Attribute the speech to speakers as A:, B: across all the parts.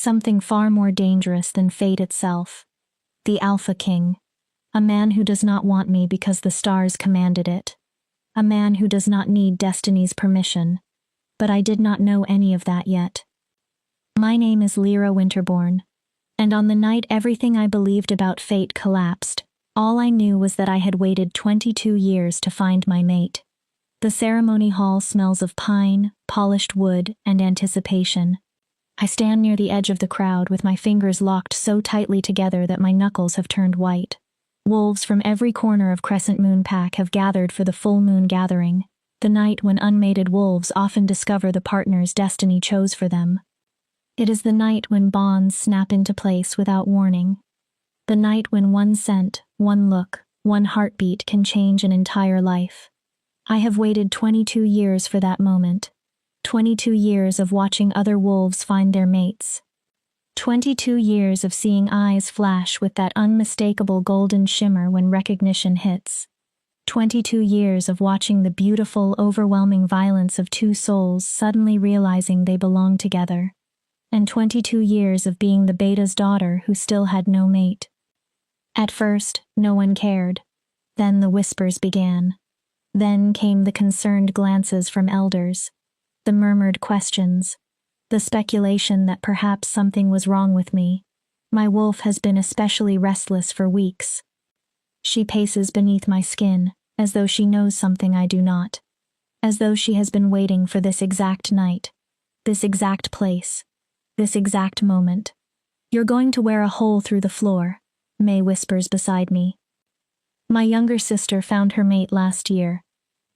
A: something far more dangerous than fate itself. The Alpha King. A man who does not want me because the stars commanded it. A man who does not need destiny's permission. But I did not know any of that yet. My name is Lyra Winterbourne, and on the night everything I believed about fate collapsed, all I knew was that I had waited 22 years to find my mate. The ceremony hall smells of pine, polished wood, and anticipation. I stand near the edge of the crowd with my fingers locked so tightly together that my knuckles have turned white. Wolves from every corner of Crescent Moon Pack have gathered for the full moon gathering, the night when unmated wolves often discover the partners destiny chose for them. It is the night when bonds snap into place without warning. The night when one scent, one look, one heartbeat can change an entire life. I have waited 22 years for that moment. 22 years of watching other wolves find their mates. 22 years of seeing eyes flash with that unmistakable golden shimmer when recognition hits. 22 years of watching the beautiful, overwhelming violence of two souls suddenly realizing they belong together. And 22 years of being the beta's daughter who still had no mate. At first, no one cared. Then the whispers began. Then came the concerned glances from elders. The murmured questions, the speculation that perhaps something was wrong with me. My wolf has been especially restless for weeks. She paces beneath my skin, as though she knows something I do not. As though she has been waiting for this exact night, this exact place, this exact moment. You're going to wear a hole through the floor, May whispers beside me. My younger sister found her mate last year.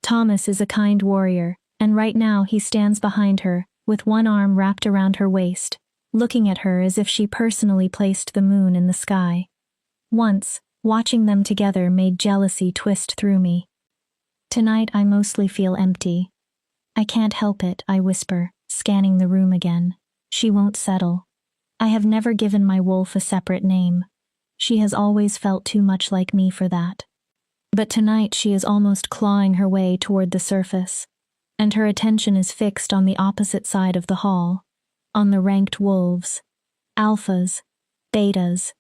A: Thomas is a kind warrior, and right now he stands behind her, with one arm wrapped around her waist, looking at her as if she personally placed the moon in the sky. Once, watching them together made jealousy twist through me. Tonight I mostly feel empty. I can't help it, I whisper, scanning the room again. She won't settle. I have never given my wolf a separate name. She has always felt too much like me for that. But tonight she is almost clawing her way toward the surface, and her attention is fixed on the opposite side of the hall, on the ranked wolves, alphas, betas,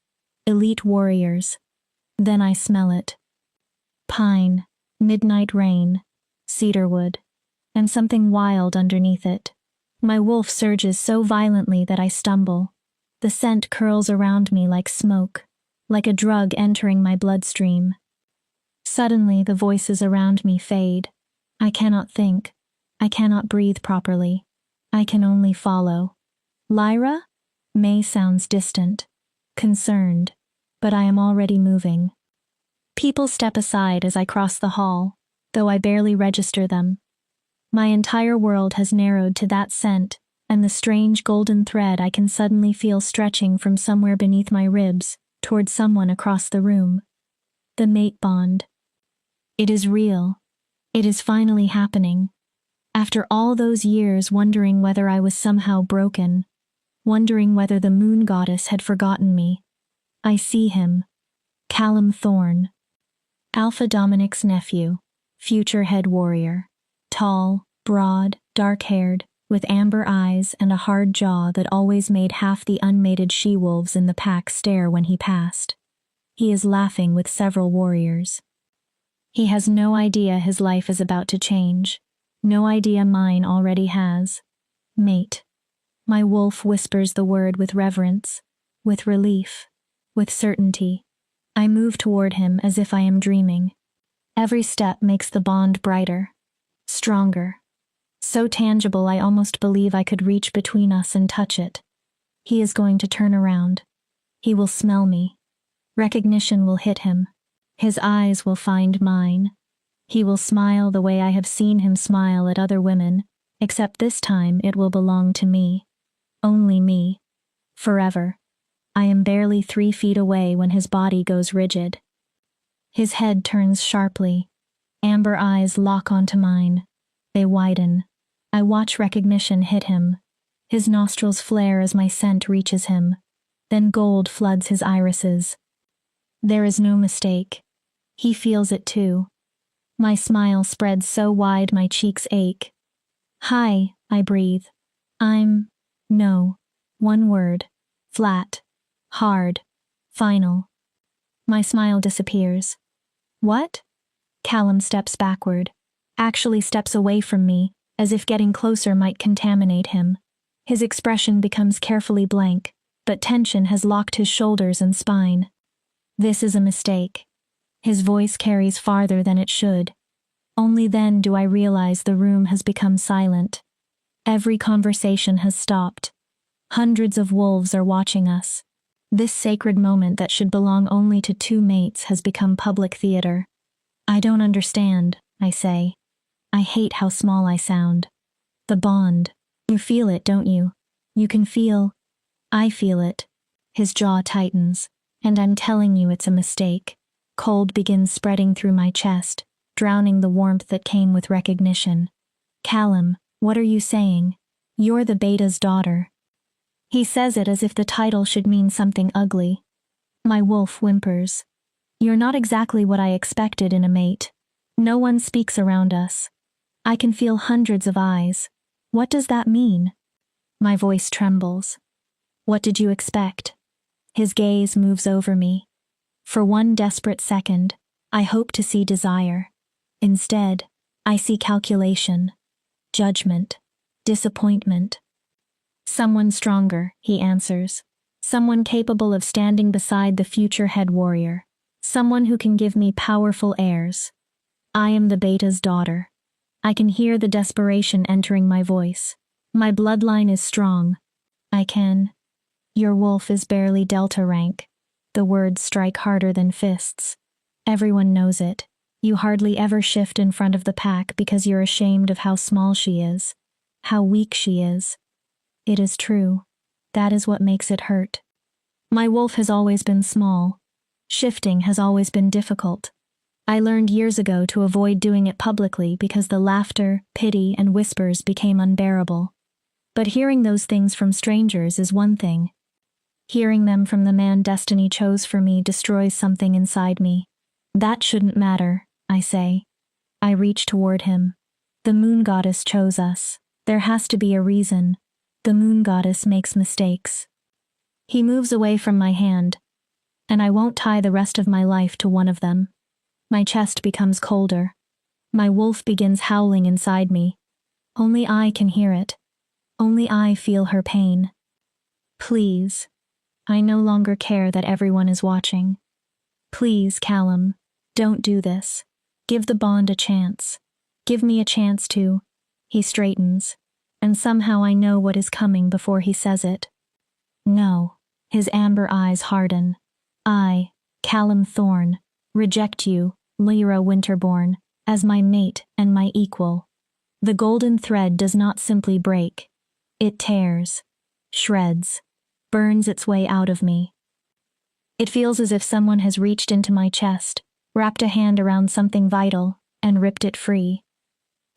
A: elite warriors. Then I smell it. Pine, midnight rain, cedarwood, and something wild underneath it. My wolf surges so violently that I stumble. The scent curls around me like smoke, like a drug entering my bloodstream. Suddenly the voices around me fade. I cannot think. I cannot breathe properly. I can only follow. Lyra? May sounds distant, concerned, but I am already moving. People step aside as I cross the hall, though I barely register them. My entire world has narrowed to that scent, and the strange golden thread I can suddenly feel stretching from somewhere beneath my ribs toward someone across the room. The mate bond. It is real. It is finally happening. After all those years wondering whether I was somehow broken, wondering whether the moon goddess had forgotten me, I see him. Callum Thorne. Alpha Dominic's nephew, future head warrior. Tall, broad, dark-haired, with amber eyes and a hard jaw that always made half the unmated she-wolves in the pack stare when he passed. He is laughing with several warriors. He has no idea his life is about to change. No idea mine already has. Mate. My wolf whispers the word with reverence, with relief, with certainty. I move toward him as if I am dreaming. Every step makes the bond brighter, stronger. So tangible I almost believe I could reach between us and touch it. He is going to turn around. He will smell me. Recognition will hit him. His eyes will find mine. He will smile the way I have seen him smile at other women, except this time it will belong to me. Only me. Forever. I am barely 3 feet away when his body goes rigid. His head turns sharply. Amber eyes lock onto mine. They widen. I watch recognition hit him. His nostrils flare as my scent reaches him. Then gold floods his irises. There is no mistake. He feels it too. My smile spreads so wide my cheeks ache. Hi, I breathe. No. One word. Flat. Hard. Final. My smile disappears. What? Callum steps backward. Actually steps away from me, as if getting closer might contaminate him. His expression becomes carefully blank, but tension has locked his shoulders and spine. This is a mistake. His voice carries farther than it should. Only then do I realize the room has become silent. Every conversation has stopped. Hundreds of wolves are watching us. This sacred moment that should belong only to two mates has become public theater. I don't understand, I say. I hate how small I sound. The bond. You feel it, don't you? You can feel. I feel it. His jaw tightens. And I'm telling you it's a mistake. Cold begins spreading through my chest, drowning the warmth that came with recognition. Callum, what are you saying? You're the beta's daughter. He says it as if the title should mean something ugly. My wolf whimpers. You're not exactly what I expected in a mate. No one speaks around us. I can feel hundreds of eyes. What does that mean? My voice trembles. What did you expect? His gaze moves over me. For one desperate second, I hope to see desire. Instead, I see calculation, judgment, disappointment. Someone stronger, he answers. Someone capable of standing beside the future head warrior. Someone who can give me powerful heirs. I am the beta's daughter. I can hear the desperation entering my voice. My bloodline is strong. I can. Your wolf is barely delta rank. The words strike harder than fists. Everyone knows it. You hardly ever shift in front of the pack because you're ashamed of how small she is. How weak she is. It is true. That is what makes it hurt. My wolf has always been small. Shifting has always been difficult. I learned years ago to avoid doing it publicly because the laughter, pity, and whispers became unbearable. But hearing those things from strangers is one thing. Hearing them from the man destiny chose for me destroys something inside me. That shouldn't matter, I say. I reach toward him. The moon goddess chose us. There has to be a reason. The moon goddess makes mistakes. He moves away from my hand, and I won't tie the rest of my life to one of them. My chest becomes colder. My wolf begins howling inside me. Only I can hear it. Only I feel her pain. Please. I no longer care that everyone is watching. Please, Callum, don't do this. Give the bond a chance. Give me a chance to. He straightens, and somehow I know what is coming before he says it. No. His amber eyes harden. I, Callum Thorne, reject you, Lyra Winterborn, as my mate and my equal. The golden thread does not simply break. It tears, shreds, burns its way out of me. It feels as if someone has reached into my chest, wrapped a hand around something vital, and ripped it free.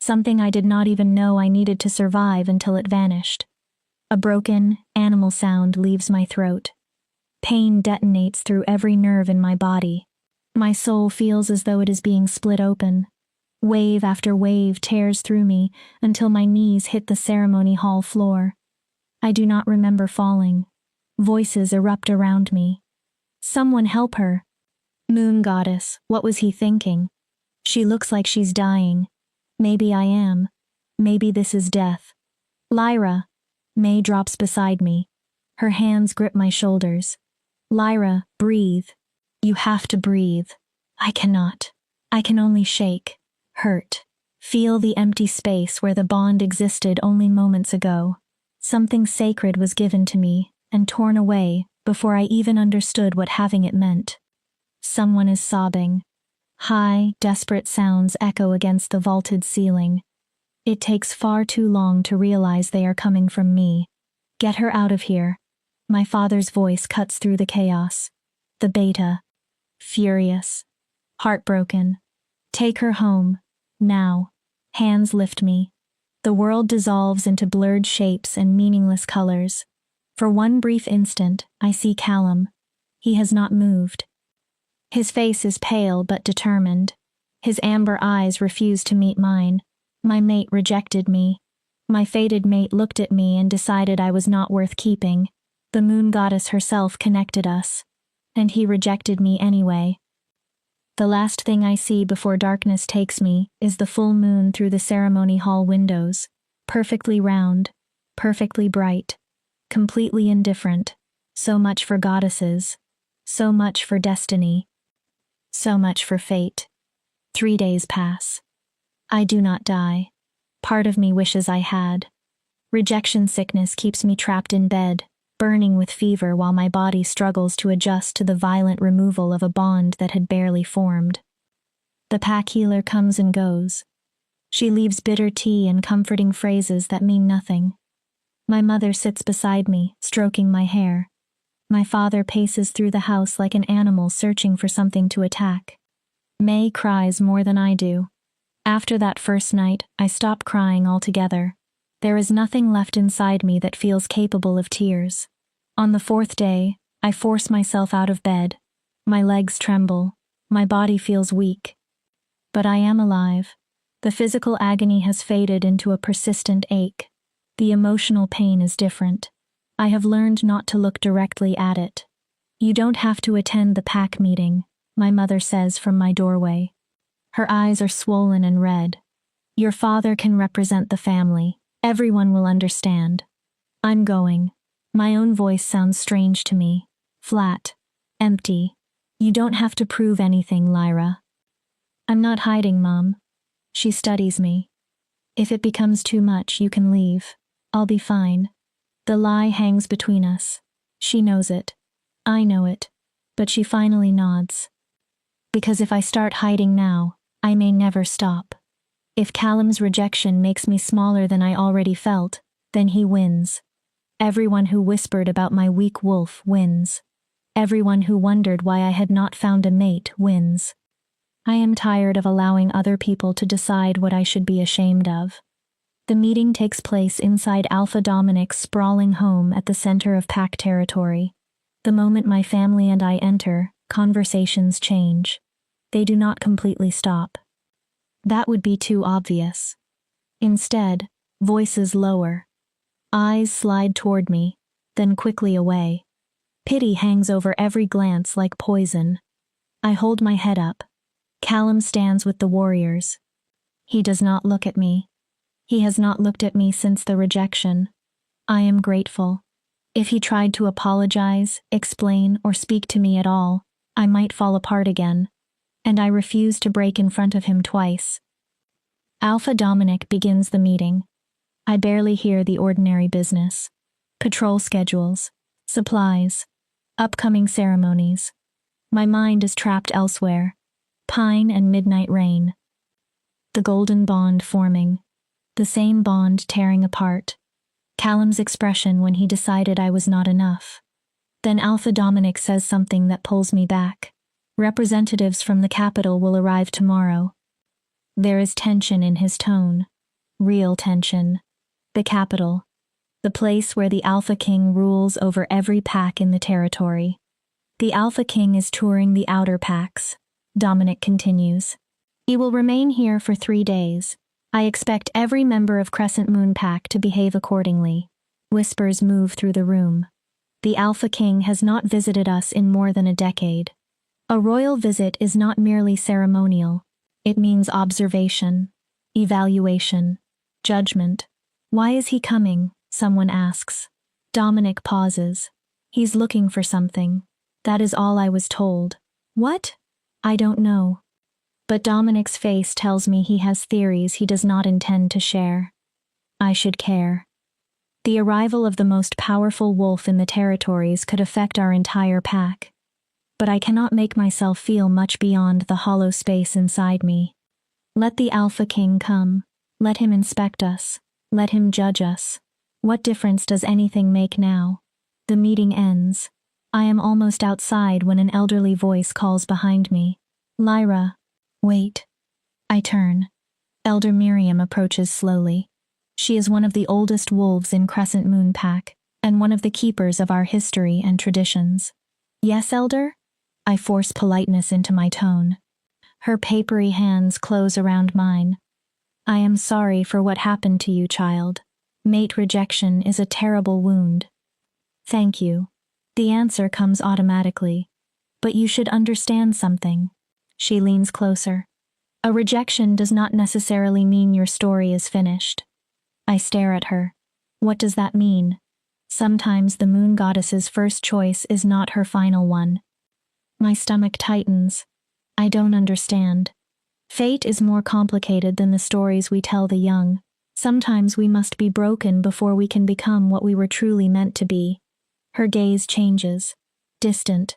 A: Something I did not even know I needed to survive until it vanished. A broken, animal sound leaves my throat. Pain detonates through every nerve in my body. My soul feels as though it is being split open. Wave after wave tears through me until my knees hit the ceremony hall floor. I do not remember falling. Voices erupt around me. Someone help her. Moon goddess, what was he thinking? She looks like she's dying. Maybe I am. Maybe this is death. Lyra. May drops beside me. Her hands grip my shoulders. Lyra, breathe. You have to breathe. I cannot. I can only shake. Hurt. Feel the empty space where the bond existed only moments ago. Something sacred was given to me and torn away before I even understood what having it meant. Someone is sobbing. High, desperate sounds echo against the vaulted ceiling. It takes far too long to realize they are coming from me. Get her out of here. My father's voice cuts through the chaos. The beta. Furious. Heartbroken. Take her home. Now. Hands lift me. The world dissolves into blurred shapes and meaningless colors. For one brief instant, I see Callum. He has not moved. His face is pale but determined. His amber eyes refuse to meet mine. My mate rejected me. My fated mate looked at me and decided I was not worth keeping. The moon goddess herself connected us, and he rejected me anyway. The last thing I see before darkness takes me is the full moon through the ceremony hall windows, perfectly round, perfectly bright, completely indifferent. So much for goddesses, so much for destiny, so much for fate. 3 days pass. I do not die. Part of me wishes I had. Rejection sickness keeps me trapped in bed, burning with fever while my body struggles to adjust to the violent removal of a bond that had barely formed. The pack healer comes and goes. She leaves bitter tea and comforting phrases that mean nothing. My mother sits beside me, stroking my hair. My father paces through the house like an animal searching for something to attack. May cries more than I do. After that first night, I stop crying altogether. There is nothing left inside me that feels capable of tears. On the 4th day, I force myself out of bed. My legs tremble. My body feels weak. But I am alive. The physical agony has faded into a persistent ache. The emotional pain is different. I have learned not to look directly at it. You don't have to attend the pack meeting, my mother says from my doorway. Her eyes are swollen and red. Your father can represent the family. Everyone will understand. I'm going. My own voice sounds strange to me. Flat. Empty. You don't have to prove anything, Lyra. I'm not hiding, Mom. She studies me. If it becomes too much, you can leave. I'll be fine. The lie hangs between us. She knows it. I know it. But she finally nods. Because if I start hiding now, I may never stop. If Callum's rejection makes me smaller than I already felt, then he wins. Everyone who whispered about my weak wolf wins. Everyone who wondered why I had not found a mate wins. I am tired of allowing other people to decide what I should be ashamed of. The meeting takes place inside Alpha Dominic's sprawling home at the center of pack territory. The moment my family and I enter, conversations change. They do not completely stop. That would be too obvious. Instead, voices lower. Eyes slide toward me, then quickly away. Pity hangs over every glance like poison. I hold my head up. Callum stands with the warriors. He does not look at me. He has not looked at me since the rejection. I am grateful. If he tried to apologize, explain, or speak to me at all, I might fall apart again. And I refuse to break in front of him twice. Alpha Dominic begins the meeting. I barely hear the ordinary business. Patrol schedules, supplies, upcoming ceremonies. My mind is trapped elsewhere. Pine and midnight rain. The golden bond forming. The same bond tearing apart. Callum's expression when he decided I was not enough. Then Alpha Dominic says something that pulls me back. Representatives from the capital will arrive tomorrow. There is tension in his tone. Real tension. The capital. The place where the Alpha King rules over every pack in the territory. The Alpha King is touring the outer packs. Dominic continues. He will remain here for 3 days. I expect every member of Crescent Moon Pack to behave accordingly. Whispers move through the room. The Alpha King has not visited us in more than a decade. A royal visit is not merely ceremonial. It means observation, evaluation, judgment. Why is he coming? Someone asks. Dominic pauses. He's looking for something. That is all I was told. What? I don't know. But Dominic's face tells me he has theories he does not intend to share. I should care. The arrival of the most powerful wolf in the territories could affect our entire pack. But I cannot make myself feel much beyond the hollow space inside me. Let the Alpha King come. Let him inspect us. Let him judge us. What difference does anything make now? The meeting ends. I am almost outside when an elderly voice calls behind me. Lyra. Wait. I turn. Elder Miriam approaches slowly. She is one of the oldest wolves in Crescent Moon Pack, and one of the keepers of our history and traditions. Yes, Elder? I force politeness into my tone. Her papery hands close around mine. I am sorry for what happened to you, child. Mate rejection is a terrible wound. Thank you. The answer comes automatically. But you should understand something. She leans closer. A rejection does not necessarily mean your story is finished. I stare at her. What does that mean? Sometimes the moon goddess's first choice is not her final one. My stomach tightens. I don't understand. Fate is more complicated than the stories we tell the young. Sometimes we must be broken before we can become what we were truly meant to be. Her gaze changes, distant,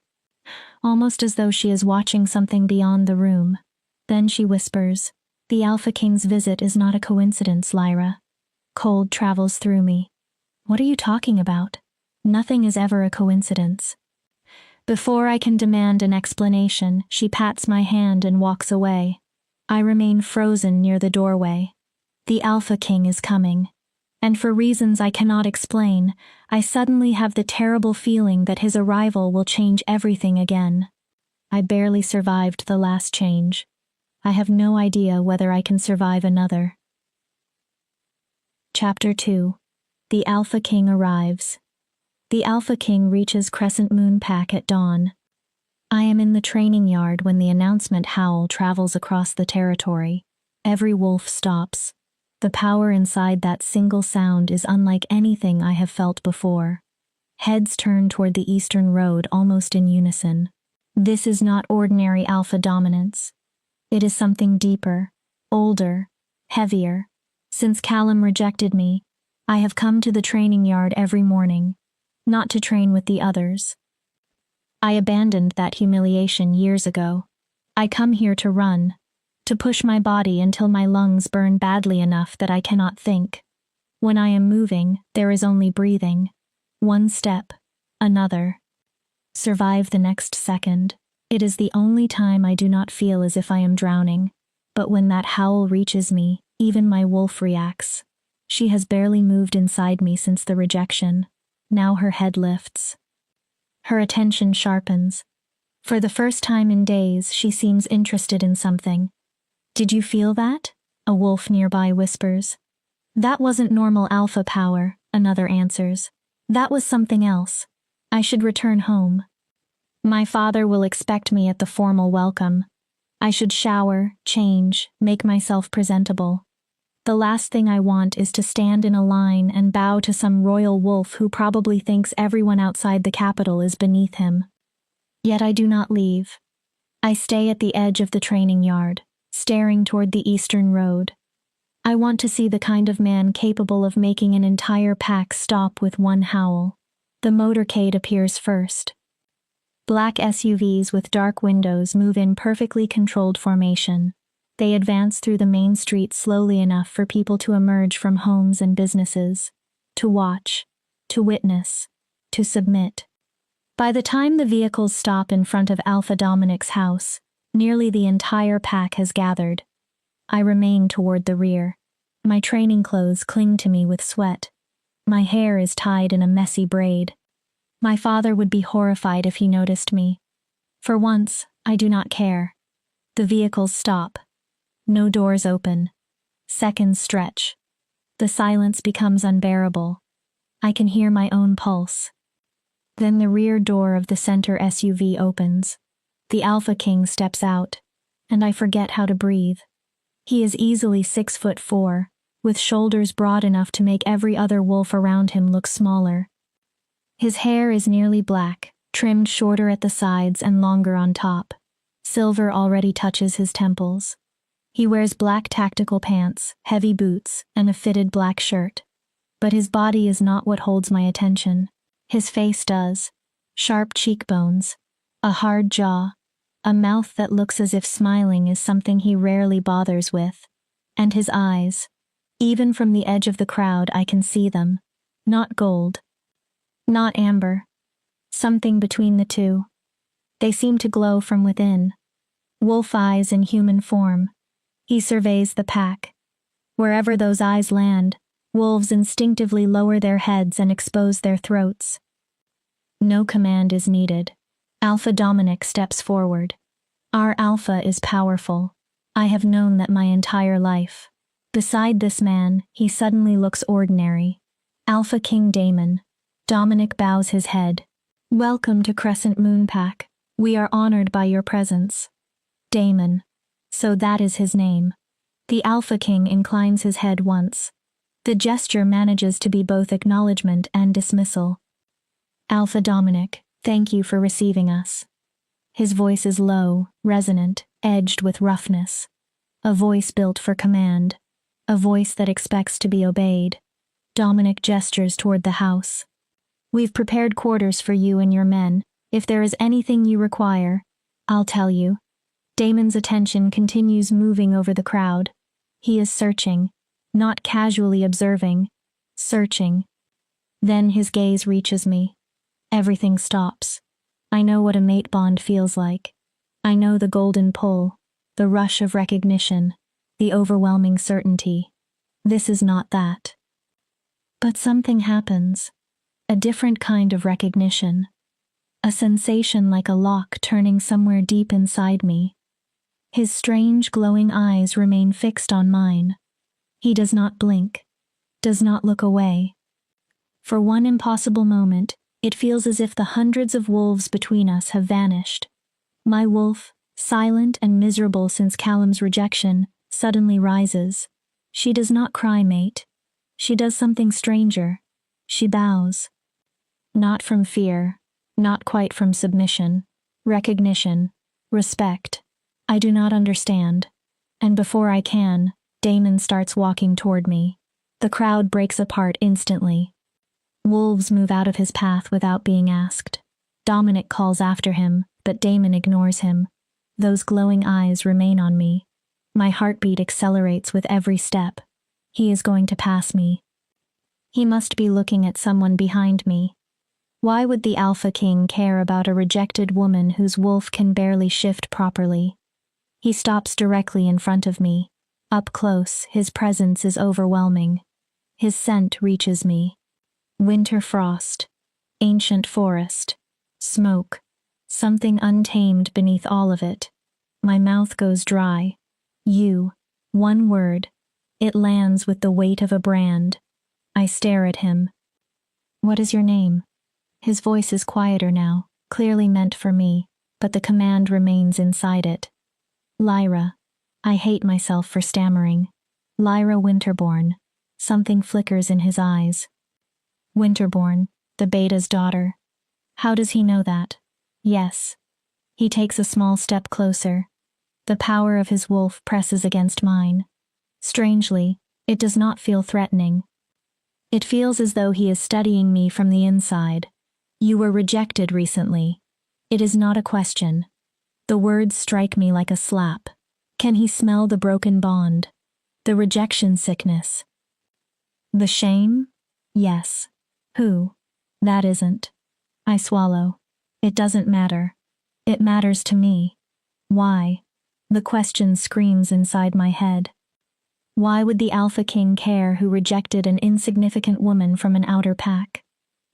A: almost as though she is watching something beyond the room. Then she whispers, "The Alpha King's visit is not a coincidence, Lyra." Cold travels through me. What are you talking about? Nothing is ever a coincidence. Before I can demand an explanation, she pats my hand and walks away. I remain frozen near the doorway. The Alpha King is coming. And for reasons I cannot explain, I suddenly have the terrible feeling that his arrival will change everything again. I barely survived the last change. I have no idea whether I can survive another. Chapter 2. The Alpha King arrives. The Alpha King reaches Crescent Moon Pack at dawn. I am in the training yard when the announcement howl travels across the territory. Every wolf stops. The power inside that single sound is unlike anything I have felt before. Heads turn toward the eastern road almost in unison. This is not ordinary alpha dominance. It is something deeper, older, heavier. Since Callum rejected me, I have come to the training yard every morning, not to train with the others. I abandoned that humiliation years ago. I come here to run, to push my body until my lungs burn badly enough that I cannot think. When I am moving, there is only breathing. One step, another. Survive the next second. It is the only time I do not feel as if I am drowning. But when that howl reaches me, even my wolf reacts. She has barely moved inside me since the rejection. Now her head lifts. Her attention sharpens. For the first time in days, she seems interested in something. "Did you feel that?" a wolf nearby whispers. "That wasn't normal alpha power," another answers. "That was something else. I should return home. My father will expect me at the formal welcome. I should shower, change, make myself presentable. The last thing I want is to stand in a line and bow to some royal wolf who probably thinks everyone outside the capital is beneath him. Yet I do not leave. I stay at the edge of the training yard, staring toward the eastern road. I want to see the kind of man capable of making an entire pack stop with one howl. The motorcade appears first. Black SUVs with dark windows move in perfectly controlled formation. They advance through the main street slowly enough for people to emerge from homes and businesses, to watch, to witness, to submit. By the time the vehicles stop in front of Alpha Dominic's house, nearly the entire pack has gathered. I remain toward the rear. My training clothes cling to me with sweat. My hair is tied in a messy braid. My father would be horrified if he noticed me. For once, I do not care. The vehicles stop. No doors open. Seconds stretch. The silence becomes unbearable. I can hear my own pulse. Then the rear door of the center SUV opens. The Alpha King steps out, and I forget how to breathe. He is easily 6'4", with shoulders broad enough to make every other wolf around him look smaller. His hair is nearly black, trimmed shorter at the sides and longer on top. Silver already touches his temples. He wears black tactical pants, heavy boots, and a fitted black shirt. But his body is not what holds my attention. His face does. Sharp cheekbones, a hard jaw, a mouth that looks as if smiling is something he rarely bothers with. And his eyes. Even from the edge of the crowd I can see them. Not gold. Not amber. Something between the two. They seem to glow from within. Wolf eyes in human form. He surveys the pack. Wherever those eyes land, wolves instinctively lower their heads and expose their throats. No command is needed. Alpha Dominic steps forward. Our Alpha is powerful. I have known that my entire life. Beside this man, he suddenly looks ordinary. Alpha King Damon. Dominic bows his head. Welcome to Crescent Moon Pack. We are honored by your presence. Damon. So that is his name. The Alpha King inclines his head once. The gesture manages to be both acknowledgement and dismissal. Alpha Dominic, thank you for receiving us. His voice is low, resonant, edged with roughness. A voice built for command. A voice that expects to be obeyed. Dominic gestures toward the house. We've prepared quarters for you and your men. If there is anything you require, I'll tell you. Damon's attention continues moving over the crowd. He is searching, not casually observing, searching. Then his gaze reaches me. Everything stops. I know what a mate bond feels like. I know the golden pull, the rush of recognition, the overwhelming certainty. This is not that. But something happens. A different kind of recognition. A sensation like a lock turning somewhere deep inside me. His strange glowing eyes remain fixed on mine. He does not blink, does not look away. For one impossible moment, it feels as if the hundreds of wolves between us have vanished. My wolf, silent and miserable since Callum's rejection, suddenly rises. She does not cry, mate. She does something stranger. She bows. Not from fear, not quite from submission, recognition, respect. I do not understand. And before I can, Damon starts walking toward me. The crowd breaks apart instantly. Wolves move out of his path without being asked. Dominic calls after him, but Damon ignores him. Those glowing eyes remain on me. My heartbeat accelerates with every step. He is going to pass me. He must be looking at someone behind me. Why would the Alpha King care about a rejected woman whose wolf can barely shift properly? He stops directly in front of me. Up close, his presence is overwhelming. His scent reaches me. Winter frost, ancient forest, smoke, something untamed beneath all of it. My mouth goes dry. You, one word. It lands with the weight of a brand. I stare at him. What is your name? His voice is quieter now, clearly meant for me, but the command remains inside it. Lyra. I hate myself for stammering. Lyra Winterborn. Something flickers in his eyes. Winterborn, the beta's daughter. How does he know that? Yes. He takes a small step closer. The power of his wolf presses against mine. Strangely, it does not feel threatening. It feels as though he is studying me from the inside. You were rejected recently. It is not a question. The words strike me like a slap. Can he smell the broken bond? The rejection sickness? The shame? Yes. Who? That isn't. I swallow. It doesn't matter. It matters to me. Why? The question screams inside my head. Why would the Alpha King care who rejected an insignificant woman from an outer pack?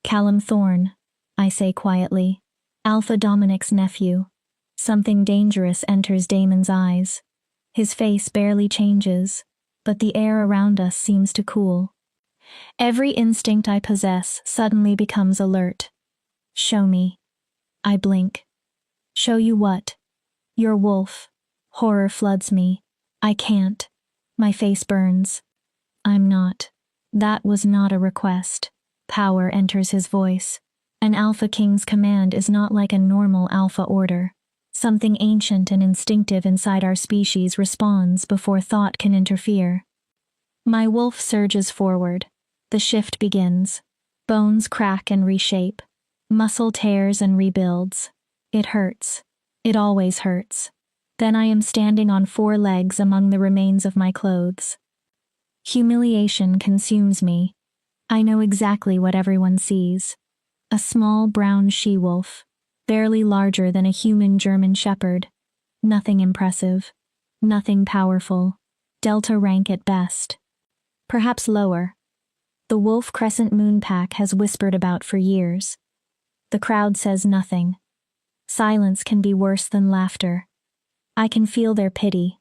A: Callum Thorne, I say quietly. Alpha Dominic's nephew. Something dangerous enters Damon's eyes. His face barely changes, but the air around us seems to cool. Every instinct I possess suddenly becomes alert. Show me. I blink. Show you what? Your wolf. Horror floods me. I can't. My face burns. I'm not. That was not a request. Power enters his voice. An Alpha King's command is not like a normal Alpha order. Something ancient and instinctive inside our species responds before thought can interfere. My wolf surges forward. The shift begins. Bones crack and reshape. Muscle tears and rebuilds. It hurts. It always hurts. Then I am standing on 4 legs among the remains of my clothes. Humiliation consumes me. I know exactly what everyone sees. A small brown she-wolf, barely larger than a human German shepherd. Nothing impressive. Nothing powerful. Delta rank at best. Perhaps lower. The Wolf Crescent Moon Pack has whispered about for years. The crowd says nothing. Silence can be worse than laughter. I can feel their pity,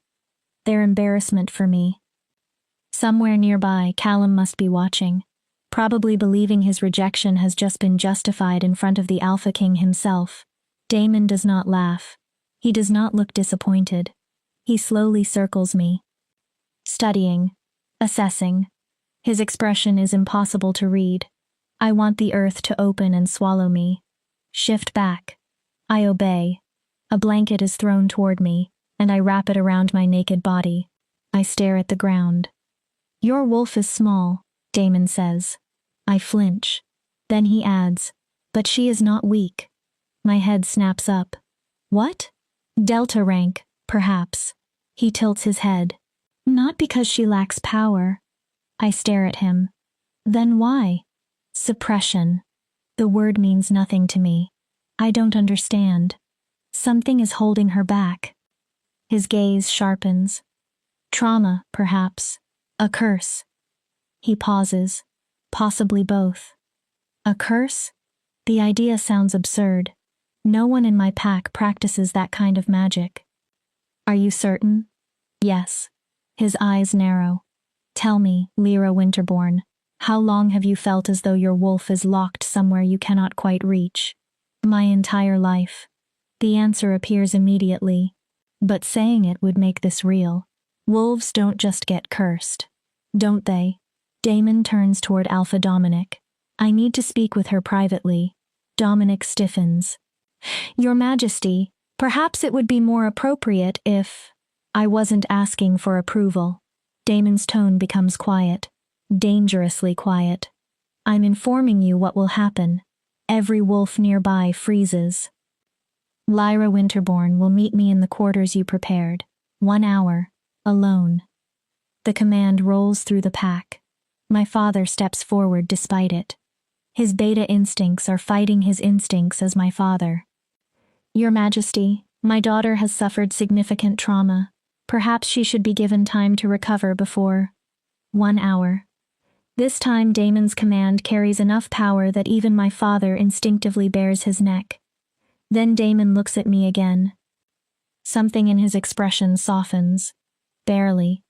A: their embarrassment for me. Somewhere nearby, Callum must be watching. probably believing his rejection has just been justified in front of the Alpha King himself. Damon does not laugh. He does not look disappointed. He slowly circles me. Studying. Assessing. His expression is impossible to read. I want the earth to open and swallow me. Shift back. I obey. A blanket is thrown toward me, and I wrap it around my naked body. I stare at the ground. Your wolf is small, Damon says. I flinch. Then he adds, but she is not weak. My head snaps up. What? Delta rank, perhaps. He tilts his head. Not because she lacks power. I stare at him. Then why? Suppression. The word means nothing to me. I don't understand. Something is holding her back. His gaze sharpens. Trauma, perhaps. A curse. He pauses. Possibly both. A curse? The idea sounds absurd. No one in my pack practices that kind of magic. Are you certain? Yes. His eyes narrow. Tell me, Lyra Winterborn, how long have you felt as though your wolf is locked somewhere you cannot quite reach? My entire life. The answer appears immediately. But saying it would make this real. Wolves don't just get cursed. Don't they? Damon turns toward Alpha Dominic. I need to speak with her privately. Dominic stiffens. Your Majesty, perhaps it would be more appropriate if... I wasn't asking for approval. Damon's tone becomes quiet. Dangerously quiet. I'm informing you what will happen. Every wolf nearby freezes. Lyra Winterborn will meet me in the quarters you prepared. 1 hour. Alone. The command rolls through the pack. My father steps forward despite it. His beta instincts are fighting his instincts as my father. Your Majesty, my daughter has suffered significant trauma. Perhaps she should be given time to recover before 1 hour. This time Damon's command carries enough power that even my father instinctively bares his neck. Then Damon looks at me again. Something in his expression softens. Barely.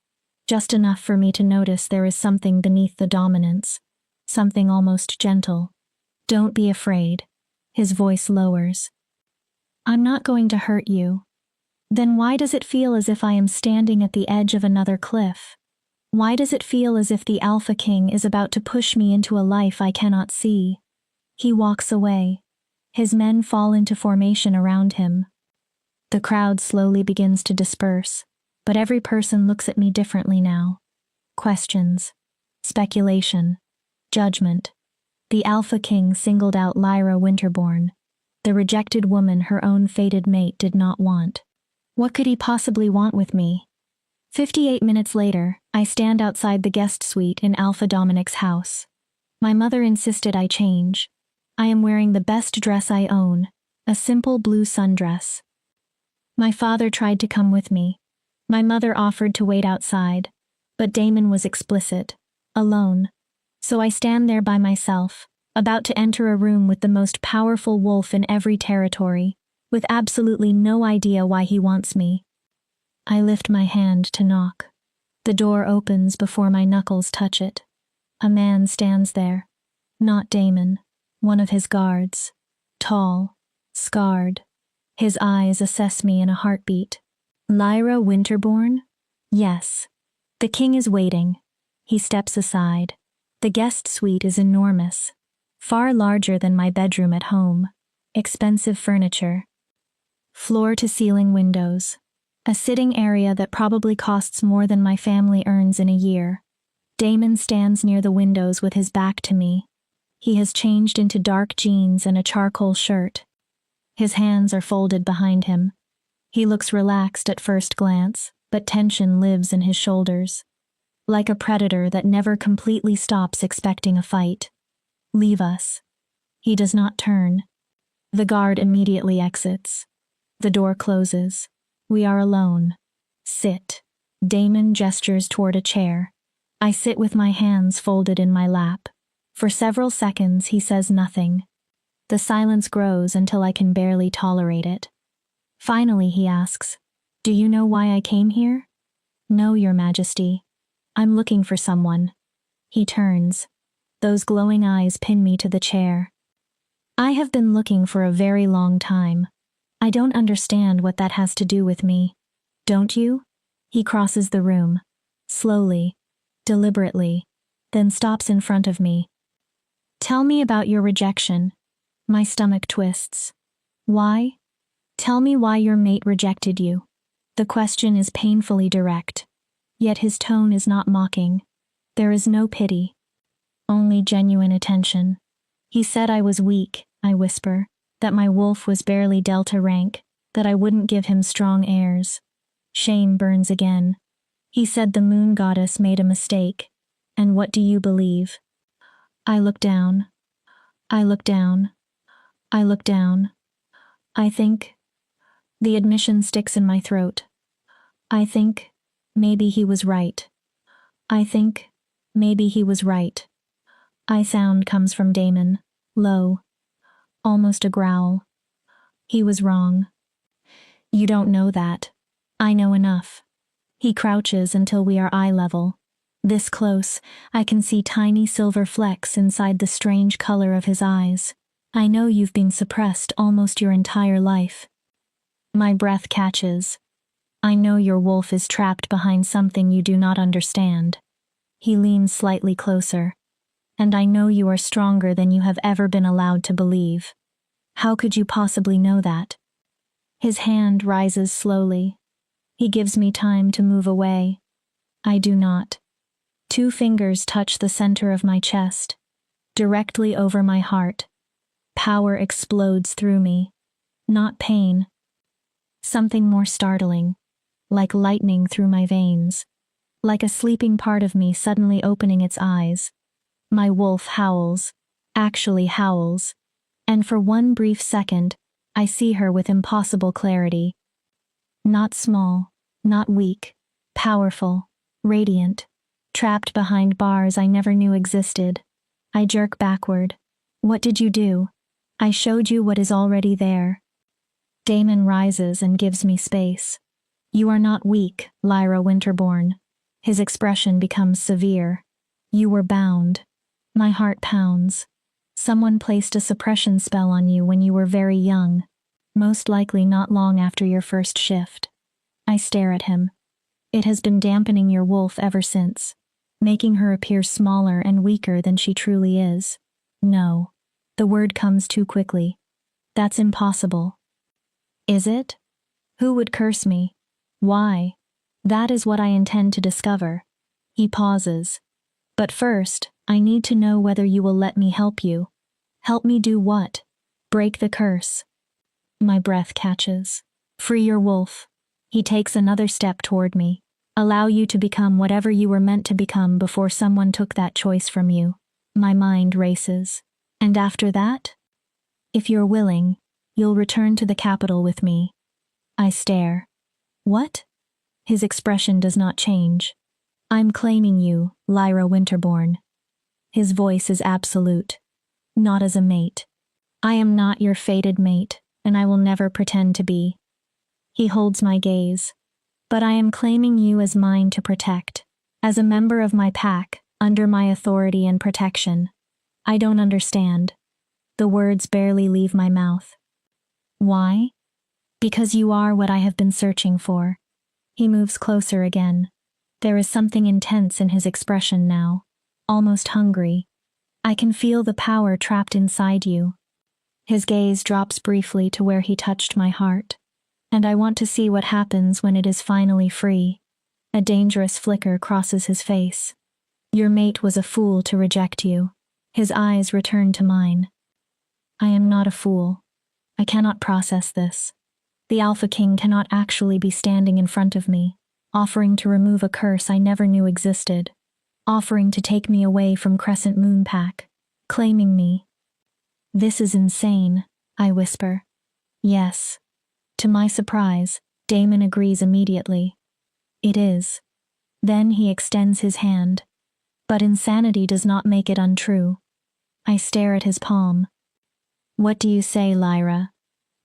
A: Just enough for me to notice there is something beneath the dominance. Something almost gentle. Don't be afraid. His voice lowers. I'm not going to hurt you. Then why does it feel as if I am standing at the edge of another cliff? Why does it feel as if the Alpha King is about to push me into a life I cannot see? He walks away. His men fall into formation around him. The crowd slowly begins to disperse, but every person looks at me differently now. Questions. Speculation. Judgment. The Alpha King singled out Lyra Winterborn, the rejected woman her own fated mate did not want. What could he possibly want with me? 58 minutes later, I stand outside the guest suite in Alpha Dominic's house. My mother insisted I change. I am wearing the best dress I own, a simple blue sundress. My father tried to come with me. My mother offered to wait outside, but Damon was explicit. Alone. So I stand there by myself, about to enter a room with the most powerful wolf in every territory, with absolutely no idea why he wants me. I lift my hand to knock. The door opens before my knuckles touch it. A man stands there. Not Damon. One of his guards. Tall. Scarred. His eyes assess me in a heartbeat. Lyra Winterborn? Yes. The king is waiting. He steps aside. The guest suite is enormous. Far larger than my bedroom at home. Expensive furniture. Floor-to-ceiling windows. A sitting area that probably costs more than my family earns in a year. Damon stands near the windows with his back to me. He has changed into dark jeans and a charcoal shirt. His hands are folded behind him. He looks relaxed at first glance, but tension lives in his shoulders. Like a predator that never completely stops expecting a fight. Leave us. He does not turn. The guard immediately exits. The door closes. We are alone. Sit. Damon gestures toward a chair. I sit with my hands folded in my lap. For several seconds he says nothing. The silence grows until I can barely tolerate it. Finally he asks, "Do you know why I came here?" "No, Your Majesty. I'm looking for someone." He turns. Those glowing eyes pin me to the chair. I have been looking for a very long time. I don't understand what that has to do with me. Don't you? He crosses the room. Slowly. Deliberately. Then stops in front of me. Tell me about your rejection. My stomach twists. Why? Tell me why your mate rejected you. The question is painfully direct. Yet his tone is not mocking. There is no pity. Only genuine attention. He said I was weak, I whisper, that my wolf was barely Delta rank, that I wouldn't give him strong airs. Shame burns again. He said the moon goddess made a mistake. And what do you believe? I look down. I look down. I look down. I think. The admission sticks in my throat. I think maybe he was right. I think maybe he was right. Sound comes from Damon, low, almost a growl. He was wrong. You don't know that. I know enough. He crouches until we are eye level. This close, I can see tiny silver flecks inside the strange color of his eyes. I know you've been suppressed almost your entire life. My breath catches. I know your wolf is trapped behind something you do not understand. He leans slightly closer. And I know you are stronger than you have ever been allowed to believe. How could you possibly know that? His hand rises slowly. He gives me time to move away. I do not. 2 fingers touch the center of my chest, directly over my heart. Power explodes through me. Not pain. Something more startling, like lightning through my veins, like a sleeping part of me suddenly opening its eyes. My wolf howls, actually howls, and for one brief second, I see her with impossible clarity. Not small, not weak, powerful, radiant, trapped behind bars I never knew existed. I jerk backward. What did you do? I showed you what is already there. Damon rises and gives me space. You are not weak, Lyra Winterborn. His expression becomes severe. You were bound. My heart pounds. Someone placed a suppression spell on you when you were very young, most likely not long after your first shift. I stare at him. It has been dampening your wolf ever since, making her appear smaller and weaker than she truly is. No. The word comes too quickly. That's impossible. Is it? Who would curse me? Why? That is what I intend to discover. He pauses. But first, I need to know whether you will let me help you. Help me do what? Break the curse. My breath catches. Free your wolf. He takes another step toward me. Allow you to become whatever you were meant to become before someone took that choice from you. My mind races. And after that? If you're willing, you'll return to the capital with me. I stare. What? His expression does not change. I'm claiming you, Lyra Winterborn. His voice is absolute. Not as a mate. I am not your fated mate, and I will never pretend to be. He holds my gaze. But I am claiming you as mine to protect, as a member of my pack, under my authority and protection. I don't understand. The words barely leave my mouth. Why? Because you are what I have been searching for. He moves closer again. There is something intense in his expression now, almost hungry. I can feel the power trapped inside you. His gaze drops briefly to where he touched my heart, and I want to see what happens when it is finally free. A dangerous flicker crosses his face. Your mate was a fool to reject you. His eyes return to mine. I am not a fool. I cannot process this. The Alpha King cannot actually be standing in front of me, offering to remove a curse I never knew existed, offering to take me away from Crescent Moon Pack, claiming me. This is insane, I whisper. Yes. To my surprise, Damon agrees immediately. It is. Then he extends his hand. But insanity does not make it untrue. I stare at his palm. What do you say, Lyra?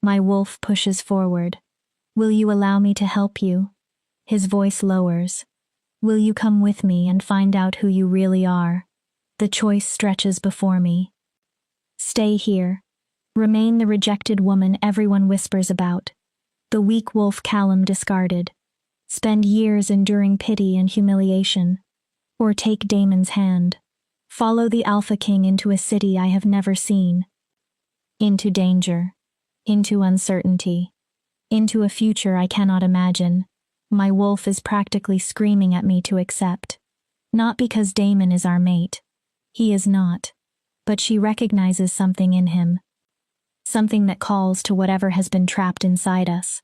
A: My wolf pushes forward. Will you allow me to help you? His voice lowers. Will you come with me and find out who you really are? The choice stretches before me. Stay here. Remain the rejected woman everyone whispers about. The weak wolf Callum discarded. Spend years enduring pity and humiliation. Or take Damon's hand. Follow the Alpha King into a city I have never seen. Into danger. Into uncertainty. Into a future I cannot imagine. My wolf is practically screaming at me to accept. Not because Damon is our mate. He is not. But she recognizes something in him. Something that calls to whatever has been trapped inside us.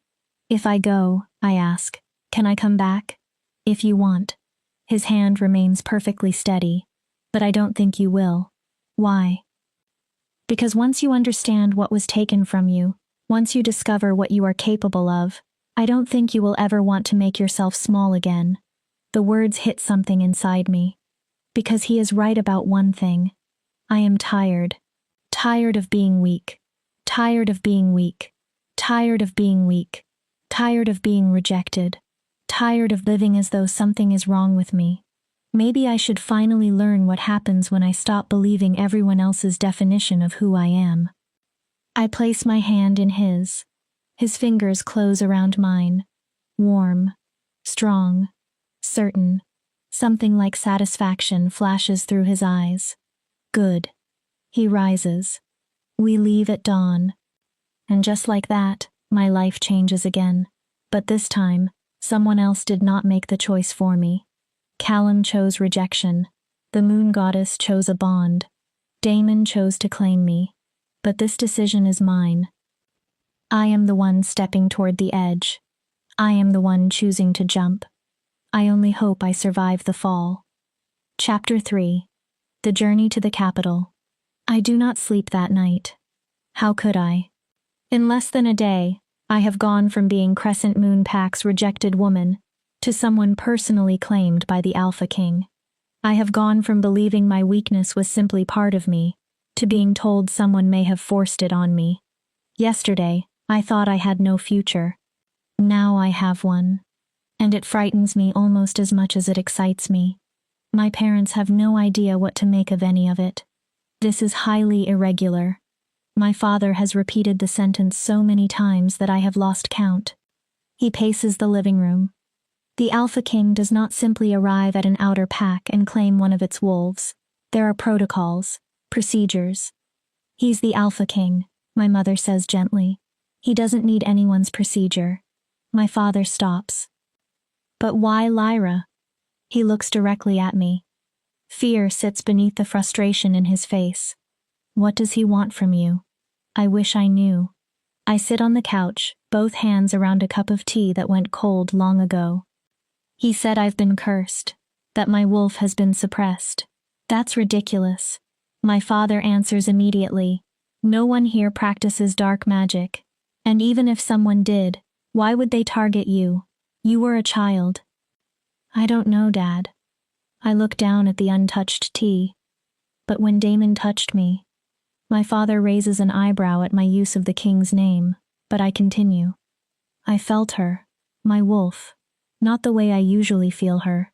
A: If I go, I ask, can I come back? If you want. His hand remains perfectly steady. But I don't think you will. Why? Because once you understand what was taken from you, once you discover what you are capable of, I don't think you will ever want to make yourself small again. The words hit something inside me. Because he is right about one thing. I am tired. Tired of being weak. Tired of being weak. Tired of being weak. Tired of being rejected. Tired of living as though something is wrong with me. Maybe I should finally learn what happens when I stop believing everyone else's definition of who I am. I place my hand in his. His fingers close around mine. Warm. Strong. Certain. Something like satisfaction flashes through his eyes. Good. He rises. We leave at dawn. And just like that, my life changes again. But this time, someone else did not make the choice for me. Callum chose rejection. The moon goddess chose a bond. Damon chose to claim me. But this decision is mine. I am the one stepping toward the edge. I am the one choosing to jump. I only hope I survive the fall. Chapter 3. The Journey to the Capital. I do not sleep that night. How could I? In less than a day, I have gone from being Crescent Moon Pack's rejected woman to someone personally claimed by the Alpha King. I have gone from believing my weakness was simply part of me to being told someone may have forced it on me. Yesterday, I thought I had no future. Now I have one. And it frightens me almost as much as it excites me. My parents have no idea what to make of any of it. This is highly irregular. My father has repeated the sentence so many times that I have lost count. He paces the living room. The Alpha King does not simply arrive at an outer pack and claim one of its wolves. There are protocols, procedures. He's the Alpha King, my mother says gently. He doesn't need anyone's procedure. My father stops. But why Lyra? He looks directly at me. Fear sits beneath the frustration in his face. What does he want from you? I wish I knew. I sit on the couch, both hands around a cup of tea that went cold long ago. He said I've been cursed, that my wolf has been suppressed. That's ridiculous. My father answers immediately. No one here practices dark magic. And even if someone did, why would they target you? You were a child. I don't know, Dad. I look down at the untouched tea. But when Damon touched me, my father raises an eyebrow at my use of the king's name, but I continue. I felt her, my wolf, not the way I usually feel her.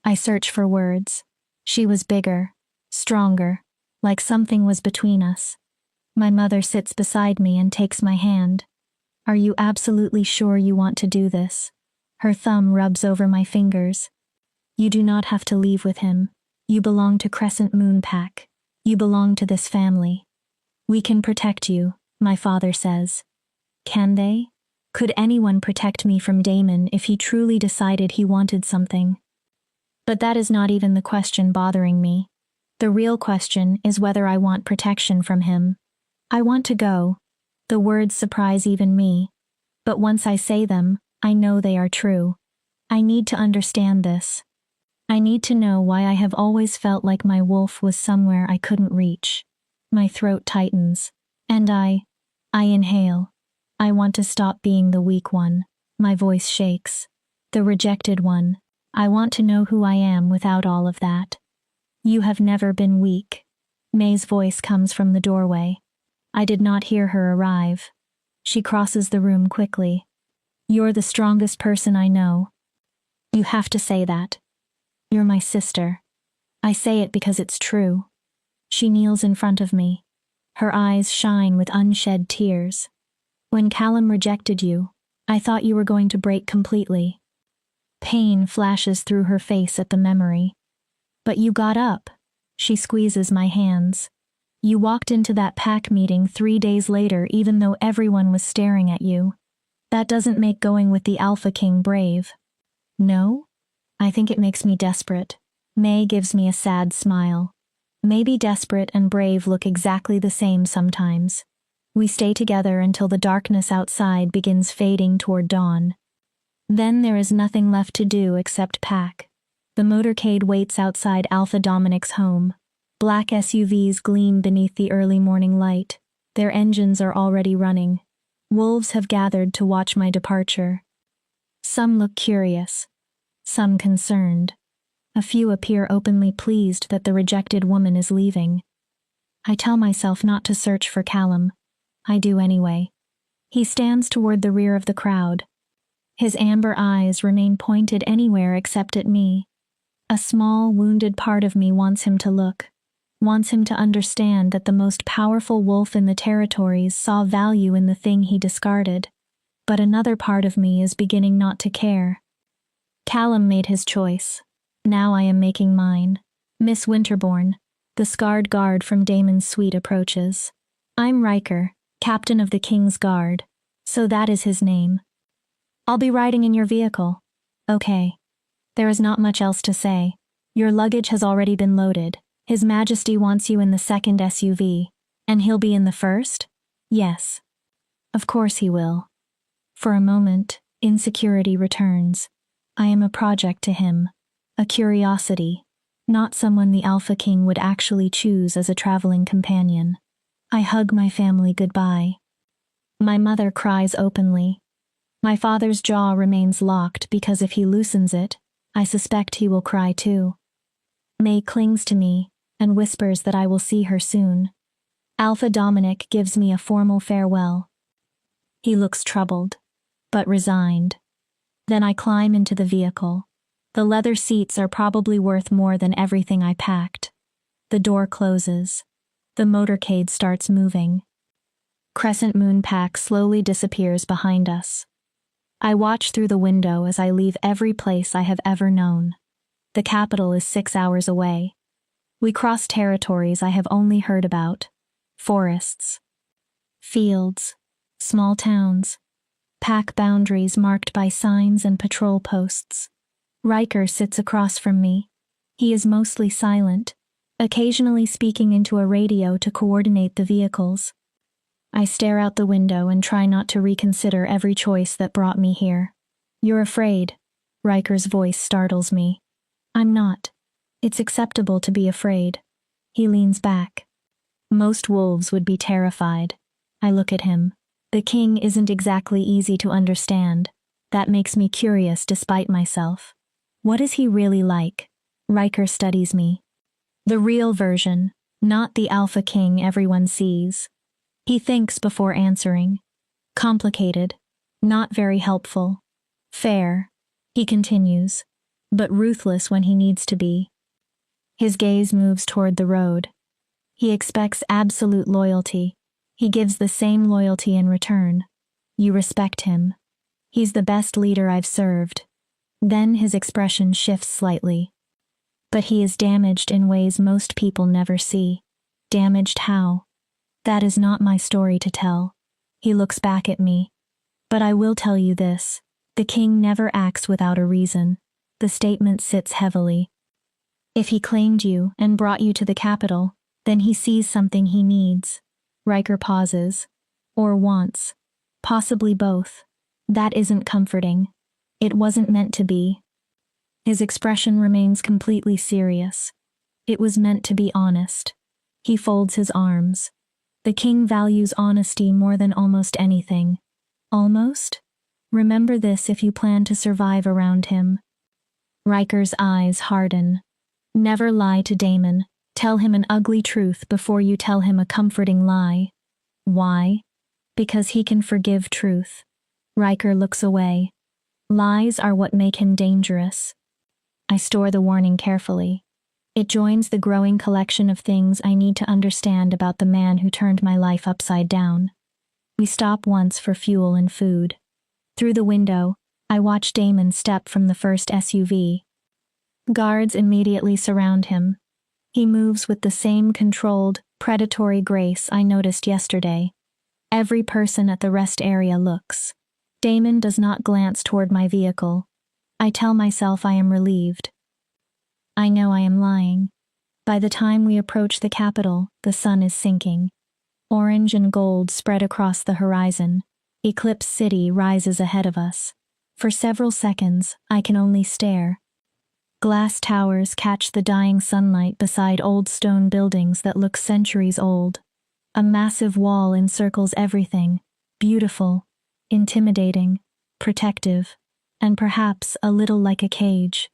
A: I search for words. She was bigger, stronger, like something was between us. My mother sits beside me and takes my hand. Are you absolutely sure you want to do this? Her thumb rubs over my fingers. You do not have to leave with him. You belong to Crescent Moon Pack. You belong to this family. We can protect you, my father says. Can they? Could anyone protect me from Damon if he truly decided he wanted something? But that is not even the question bothering me. The real question is whether I want protection from him. I want to go. The words surprise even me. But once I say them, I know they are true. I need to understand this. I need to know why I have always felt like my wolf was somewhere I couldn't reach. My throat tightens. And I inhale. I want to stop being the weak one. My voice shakes. The rejected one. I want to know who I am without all of that. You have never been weak. May's voice comes from the doorway. I did not hear her arrive. She crosses the room quickly. You're the strongest person I know. You have to say that. You're my sister. I say it because it's true. She kneels in front of me. Her eyes shine with unshed tears. When Callum rejected you, I thought you were going to break completely. Pain flashes through her face at the memory. But you got up. She squeezes my hands. You walked into that pack meeting 3 days later even though everyone was staring at you. That doesn't make going with the Alpha King brave. No? I think it makes me desperate. May gives me a sad smile. Maybe desperate and brave look exactly the same sometimes. We stay together until the darkness outside begins fading toward dawn. Then there is nothing left to do except pack. The motorcade waits outside Alpha Dominic's home. Black SUVs gleam beneath the early morning light. Their engines are already running. Wolves have gathered to watch my departure. Some look curious. Some concerned. A few appear openly pleased that the rejected woman is leaving. I tell myself not to search for Callum. I do anyway. He stands toward the rear of the crowd. His amber eyes remain pointed anywhere except at me. A small, wounded part of me wants him to look, wants him to understand that the most powerful wolf in the territories saw value in the thing he discarded. But another part of me is beginning not to care. Callum made his choice. Now I am making mine. Miss Winterbourne, the scarred guard from Damon's suite approaches. I'm Riker, captain of the King's Guard, so that is his name. I'll be riding in your vehicle. Okay. There is not much else to say. Your luggage has already been loaded. His Majesty wants you in the second SUV. And he'll be in the first? Yes. Of course he will. For a moment, insecurity returns. I am a project to him. A curiosity. Not someone the Alpha King would actually choose as a traveling companion. I hug my family goodbye. My mother cries openly. My father's jaw remains locked because if he loosens it, I suspect he will cry too. May clings to me and whispers that I will see her soon. Alpha Dominic gives me a formal farewell. He looks troubled, but resigned. Then I climb into the vehicle. The leather seats are probably worth more than everything I packed. The door closes. The motorcade starts moving. Crescent Moon Pack slowly disappears behind us. I watch through the window as I leave every place I have ever known. The capital is 6 hours away. We cross territories I have only heard about. Forests. Fields. Small towns. Pack boundaries marked by signs and patrol posts. Riker sits across from me. He is mostly silent, occasionally speaking into a radio to coordinate the vehicles. I stare out the window and try not to reconsider every choice that brought me here. You're afraid. Riker's voice startles me. I'm not. It's acceptable to be afraid. He leans back. Most wolves would be terrified. I look at him. The king isn't exactly easy to understand. That makes me curious despite myself. What is he really like? Riker studies me. The real version, not the Alpha King everyone sees. He thinks before answering. Complicated. Not very helpful. Fair. He continues. But ruthless when he needs to be. His gaze moves toward the road. He expects absolute loyalty. He gives the same loyalty in return. You respect him. He's the best leader I've served. Then his expression shifts slightly. But he is damaged in ways most people never see. Damaged how? That is not my story to tell. He looks back at me. But I will tell you this. The king never acts without a reason. The statement sits heavily. If he claimed you and brought you to the capital, then he sees something he needs. Riker pauses. Or wants. Possibly both. That isn't comforting. It wasn't meant to be. His expression remains completely serious. It was meant to be honest. He folds his arms. The king values honesty more than almost anything. Almost? Remember this if you plan to survive around him. Riker's eyes harden. Never lie to Damon. Tell him an ugly truth before you tell him a comforting lie. Why? Because he can forgive truth. Riker looks away. Lies are what make him dangerous. I store the warning carefully. It joins the growing collection of things I need to understand about the man who turned my life upside down. We stop once for fuel and food. Through the window, I watch Damon step from the first SUV. Guards immediately surround him. He moves with the same controlled, predatory grace I noticed yesterday. Every person at the rest area looks. Damon does not glance toward my vehicle. I tell myself I am relieved. I know I am lying. By the time we approach the capital, the sun is sinking. Orange and gold spread across the horizon. Eclipse City rises ahead of us. For several seconds, I can only stare. Glass towers catch the dying sunlight beside old stone buildings that look centuries old. A massive wall encircles everything, beautiful, intimidating, protective, and perhaps a little like a cage.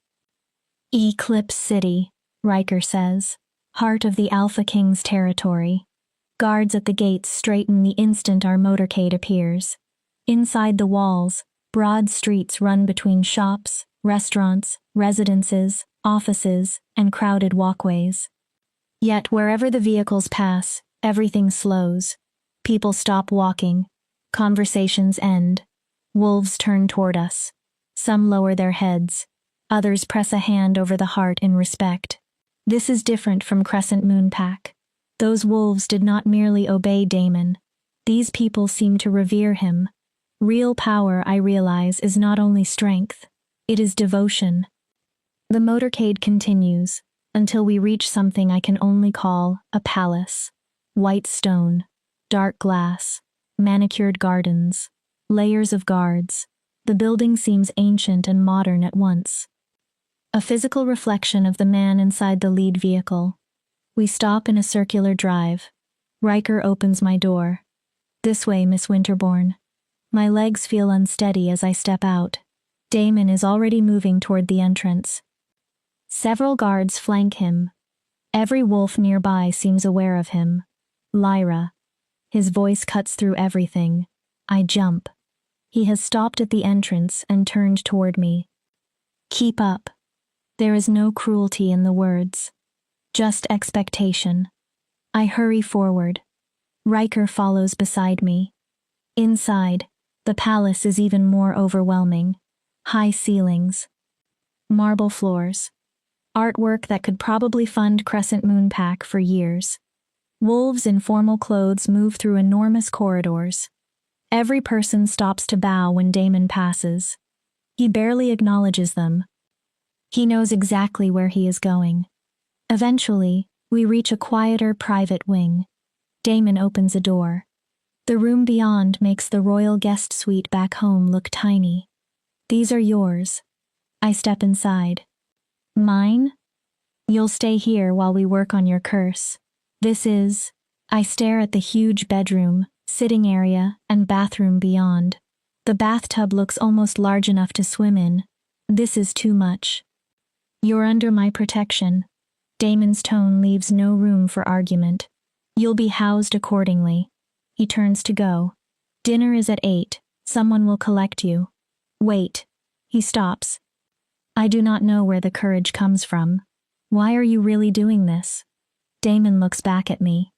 A: Eclipse City, Riker says, heart of the Alpha King's territory. Guards at the gates straighten the instant our motorcade appears. Inside the walls, broad streets run between shops, restaurants, residences, offices, and crowded walkways. Yet wherever the vehicles pass, everything slows. People stop walking. Conversations end. Wolves turn toward us. Some lower their heads. Others press a hand over the heart in respect. This is different from Crescent Moon Pack. Those wolves did not merely obey Damon. These people seem to revere him. Real power, I realize, is not only strength. It is devotion. The motorcade continues, until we reach something I can only call a palace. White stone, dark glass, manicured gardens, layers of guards. The building seems ancient and modern at once. A physical reflection of the man inside the lead vehicle. We stop in a circular drive. Riker opens my door. This way, Miss Winterbourne. My legs feel unsteady as I step out. Damon is already moving toward the entrance. Several guards flank him. Every wolf nearby seems aware of him. Lyra. His voice cuts through everything. I jump. He has stopped at the entrance and turned toward me. Keep up. There is no cruelty in the words. Just expectation. I hurry forward. Riker follows beside me. Inside, the palace is even more overwhelming. High ceilings. Marble floors. Artwork that could probably fund Crescent Moon Pack for years. Wolves in formal clothes move through enormous corridors. Every person stops to bow when Damon passes. He barely acknowledges them. He knows exactly where he is going. Eventually, we reach a quieter private wing. Damon opens a door. The room beyond makes the royal guest suite back home look tiny. These are yours. I step inside. Mine? You'll stay here while we work on your curse. This is... I stare at the huge bedroom, sitting area, and bathroom beyond. The bathtub looks almost large enough to swim in. This is too much. You're under my protection. Damon's tone leaves no room for argument. You'll be housed accordingly. He turns to go. Dinner is at 8. Someone will collect you. Wait. He stops. I do not know where the courage comes from. Why are you really doing this? Damon looks back at me.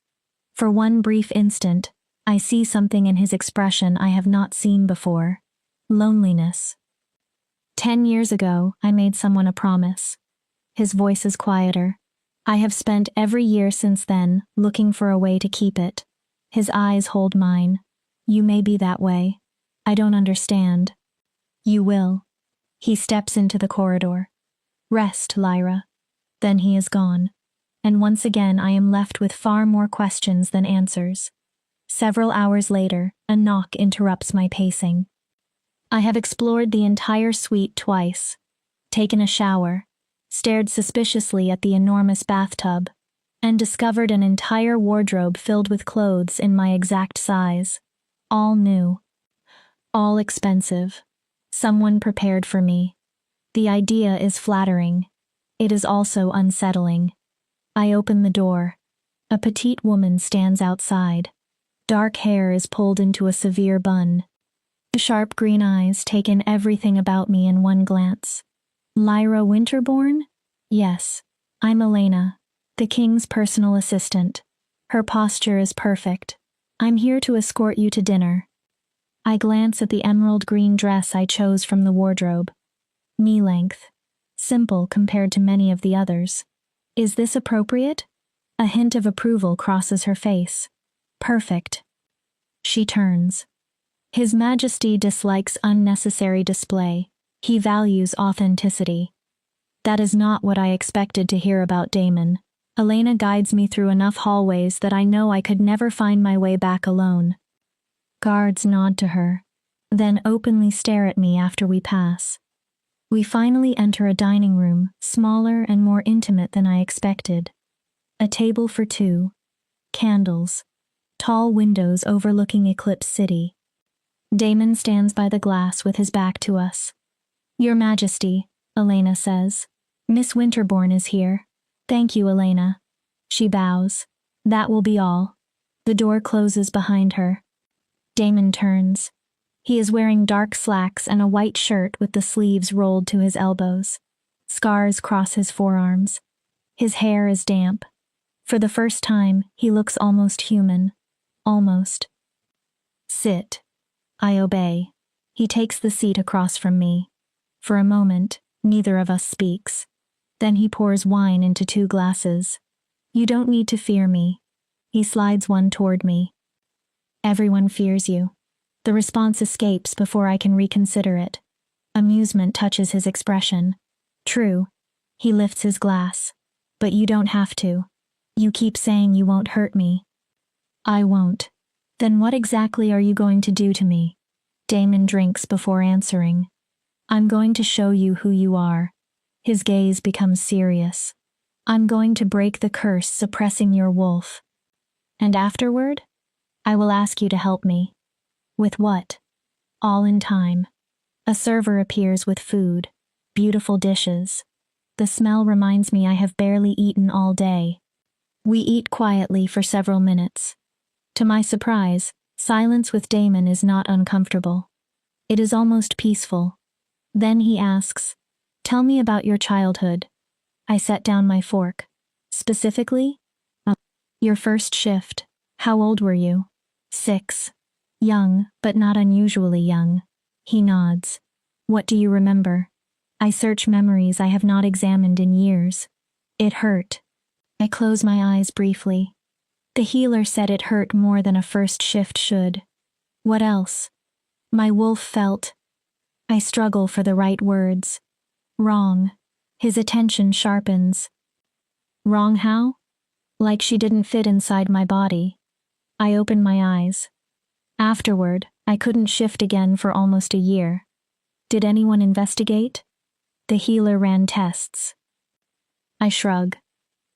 A: For one brief instant, I see something in his expression I have not seen before. Loneliness. 10 years ago, I made someone a promise. His voice is quieter. I have spent every year since then looking for a way to keep it. His eyes hold mine. You may be that way. I don't understand. You will. He steps into the corridor. Rest, Lyra. Then he is gone. And once again I am left with far more questions than answers. Several hours later, a knock interrupts my pacing. I have explored the entire suite twice, taken a shower, stared suspiciously at the enormous bathtub, and discovered an entire wardrobe filled with clothes in my exact size. All new. All expensive. Someone prepared for me. The idea is flattering. It is also unsettling. I open the door. A petite woman stands outside. Dark hair is pulled into a severe bun. Sharp green eyes take in everything about me in one glance. Lyra Winterbourne? Yes, I'm Elena, the king's personal assistant. Her posture is perfect. I'm here to escort you to dinner. I glance at the emerald green dress I chose from the wardrobe. Knee length. Simple compared to many of the others. Is this appropriate? A hint of approval crosses her face. Perfect. She turns. His Majesty dislikes unnecessary display. He values authenticity. That is not what I expected to hear about Damon. Elena guides me through enough hallways that I know I could never find my way back alone. Guards nod to her, then openly stare at me after we pass. We finally enter a dining room, smaller and more intimate than I expected. A table for two. Candles. Tall windows overlooking Eclipse City. Damon stands by the glass with his back to us. Your Majesty, Elena says. Miss Winterbourne is here. Thank you, Elena. She bows. That will be all. The door closes behind her. Damon turns. He is wearing dark slacks and a white shirt with the sleeves rolled to his elbows. Scars cross his forearms. His hair is damp. For the first time, he looks almost human. Almost. Sit. I obey. He takes the seat across from me. For a moment, neither of us speaks. Then he pours wine into 2 glasses. You don't need to fear me. He slides one toward me. Everyone fears you. The response escapes before I can reconsider it. Amusement touches his expression. True. He lifts his glass. But you don't have to. You keep saying you won't hurt me. I won't. Then what exactly are you going to do to me? Damon drinks before answering. I'm going to show you who you are. His gaze becomes serious. I'm going to break the curse suppressing your wolf. And afterward, I will ask you to help me. With what? All in time. A server appears with food. Beautiful dishes. The smell reminds me I have barely eaten all day. We eat quietly for several minutes. To my surprise, silence with Damon is not uncomfortable. It is almost peaceful. Then he asks, "Tell me about your childhood." I set down my fork. Specifically? Your first shift. How old were you? 6. Young, but not unusually young. He nods. What do you remember? I search memories I have not examined in years. It hurt. I close my eyes briefly. The healer said it hurt more than a first shift should. What else? My wolf felt. I struggle for the right words. Wrong. His attention sharpens. Wrong how? Like she didn't fit inside my body. I open my eyes. Afterward, I couldn't shift again for almost a year. Did anyone investigate? The healer ran tests. I shrug.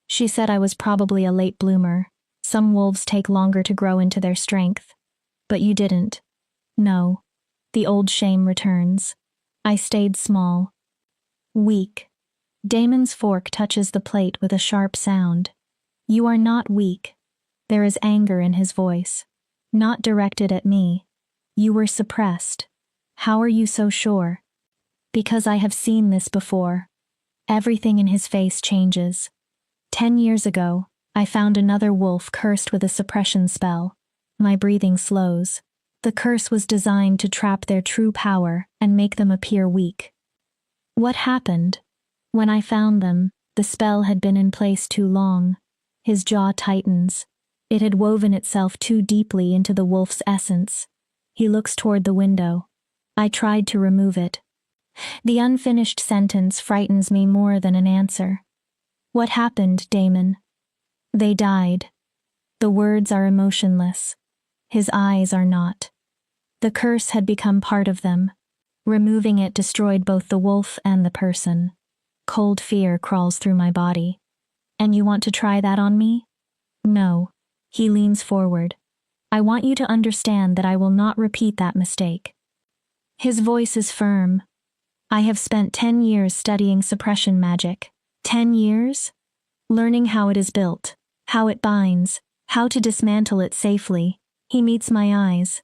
A: She said I was probably a late bloomer. Some wolves take longer to grow into their strength. But you didn't. No. The old shame returns. I stayed small. Weak. Damon's fork touches the plate with a sharp sound. You are not weak. There is anger in his voice. Not directed at me. You were suppressed. How are you so sure? Because I have seen this before. Everything in his face changes. 10 years ago, I found another wolf cursed with a suppression spell. My breathing slows. The curse was designed to trap their true power and make them appear weak. What happened? When I found them, the spell had been in place too long. His jaw tightens. It had woven itself too deeply into the wolf's essence. He looks toward the window. I tried to remove it. The unfinished sentence frightens me more than an answer. What happened, Damon? They died. The words are emotionless. His eyes are not. The curse had become part of them. Removing it destroyed both the wolf and the person. Cold fear crawls through my body. And you want to try that on me? No. He leans forward. I want you to understand that I will not repeat that mistake. His voice is firm. I have spent 10 years studying suppression magic. 10 years? Learning how it is built, how it binds, how to dismantle it safely. He meets my eyes.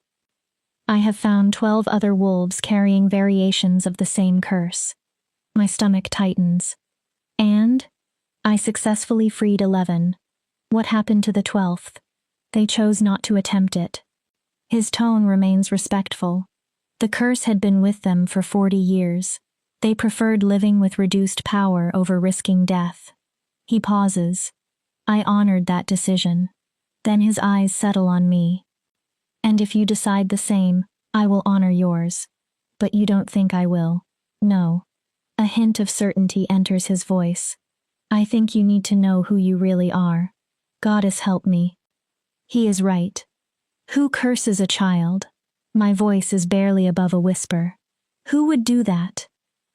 A: I have found 12 other wolves carrying variations of the same curse. My stomach tightens. And? I successfully freed 11. What happened to the 12th? They chose not to attempt it. His tone remains respectful. The curse had been with them for 40 years. They preferred living with reduced power over risking death. He pauses. I honored that decision. Then his eyes settle on me. And if you decide the same, I will honor yours. But you don't think I will? No. A hint of certainty enters his voice. I think you need to know who you really are. Goddess help me. He is right. Who curses a child? My voice is barely above a whisper. Who would do that?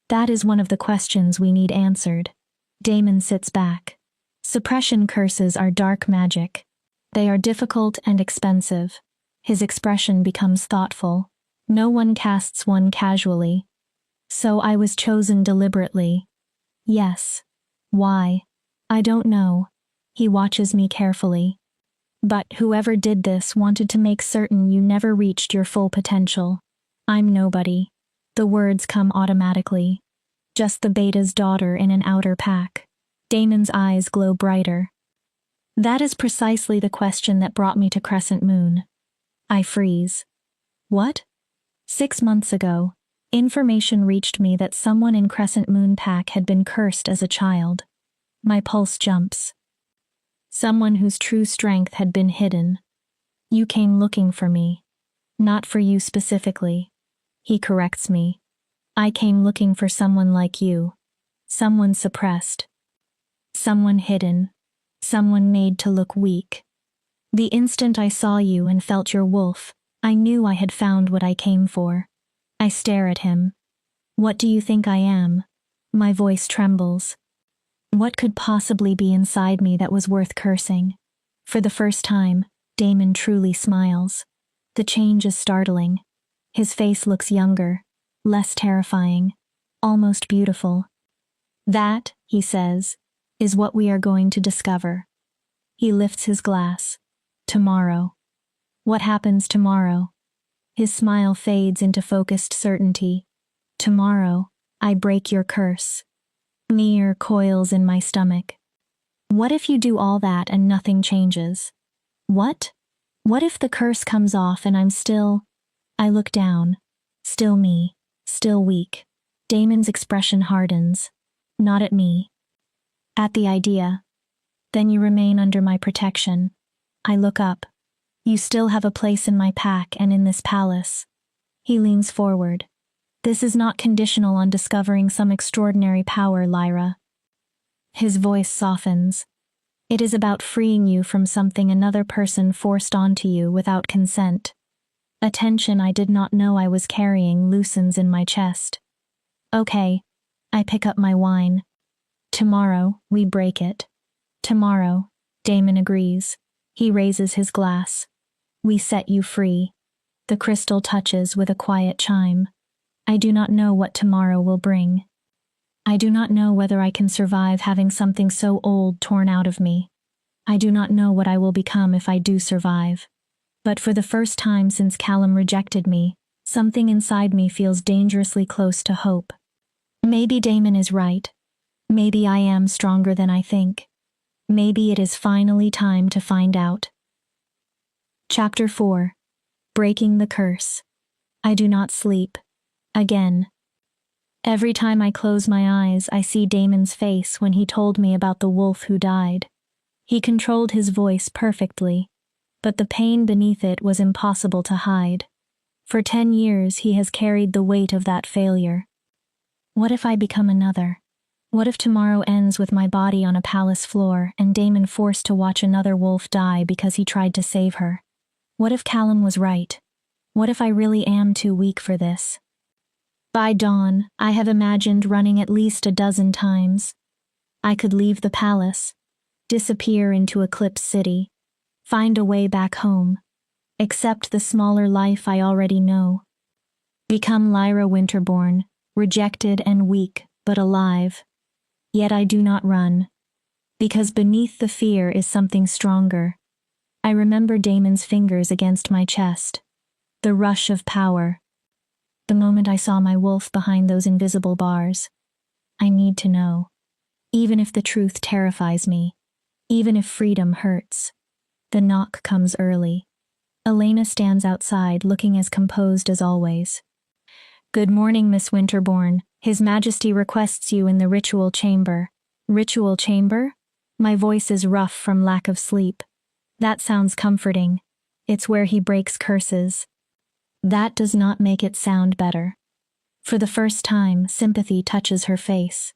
A: That is one of the questions we need answered. Damon sits back. Suppression curses are dark magic. They are difficult and expensive. His expression becomes thoughtful. No one casts one casually. So I was chosen deliberately. Yes. Why? I don't know. He watches me carefully. But whoever did this wanted to make certain you never reached your full potential. I'm nobody. The words come automatically. Just the beta's daughter in an outer pack. Damon's eyes glow brighter. That is precisely the question that brought me to Crescent Moon. I freeze. What? 6 months ago, information reached me that someone in Crescent Moon Pack had been cursed as a child. My pulse jumps. Someone whose true strength had been hidden. You came looking for me. Not for you specifically. He corrects me. I came looking for someone like you. Someone suppressed. Someone hidden. Someone made to look weak. The instant I saw you and felt your wolf, I knew I had found what I came for. I stare at him. What do you think I am? My voice trembles. What could possibly be inside me that was worth cursing? For the first time, Damon truly smiles. The change is startling. His face looks younger, less terrifying, almost beautiful. That, he says, is what we are going to discover. He lifts his glass. Tomorrow. What happens tomorrow? His smile fades into focused certainty. Tomorrow, I break your curse. Fear coils in my stomach. What if you do all that and nothing changes? What? What if the curse comes off and I'm still... I look down. Still me. Still weak. Damon's expression hardens. Not at me. At the idea. Then you remain under my protection. I look up. You still have a place in my pack and in this palace. He leans forward. This is not conditional on discovering some extraordinary power, Lyra. His voice softens. It is about freeing you from something another person forced onto you without consent. A tension I did not know I was carrying loosens in my chest. Okay. I pick up my wine. Tomorrow, we break it. Tomorrow, Damon agrees. He raises his glass. We set you free. The crystal touches with a quiet chime. I do not know what tomorrow will bring. I do not know whether I can survive having something so old torn out of me. I do not know what I will become if I do survive. But for the first time since Callum rejected me, something inside me feels dangerously close to hope. Maybe Damon is right. Maybe I am stronger than I think. Maybe it is finally time to find out. Chapter 4. Breaking the Curse. I do not sleep. Again. Every time I close my eyes, I see Damon's face when he told me about the wolf who died. He controlled his voice perfectly, but the pain beneath it was impossible to hide. For 10 years, he has carried the weight of that failure. What if I become another? What if tomorrow ends with my body on a palace floor and Damon forced to watch another wolf die because he tried to save her? What if Callum was right? What if I really am too weak for this? By dawn, I have imagined running at least a dozen times. I could leave the palace, disappear into Eclipse City, find a way back home, accept the smaller life I already know. Become Lyra Winterborn, rejected and weak, but alive. Yet I do not run, because beneath the fear is something stronger. I remember Damon's fingers against my chest, the rush of power. The moment I saw my wolf behind those invisible bars. I need to know. even if the truth terrifies me, even if freedom hurts. The knock comes early. Elena stands outside, looking as composed as always. Good morning, Miss Winterbourne. His Majesty requests you in the ritual chamber. Ritual chamber? My voice is rough from lack of sleep. That sounds comforting. It's where he breaks curses. That does not make it sound better. For the first time, sympathy touches her face.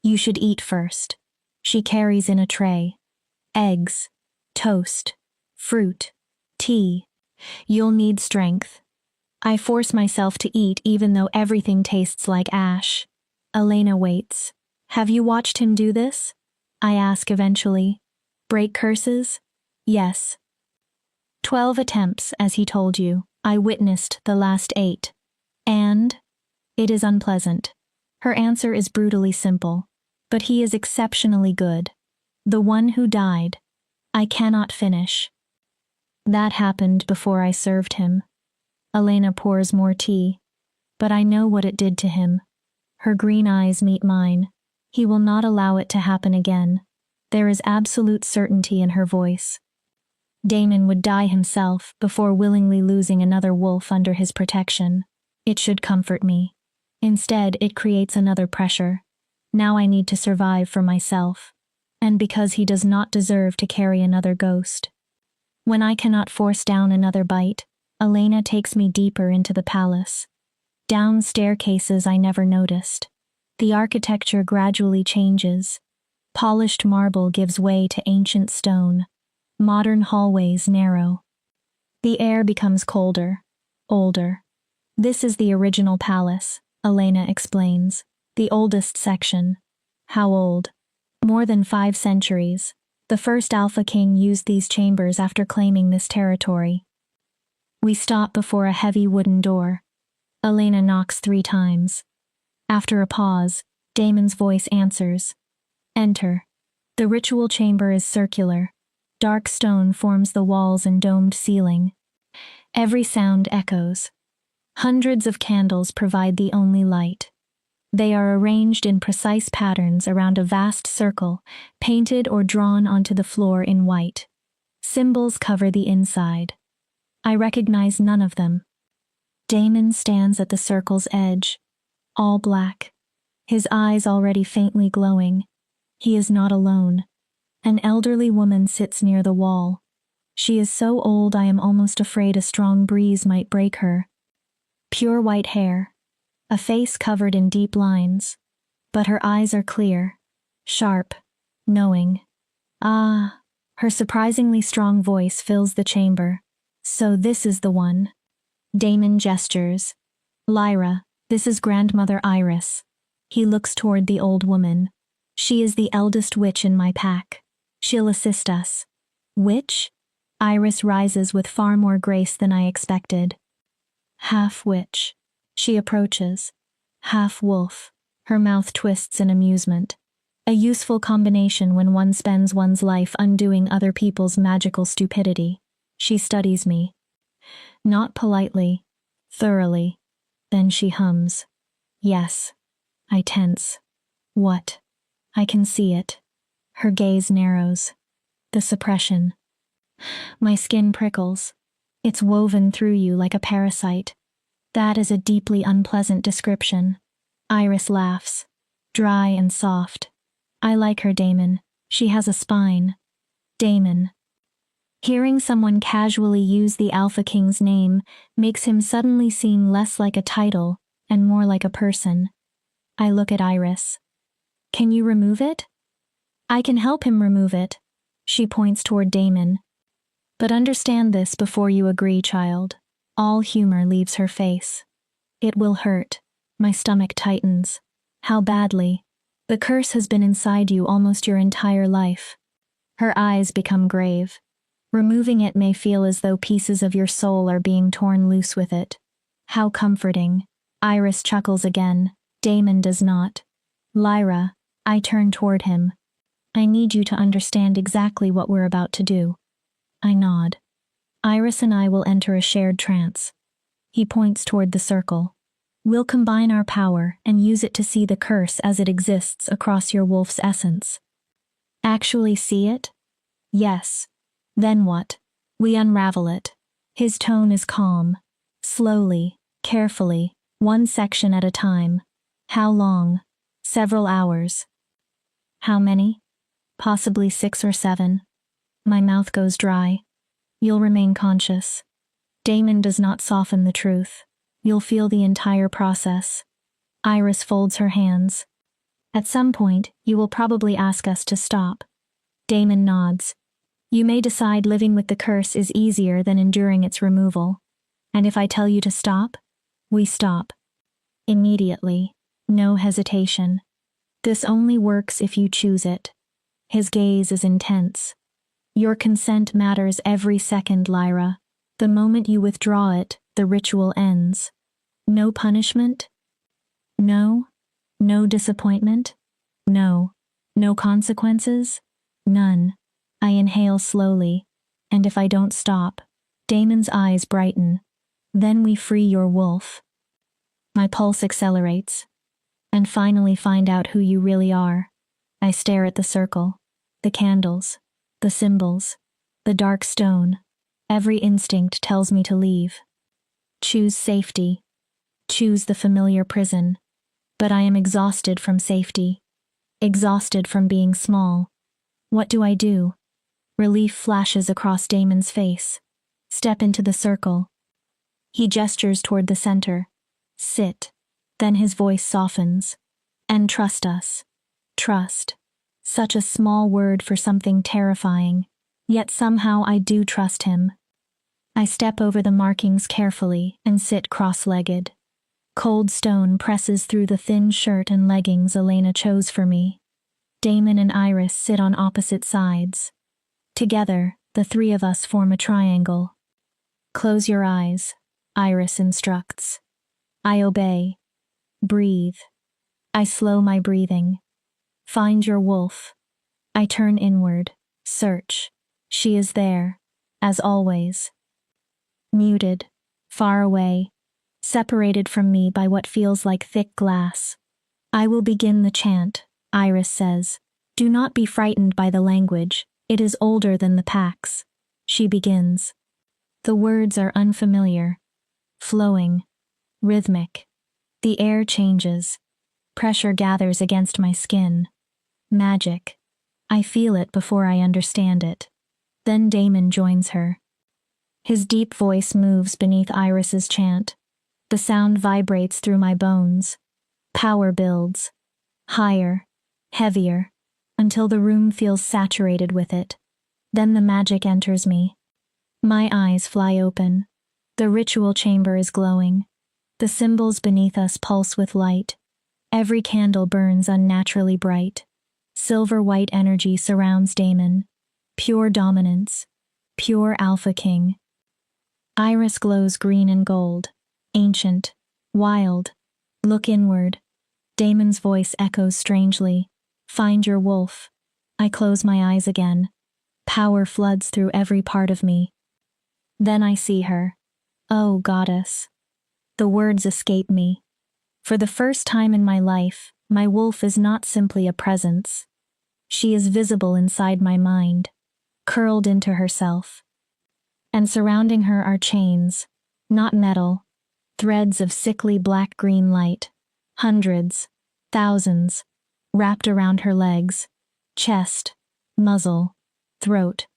A: You should eat first. She carries in a tray. Eggs, toast, fruit, tea. You'll need strength. I force myself to eat even though everything tastes like ash. Elena waits. Have you watched him do this? I ask eventually. Break curses? Yes. 12 attempts, as he told you. I witnessed the last 8. And? It is unpleasant. Her answer is brutally simple. But he is exceptionally good. The one who died. I cannot finish. That happened before I served him. Elena pours more tea. But I know what it did to him. Her green eyes meet mine. He will not allow it to happen again. There is absolute certainty in her voice. Damon would die himself before willingly losing another wolf under his protection. It should comfort me. Instead, it creates another pressure. Now I need to survive for myself. And because he does not deserve to carry another ghost. When I cannot force down another bite, Elena takes me deeper into the palace. Down staircases I never noticed. The architecture gradually changes. Polished marble gives way to ancient stone. Modern hallways narrow. The air becomes colder, older. This is the original palace, Elena explains. The oldest section. How old? More than 5 centuries. The first Alpha King used these chambers after claiming this territory. We stop before a heavy wooden door. Elena knocks 3 times. After a pause, Damon's voice answers. Enter. The ritual chamber is circular. Dark stone forms the walls and domed ceiling. Every sound echoes. Hundreds of candles provide the only light. They are arranged in precise patterns around a vast circle, painted or drawn onto the floor in white. Symbols cover the inside. I recognize none of them. Damon stands at the circle's edge, all black, his eyes already faintly glowing. He is not alone. An elderly woman sits near the wall. She is so old I am almost afraid a strong breeze might break her. Pure white hair, a face covered in deep lines, but her eyes are clear, sharp, knowing. Ah, her surprisingly strong voice fills the chamber. So this is the one. Damon gestures. Lyra, this is Grandmother Iris. He looks toward the old woman. She is the eldest witch in my pack. She'll assist us. Witch? Iris rises with far more grace than I expected. Half witch. She approaches. Half wolf. Her mouth twists in amusement. A useful combination when one spends one's life undoing other people's magical stupidity. She studies me. Not politely, thoroughly. Then she hums. Yes. I tense. What? I can see it. Her gaze narrows. The suppression. My skin prickles. It's woven through you like a parasite. That is a deeply unpleasant description. Iris laughs. Dry and soft. I like her, Damon. She has a spine. Damon. Hearing someone casually use the Alpha King's name makes him suddenly seem less like a title and more like a person. I look at Iris. Can you remove it? I can help him remove it. She points toward Damon. But understand this before you agree, child. All humor leaves her face. It will hurt. My stomach tightens. How badly? The curse has been inside you almost your entire life. Her eyes become grave. Removing it may feel as though pieces of your soul are being torn loose with it. How comforting. Iris chuckles again. Damon does not. Lyra, I turn toward him. I need you to understand exactly what we're about to do. I nod. Iris and I will enter a shared trance. He points toward the circle. We'll combine our power and use it to see the curse as it exists across your wolf's essence. Actually see it? Yes. Then what? We unravel it. His tone is calm. Slowly, carefully, one section at a time. How long? Several hours. How many? Possibly 6 or 7. My mouth goes dry. You'll remain conscious. Damon does not soften the truth. You'll feel the entire process. Iris folds her hands. At some point, you will probably ask us to stop. Damon nods. You may decide living with the curse is easier than enduring its removal. And if I tell you to stop, we stop. Immediately. No hesitation. This only works if you choose it. His gaze is intense. Your consent matters every second, Lyra. The moment you withdraw it, the ritual ends. No punishment? No? No disappointment? No. No consequences? None. I inhale slowly, and if I don't stop, Damon's eyes brighten. Then we free your wolf. My pulse accelerates. And finally find out who you really are. I stare at the circle, the candles, the symbols, the dark stone. Every instinct tells me to leave. Choose safety. Choose the familiar prison. But I am exhausted from safety. Exhausted from being small. What do I do? Relief flashes across Damon's face. Step into the circle. He gestures toward the center. Sit. Then his voice softens. And trust us. Trust. Such a small word for something terrifying. Yet somehow I do trust him. I step over the markings carefully and sit cross-legged. Cold stone presses through the thin shirt and leggings Elena chose for me. Damon and Iris sit on opposite sides. Together, the three of us form a triangle. Close your eyes, Iris instructs. I obey. Breathe. I slow my breathing. Find your wolf. I turn inward. Search. She is there, as always. Muted. Far away. Separated from me by what feels like thick glass. I will begin the chant, Iris says. Do not be frightened by the language. It is older than the packs. She begins. The words are unfamiliar. Flowing. Rhythmic. The air changes. Pressure gathers against my skin. Magic. I feel it before I understand it. Then Damon joins her. His deep voice moves beneath Iris's chant. The sound vibrates through my bones. Power builds. Higher. Heavier. Until the room feels saturated with it. Then the magic enters me. My eyes fly open. The ritual chamber is glowing. The symbols beneath us pulse with light. Every candle burns unnaturally bright. Silver-white energy surrounds Damon. Pure dominance. Pure Alpha King. Iris glows green and gold. Ancient. Wild. Look inward. Damon's voice echoes strangely. Find your wolf. I close my eyes again. Power floods through every part of me. Then I see her. Oh, goddess. The words escape me. For the first time in my life, my wolf is not simply a presence. She is visible inside my mind, curled into herself. And surrounding her are chains, not metal, threads of sickly black-green light, hundreds, thousands, wrapped around her legs, chest, muzzle, throat.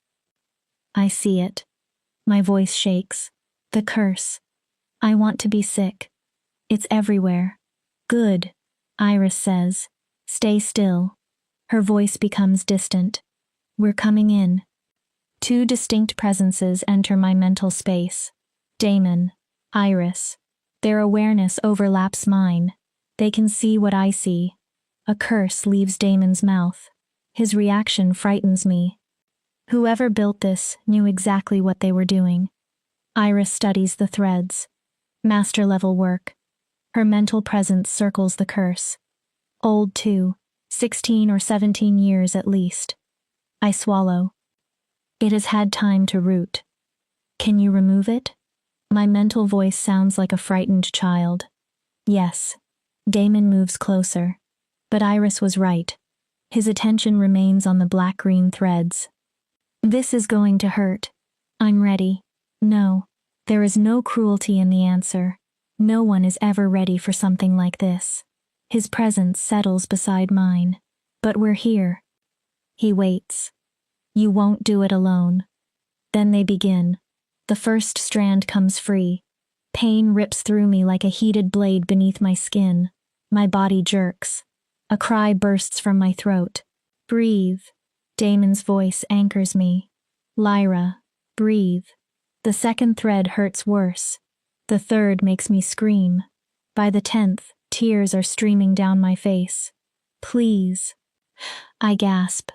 A: I see it. My voice shakes. The curse. I want to be sick. It's everywhere. Good, Iris says. Stay still. Her voice becomes distant. We're coming in. Two distinct presences enter my mental space. Damon, Iris. Their awareness overlaps mine. They can see what I see. A curse leaves Damon's mouth. His reaction frightens me. Whoever built this knew exactly what they were doing. Iris studies the threads. Master-level work. Her mental presence circles the curse. Old too, 16 or 17 years at least. I swallow. It has had time to root. Can you remove it? My mental voice sounds like a frightened child. Yes. Damon moves closer. But Iris was right. His attention remains on the black-green threads. This is going to hurt. I'm ready. No. There is no cruelty in the answer. No one is ever ready for something like this. His presence settles beside mine. But we're here. He waits. You won't do it alone. Then they begin. The first strand comes free. Pain rips through me like a heated blade beneath my skin. My body jerks. A cry bursts from my throat. Breathe. Damon's voice anchors me. Lyra, breathe. The second thread hurts worse. The third makes me scream. By the 10th, tears are streaming down my face. Please. I gasp.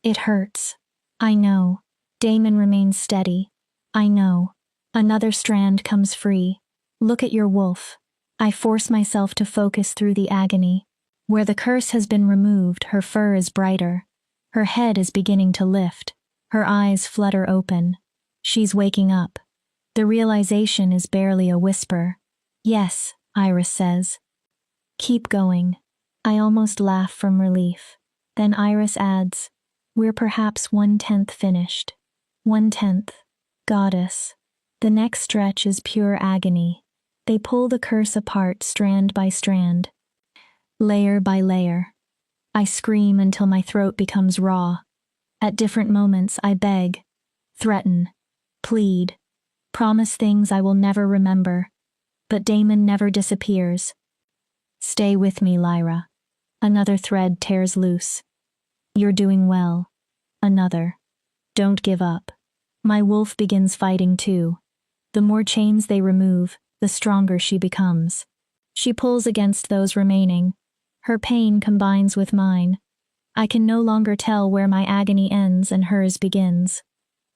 A: It hurts. I know. Damon remains steady. I know. Another strand comes free. Look at your wolf. I force myself to focus through the agony. Where the curse has been removed, her fur is brighter. Her head is beginning to lift. Her eyes flutter open. She's waking up. The realization is barely a whisper. Yes, Iris says. Keep going. I almost laugh from relief. Then Iris adds, we're perhaps 1/10 finished. 1/10. Goddess. The next stretch is pure agony. They pull the curse apart strand by strand. Layer by layer. I scream until my throat becomes raw. At different moments I beg, threaten, plead, promise things I will never remember. But Damon never disappears. Stay with me, Lyra. Another thread tears loose. You're doing well. Another. Don't give up. My wolf begins fighting too. The more chains they remove, the stronger she becomes. She pulls against those remaining. Her pain combines with mine. I can no longer tell where my agony ends and hers begins.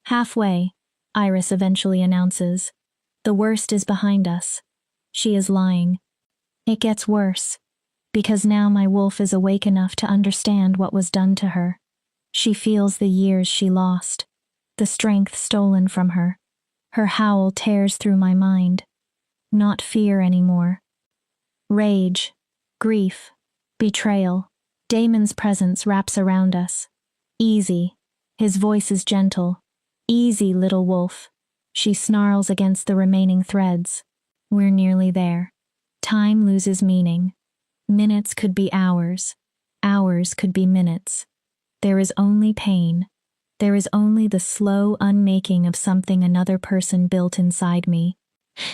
A: Halfway, Iris eventually announces. The worst is behind us. She is lying. It gets worse, because now my wolf is awake enough to understand what was done to her. She feels the years she lost, the strength stolen from her. Her howl tears through my mind. Not fear anymore. Rage, grief, betrayal. Damon's presence wraps around us. Easy. His voice is gentle. Easy, little wolf. She snarls against the remaining threads. We're nearly there. Time loses meaning. Minutes could be hours. Hours could be minutes. There is only pain. There is only the slow unmaking of something another person built inside me.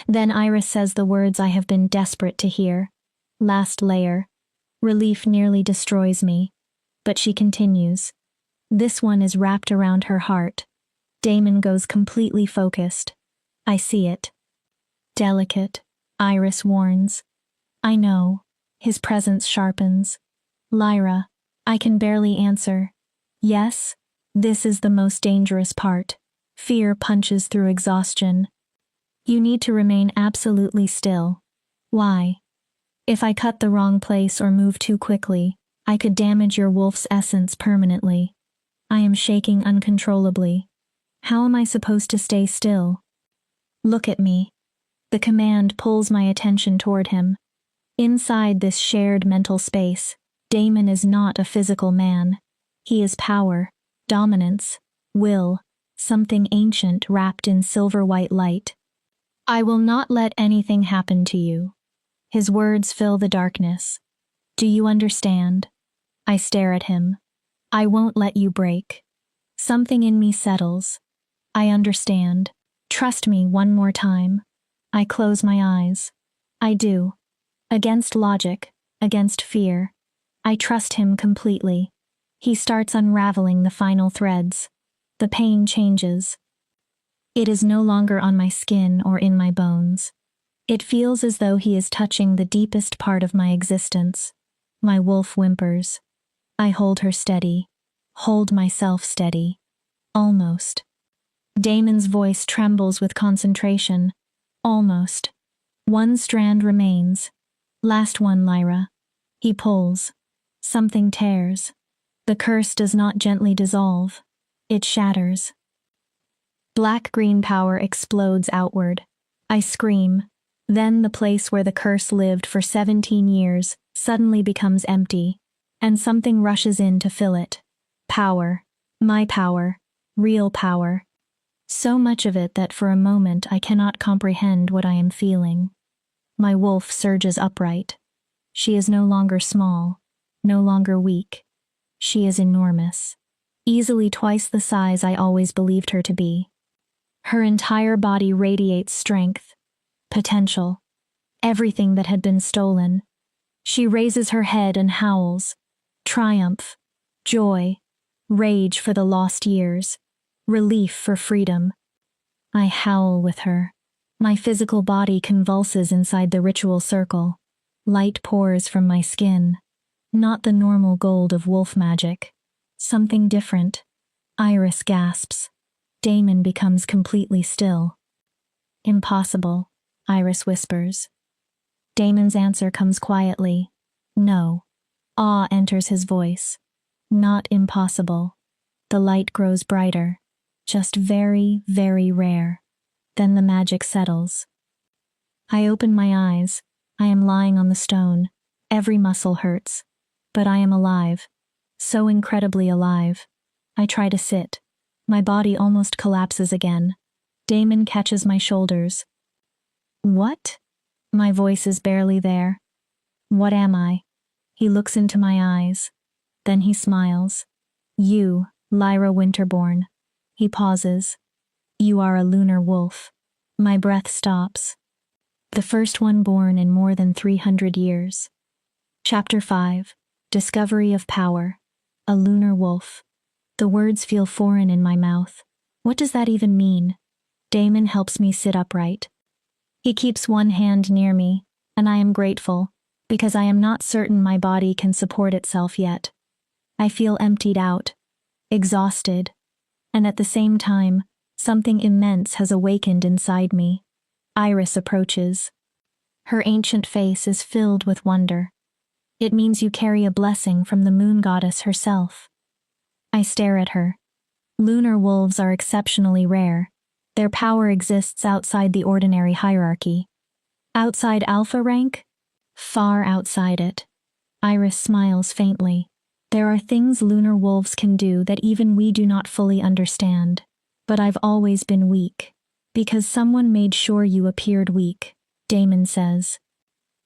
A: Then Iris says the words I have been desperate to hear. Last layer. Relief nearly destroys me. But she continues. This one is wrapped around her heart. Damon goes completely focused. I see it. Delicate, Iris warns. I know. His presence sharpens. Lyra, I can barely answer. Yes, this is the most dangerous part. Fear punches through exhaustion. You need to remain absolutely still. Why? If I cut the wrong place or move too quickly, I could damage your wolf's essence permanently. I am shaking uncontrollably. How am I supposed to stay still? Look at me. The command pulls my attention toward him. Inside this shared mental space, Damon is not a physical man. He is power, dominance, will, something ancient wrapped in silver-white light. I will not let anything happen to you. His words fill the darkness. Do you understand? I stare at him. I won't let you break. Something in me settles. I understand. Trust me one more time. I close my eyes. I do. Against logic, against fear. I trust him completely. He starts unraveling the final threads. The pain changes. It is no longer on my skin or in my bones. It feels as though he is touching the deepest part of my existence. My wolf whimpers. I hold her steady. Hold myself steady. Almost. Damon's voice trembles with concentration. Almost. One strand remains. Last one, Lyra. He pulls. Something tears. The curse does not gently dissolve. It shatters. Black-green power explodes outward. I scream. Then the place where the curse lived for 17 years suddenly becomes empty, and something rushes in to fill it. Power. My power. Real power. So much of it that for a moment I cannot comprehend what I am feeling. My wolf surges upright. She is no longer small, no longer weak. She is enormous. Easily twice the size I always believed her to be. Her entire body radiates strength, potential, everything that had been stolen. She raises her head and howls. Triumph, joy, rage for the lost years, relief for freedom. I howl with her. My physical body convulses inside the ritual circle. Light pours from my skin. Not the normal gold of wolf magic. Something different. Iris gasps. Damon becomes completely still. Impossible, Iris whispers. Damon's answer comes quietly. No. Awe enters his voice. Not impossible. The light grows brighter. Just very, very rare. Then the magic settles. I open my eyes. I am lying on the stone. Every muscle hurts. But I am alive. So incredibly alive. I try to sit. My body almost collapses again. Damon catches my shoulders. What? My voice is barely there. What am I? He looks into my eyes. Then he smiles. You, Lyra Winterborn. He pauses. You are a lunar wolf. My breath stops. The first one born in more than 300 years. Chapter 5. Discovery of Power. A lunar wolf. The words feel foreign in my mouth. What does that even mean? Damon helps me sit upright. He keeps one hand near me, and I am grateful, because I am not certain my body can support itself yet. I feel emptied out, exhausted, and at the same time, something immense has awakened inside me. Iris approaches. Her ancient face is filled with wonder. It means you carry a blessing from the moon goddess herself. I stare at her. Lunar wolves are exceptionally rare. Their power exists outside the ordinary hierarchy. Outside alpha rank? Far outside it. Iris smiles faintly. There are things lunar wolves can do that even we do not fully understand. But I've always been weak. Because someone made sure you appeared weak, Damon says.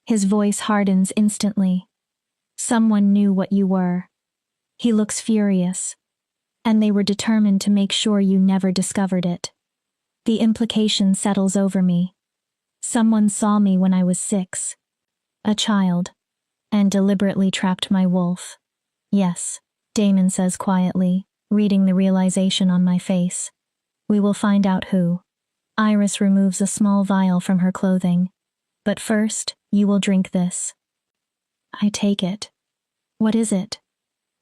A: His voice hardens instantly. Someone knew what you were. He looks furious. And they were determined to make sure you never discovered it. The implication settles over me. Someone saw me when I was 6. A child. And deliberately trapped my wolf. Yes, Damon says quietly, reading the realization on my face. We will find out who. Iris removes a small vial from her clothing. But first, you will drink this. I take it. What is it?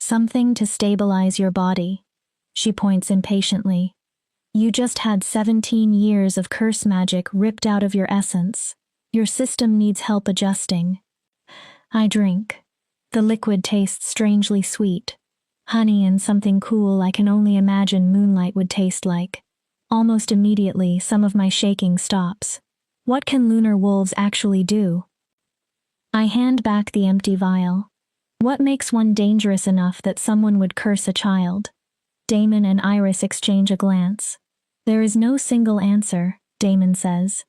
A: Something to stabilize your body. She points impatiently. You just had 17 years of curse magic ripped out of your essence. Your system needs help adjusting. I drink. The liquid tastes strangely sweet. Honey and something cool I can only imagine moonlight would taste like. Almost immediately, some of my shaking stops. What can lunar wolves actually do? I hand back the empty vial. What makes one dangerous enough that someone would curse a child? Damon and Iris exchange a glance. There is no single answer, Damon says.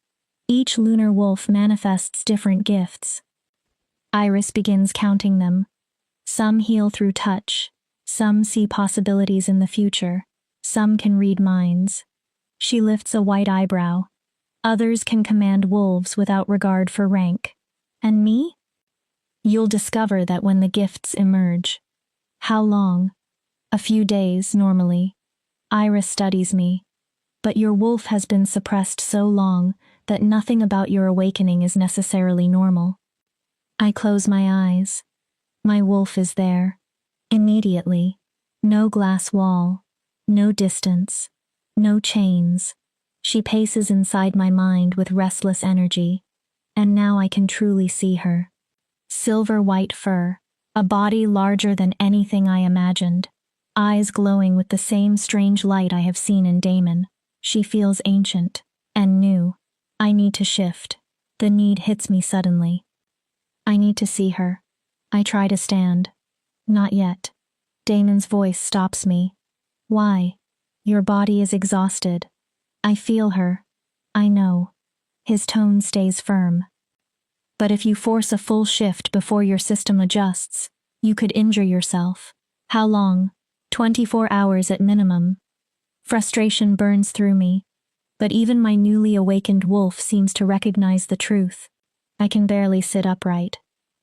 A: Each lunar wolf manifests different gifts. Iris begins counting them. Some heal through touch. Some see possibilities in the future. Some can read minds. She lifts a white eyebrow. Others can command wolves without regard for rank. And me? You'll discover that when the gifts emerge. How long? A few days, normally. Iris studies me. But your wolf has been suppressed so long that nothing about your awakening is necessarily normal. I close my eyes. My wolf is there. Immediately. No glass wall. No distance. No chains. She paces inside my mind with restless energy. And now I can truly see her. Silver white fur. A body larger than anything I imagined. Eyes glowing with the same strange light I have seen in Damon. She feels ancient and new. I need to shift. The need hits me suddenly. I need to see her. I try to stand. Not yet. Damon's voice stops me. Why? Your body is exhausted. I feel her. I know. His tone stays firm. But if you force a full shift before your system adjusts, you could injure yourself. How long? 24 hours at minimum. Frustration burns through me, but even my newly awakened wolf seems to recognize the truth. I can barely sit upright.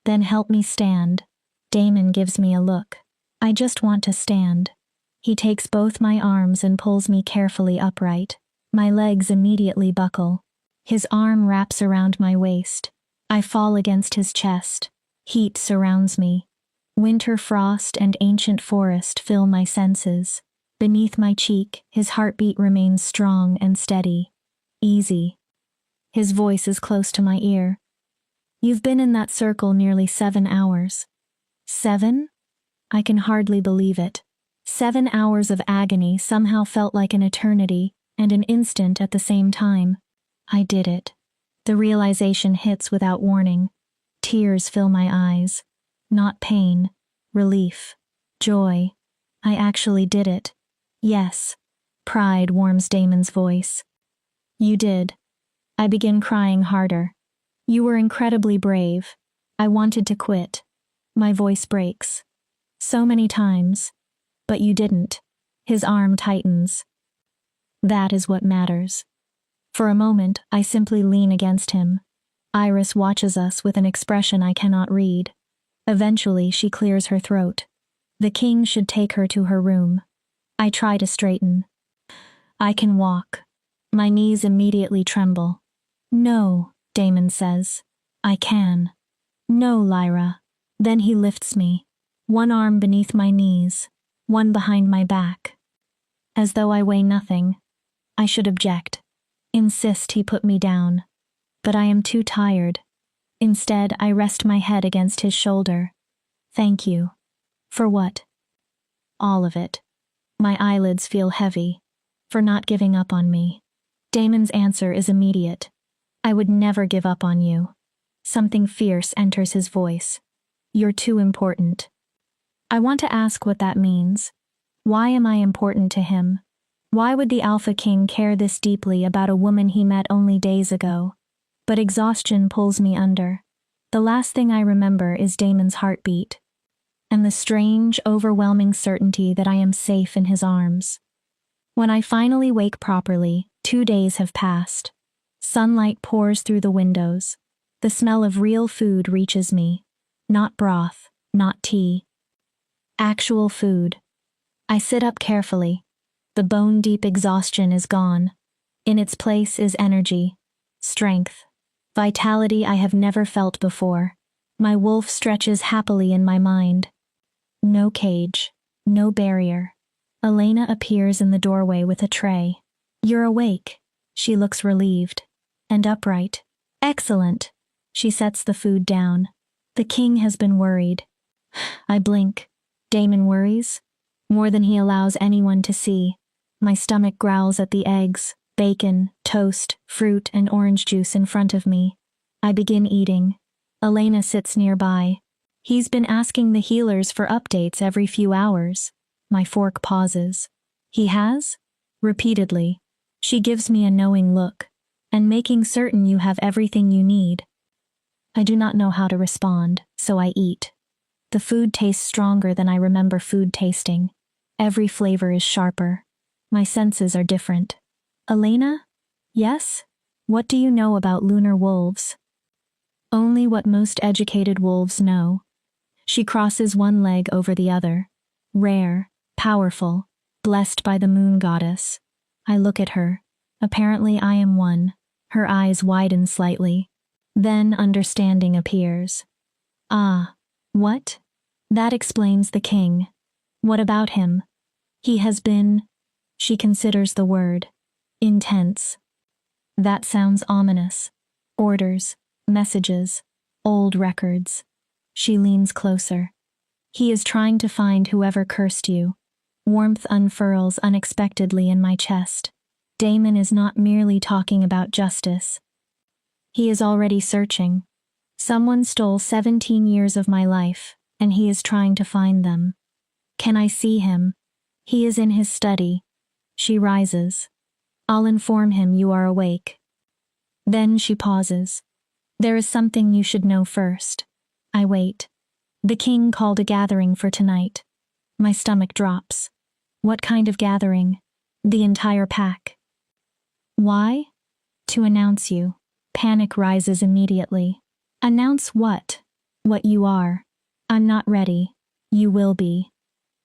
A: Then help me stand. Damon gives me a look. I just want to stand. He takes both my arms and pulls me carefully upright. My legs immediately buckle. His arm wraps around my waist. I fall against his chest. Heat surrounds me. Winter frost and ancient forest fill my senses. Beneath my cheek, his heartbeat remains strong and steady. Easy. His voice is close to my ear. You've been in that circle nearly 7 hours. 7? I can hardly believe it. 7 hours of agony somehow felt like an eternity and an instant at the same time. I did it. The realization hits without warning. Tears fill my eyes. Not pain, relief, joy. I actually did it. Yes. Pride warms Damon's voice. You did. I begin crying harder. You were incredibly brave. I wanted to quit. My voice breaks. So many times. But you didn't. His arm tightens. That is what matters. For a moment, I simply lean against him. Iris watches us with an expression I cannot read. Eventually, she clears her throat. The king should take her to her room. I try to straighten. I can walk. My knees immediately tremble. No, Damon says. I can. No, Lyra. Then he lifts me. One arm beneath my knees, one behind my back. As though I weigh nothing. I should object. Insist he put me down. But I am too tired. Instead, I rest my head against his shoulder. Thank you. For what? All of it. My eyelids feel heavy. For not giving up on me. Damon's answer is immediate. I would never give up on you. Something fierce enters his voice. You're too important. I want to ask what that means. Why am I important to him? Why would the Alpha King care this deeply about a woman he met only days ago? But exhaustion pulls me under. The last thing I remember is Damon's heartbeat. And the strange, overwhelming certainty that I am safe in his arms. When I finally wake properly, 2 days have passed. Sunlight pours through the windows. The smell of real food reaches me. Not broth, not tea. Actual food. I sit up carefully. The bone-deep exhaustion is gone. In its place is energy, strength, vitality I have never felt before. My wolf stretches happily in my mind. No cage, no barrier. Elena appears in the doorway with a tray. You're awake. She looks relieved. And upright. Excellent. She sets the food down. The king has been worried. I blink. Damon worries? More than he allows anyone to see. My stomach growls at the eggs, bacon, toast, fruit, and orange juice in front of me. I begin eating. Elena sits nearby. He's been asking the healers for updates every few hours. My fork pauses. He has? Repeatedly. She gives me a knowing look. And making certain you have everything you need. I do not know how to respond, so I eat. The food tastes stronger than I remember food tasting. Every flavor is sharper. My senses are different. Elena? Yes? What do you know about lunar wolves? Only what most educated wolves know. She crosses one leg over the other. Rare, powerful, blessed by the moon goddess. I look at her. Apparently I am one. Her eyes widen slightly. Then understanding appears. Ah, what? That explains the king. What about him? He has been, she considers the word, intense. That sounds ominous. Orders, messages, old records. She leans closer. He is trying to find whoever cursed you. Warmth unfurls unexpectedly in my chest. Damon is not merely talking about justice. He is already searching. Someone stole 17 years of my life, and he is trying to find them. Can I see him? He is in his study. She rises. I'll inform him you are awake. Then she pauses. There is something you should know first. I wait. The king called a gathering for tonight. My stomach drops. What kind of gathering? The entire pack. Why? To announce you. Panic rises immediately. Announce what? What you are. I'm not ready. You will be.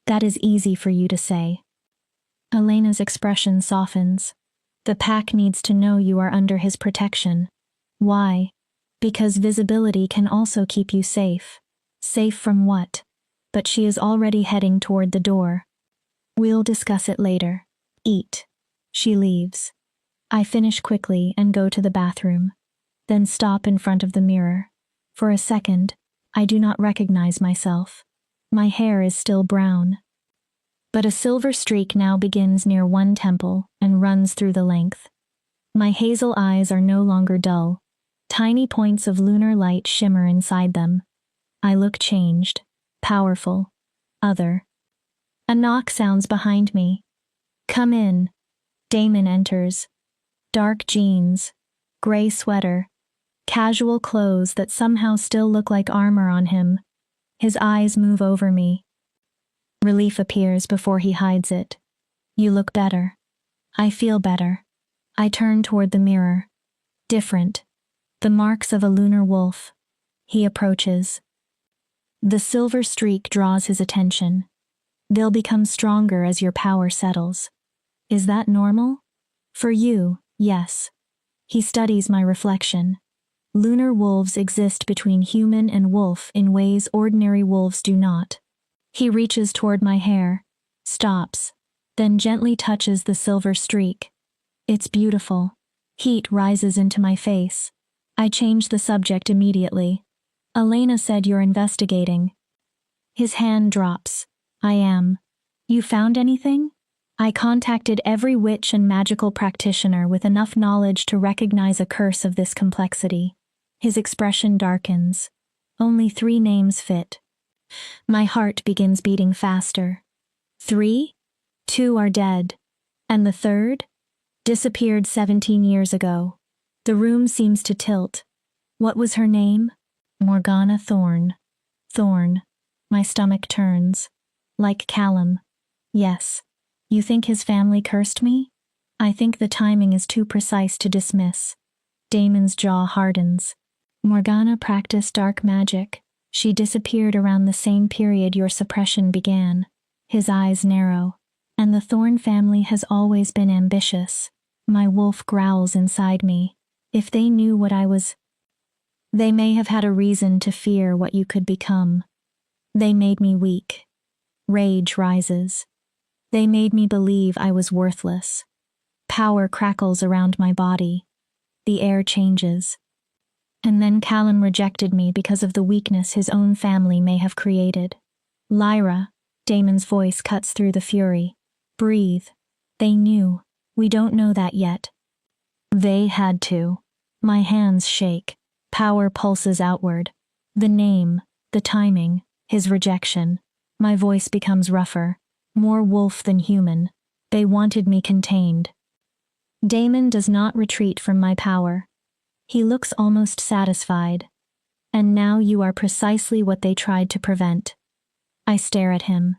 A: That is easy for you to say. Elena's expression softens. The pack needs to know you are under his protection. Why? Because visibility can also keep you safe. Safe from what? But she is already heading toward the door. We'll discuss it later. Eat. She leaves. I finish quickly and go to the bathroom, then stop in front of the mirror. For a second, I do not recognize myself. My hair is still brown. But a silver streak now begins near one temple and runs through the length. My hazel eyes are no longer dull. Tiny points of lunar light shimmer inside them. I look changed, powerful, other. A knock sounds behind me. Come in. Damon enters. Dark jeans, gray sweater, casual clothes that somehow still look like armor on him. His eyes move over me. Relief appears before he hides it. You look better. I feel better. I turn toward the mirror. Different. The marks of a lunar wolf. He approaches. The silver streak draws his attention. They'll become stronger as your power settles. Is that normal? For you, yes. He studies my reflection. Lunar wolves exist between human and wolf in ways ordinary wolves do not. He reaches toward my hair, stops, then gently touches the silver streak. It's beautiful. Heat rises into my face. I change the subject immediately. Elena said you're investigating. His hand drops. I am. You found anything? I contacted every witch and magical practitioner with enough knowledge to recognize a curse of this complexity. His expression darkens. Only 3 names fit. My heart begins beating faster. 3? 2 are dead. And the 3rd? Disappeared 17 years ago. The room seems to tilt. What was her name? Morgana Thorne. Thorne. My stomach turns. Like Callum. Yes. You think his family cursed me? I think the timing is too precise to dismiss. Damon's jaw hardens. Morgana practiced dark magic. She disappeared around the same period your suppression began. His eyes narrow. And the Thorne family has always been ambitious. My wolf growls inside me. If they knew what I was, they may have had a reason to fear what you could become. They made me weak. Rage rises. They made me believe I was worthless. Power crackles around my body. The air changes. And then Callum rejected me because of the weakness his own family may have created. Lyra, Damon's voice cuts through the fury. Breathe. They knew. We don't know that yet. They had to. My hands shake. Power pulses outward. The name, the timing, his rejection. My voice becomes rougher. More wolf than human. They wanted me contained. Damon does not retreat from my power. He looks almost satisfied. And now you are precisely what they tried to prevent. I stare at him.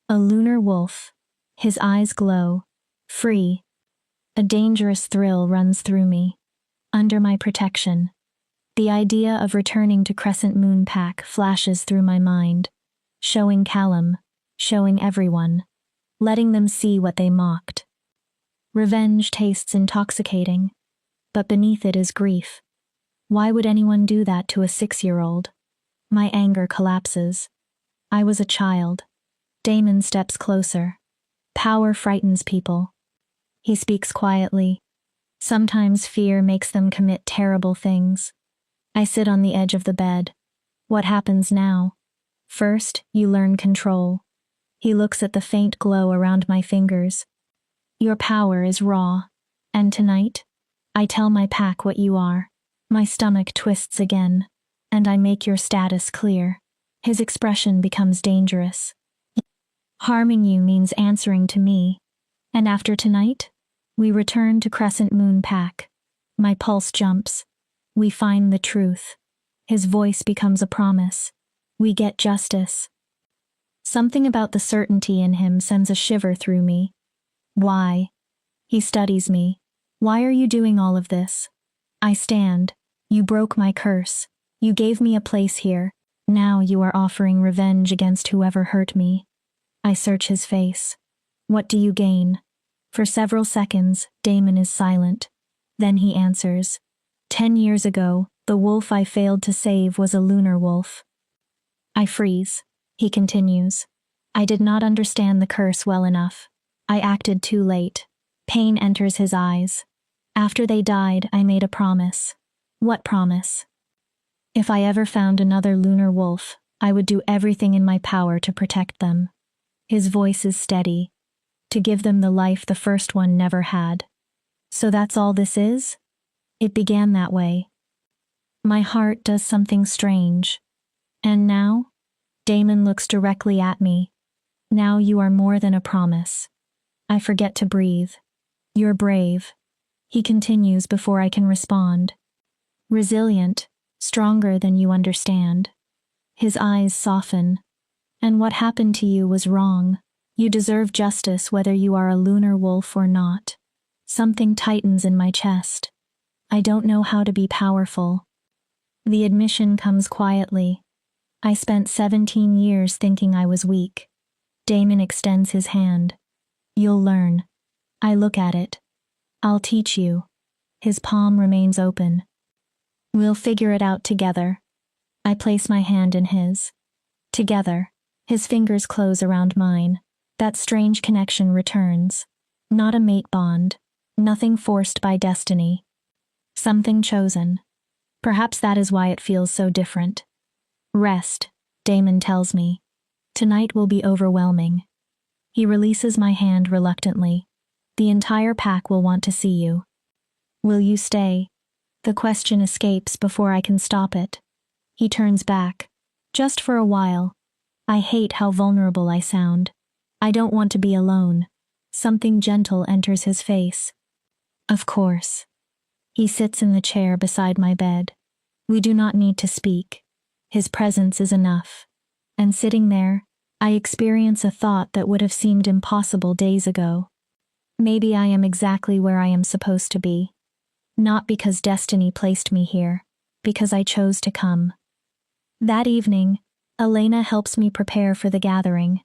A: A lunar wolf. His eyes glow. Free. A dangerous thrill runs through me. Under my protection. The idea of returning to Crescent Moon Pack flashes through my mind. Showing Callum. Showing everyone. Letting them see what they mocked. Revenge tastes intoxicating. But beneath it is grief. Why would anyone do that to a 6-year-old? My anger collapses. I was a child. Damon steps closer. Power frightens people. He speaks quietly. Sometimes fear makes them commit terrible things. I sit on the edge of the bed. What happens now? First, you learn control. He looks at the faint glow around my fingers. Your power is raw. And tonight, I tell my pack what you are. My stomach twists again, and I make your status clear. His expression becomes dangerous. Harming you means answering to me. And after tonight, we return to Crescent Moon Pack. My pulse jumps. We find the truth. His voice becomes a promise. We get justice. Something about the certainty in him sends a shiver through me. Why? He studies me. Why are you doing all of this? I stand. You broke my curse. You gave me a place here. Now you are offering revenge against whoever hurt me. I search his face. What do you gain? For several seconds, Damon is silent. Then he answers. 10 years ago, the wolf I failed to save was a lunar wolf. I freeze. He continues. I did not understand the curse well enough. I acted too late. Pain enters his eyes. After they died, I made a promise. What promise? If I ever found another lunar wolf, I would do everything in my power to protect them. His voice is steady. To give them the life the first one never had. So that's all this is? It began that way. My heart does something strange. And now? Damon looks directly at me. Now you are more than a promise. I forget to breathe. You're brave. He continues before I can respond. Resilient, stronger than you understand. His eyes soften. And what happened to you was wrong. You deserve justice whether you are a lunar wolf or not. Something tightens in my chest. I don't know how to be powerful. The admission comes quietly. I spent 17 years thinking I was weak. Damon extends his hand. You'll learn. I look at it. I'll teach you. His palm remains open. We'll figure it out together. I place my hand in his. Together. His fingers close around mine. That strange connection returns. Not a mate bond. Nothing forced by destiny. Something chosen. Perhaps that is why it feels so different. Rest, Damon tells me. Tonight will be overwhelming. He releases my hand reluctantly. The entire pack will want to see you. Will you stay? The question escapes before I can stop it. He turns back. Just for a while. I hate how vulnerable I sound. I don't want to be alone. Something gentle enters his face. Of course. He sits in the chair beside my bed. We do not need to speak. His presence is enough. And sitting there, I experience a thought that would have seemed impossible days ago. Maybe I am exactly where I am supposed to be. Not because destiny placed me here, because I chose to come. That evening, Elena helps me prepare for the gathering.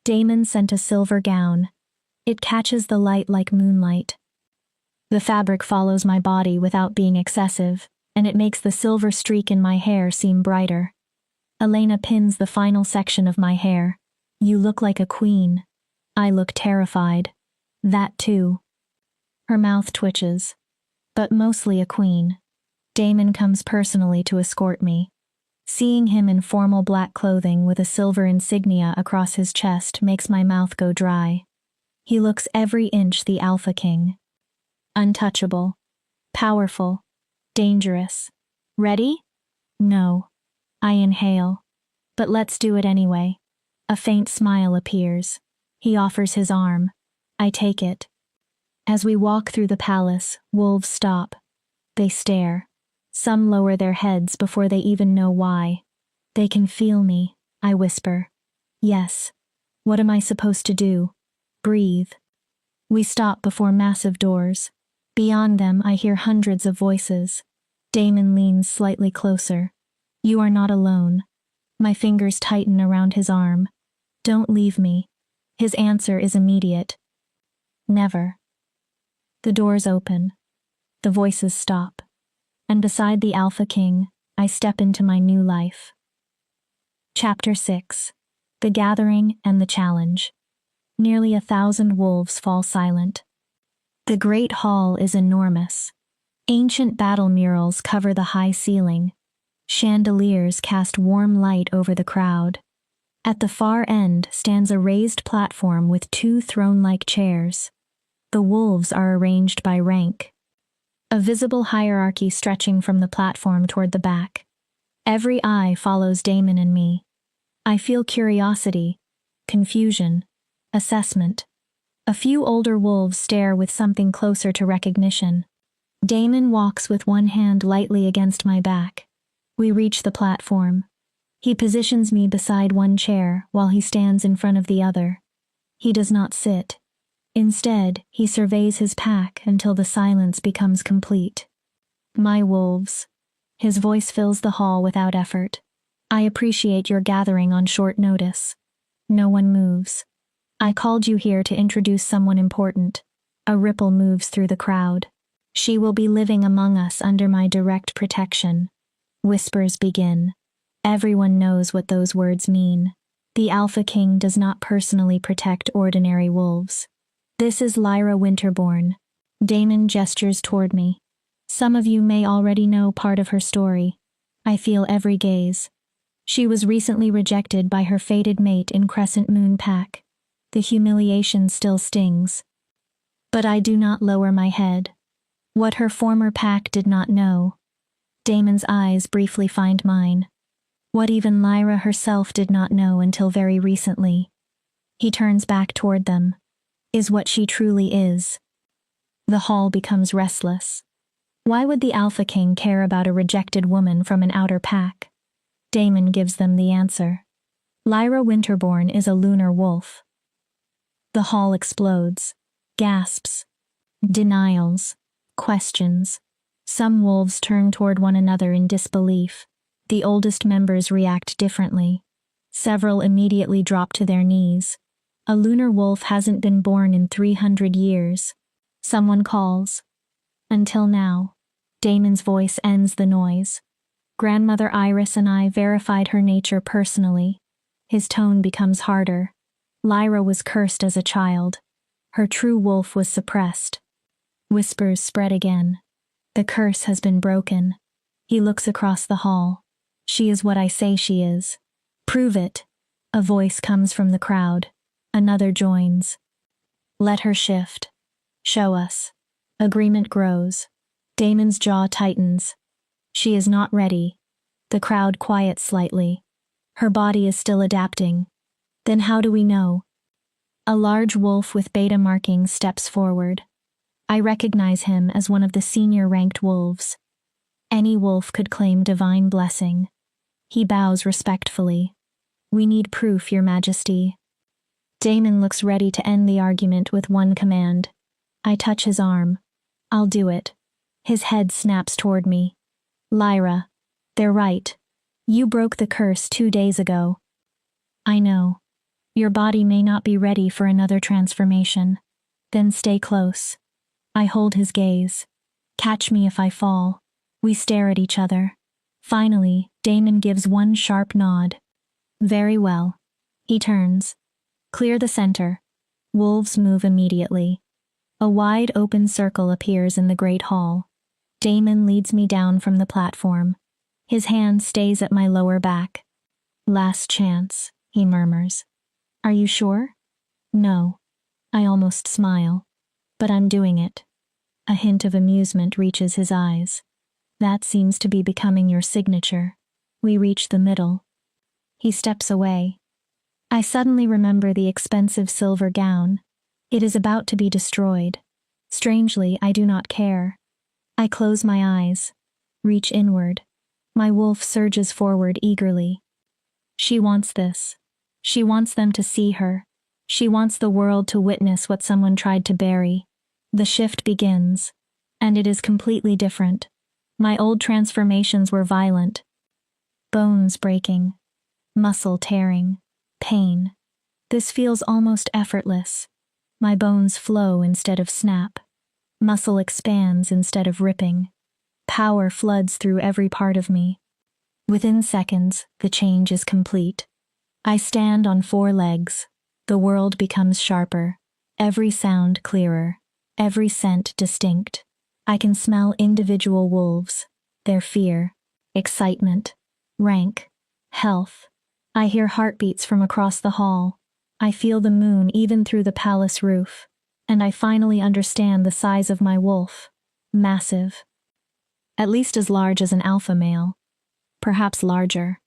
A: Damon sent a silver gown. It catches the light like moonlight. The fabric follows my body without being excessive, and it makes the silver streak in my hair seem brighter. Elena pins the final section of my hair. You look like a queen. I look terrified. That too. Her mouth twitches. But mostly a queen. Damon comes personally to escort me. Seeing him in formal black clothing with a silver insignia across his chest makes my mouth go dry. He looks every inch the Alpha King. Untouchable. Powerful. Dangerous. Ready? No. I inhale. But let's do it anyway. A faint smile appears. He offers his arm. I take it. As we walk through the palace, wolves stop. They stare. Some lower their heads before they even know why. They can feel me, I whisper. Yes. What am I supposed to do? Breathe. We stop before massive doors. Beyond them, I hear hundreds of voices. Damon leans slightly closer. You are not alone. My fingers tighten around his arm. Don't leave me. His answer is immediate. Never. The doors open. The voices stop. And beside the Alpha King, I step into my new life. Chapter 6. The Gathering and the Challenge. Nearly 1,000 wolves fall silent. The Great Hall is enormous. Ancient battle murals cover the high ceiling. Chandeliers cast warm light over the crowd. At the far end stands a raised platform with 2 throne-like chairs. The wolves are arranged by rank. a visible hierarchy stretching from the platform toward the back. Every eye follows Damon and me. I feel curiosity, confusion, assessment. A few older wolves stare with something closer to recognition. Damon walks with one hand lightly against my back. We reach the platform. He positions me beside one chair while he stands in front of the other. He does not sit. Instead, he surveys his pack until the silence becomes complete. My wolves. His voice fills the hall without effort. I appreciate your gathering on short notice. No one moves. I called you here to introduce someone important. A ripple moves through the crowd. She will be living among us under my direct protection. Whispers begin. Everyone knows what those words mean. The Alpha King does not personally protect ordinary wolves. This is Lyra Winterborn. Damon gestures toward me. Some of you may already know part of her story. I feel every gaze. She was recently rejected by her fated mate in Crescent Moon Pack. The humiliation still stings. But I do not lower my head. What her former pack did not know. Damon's eyes briefly find mine. What even Lyra herself did not know until very recently. He turns back toward them. Is what she truly is. The hall becomes restless. Why would the Alpha King care about a rejected woman from an outer pack? Damon gives them the answer. Lyra Winterborn is a lunar wolf. The hall explodes. Gasps. Denials. Questions. Some wolves turn toward one another in disbelief. The oldest members react differently. Several immediately drop to their knees. A lunar wolf hasn't been born in 300 years. Someone calls. Until now. Damon's voice ends the noise. Grandmother Iris and I verified her nature personally. His tone becomes harder. Lyra was cursed as a child. Her true wolf was suppressed. Whispers spread again. The curse has been broken. He looks across the hall. She is what I say she is. Prove it. A voice comes from the crowd. Another joins. Let her shift. Show us. Agreement grows. Damon's jaw tightens. She is not ready. The crowd quiets slightly. Her body is still adapting. Then how do we know? A large wolf with beta markings steps forward. I recognize him as one of the senior ranked wolves. Any wolf could claim divine blessing. He bows respectfully. We need proof, Your Majesty. Damon looks ready to end the argument with one command. I touch his arm. I'll do it. His head snaps toward me. Lyra, they're right. You broke the curse 2 days ago. I know. Your body may not be ready for another transformation. Then stay close. I hold his gaze. Catch me if I fall. We stare at each other. Finally, Damon gives one sharp nod. Very well. He turns. Clear the center. Wolves move immediately. A wide open circle appears in the great hall. Damon leads me down from the platform. His hand stays at my lower back. Last chance, he murmurs. Are you sure? No. I almost smile. But I'm doing it. A hint of amusement reaches his eyes. That seems to be becoming your signature. We reach the middle. He steps away. I suddenly remember the expensive silver gown. It is about to be destroyed. Strangely, I do not care. I close my eyes, reach inward. My wolf surges forward eagerly. She wants this. She wants them to see her. She wants the world to witness what someone tried to bury. The shift begins, and it is completely different. My old transformations were violent. Bones breaking, muscle tearing, pain. This feels almost effortless. My bones flow instead of snap. Muscle expands instead of ripping. Power floods through every part of me. Within seconds, the change is complete. I stand on 4 legs. The world becomes sharper, every sound clearer, every scent distinct. I can smell individual wolves, their fear, excitement, rank, health. I hear heartbeats from across the hall. I feel the moon even through the palace roof. And I finally understand the size of my wolf. Massive. At least as large as an alpha male. Perhaps larger.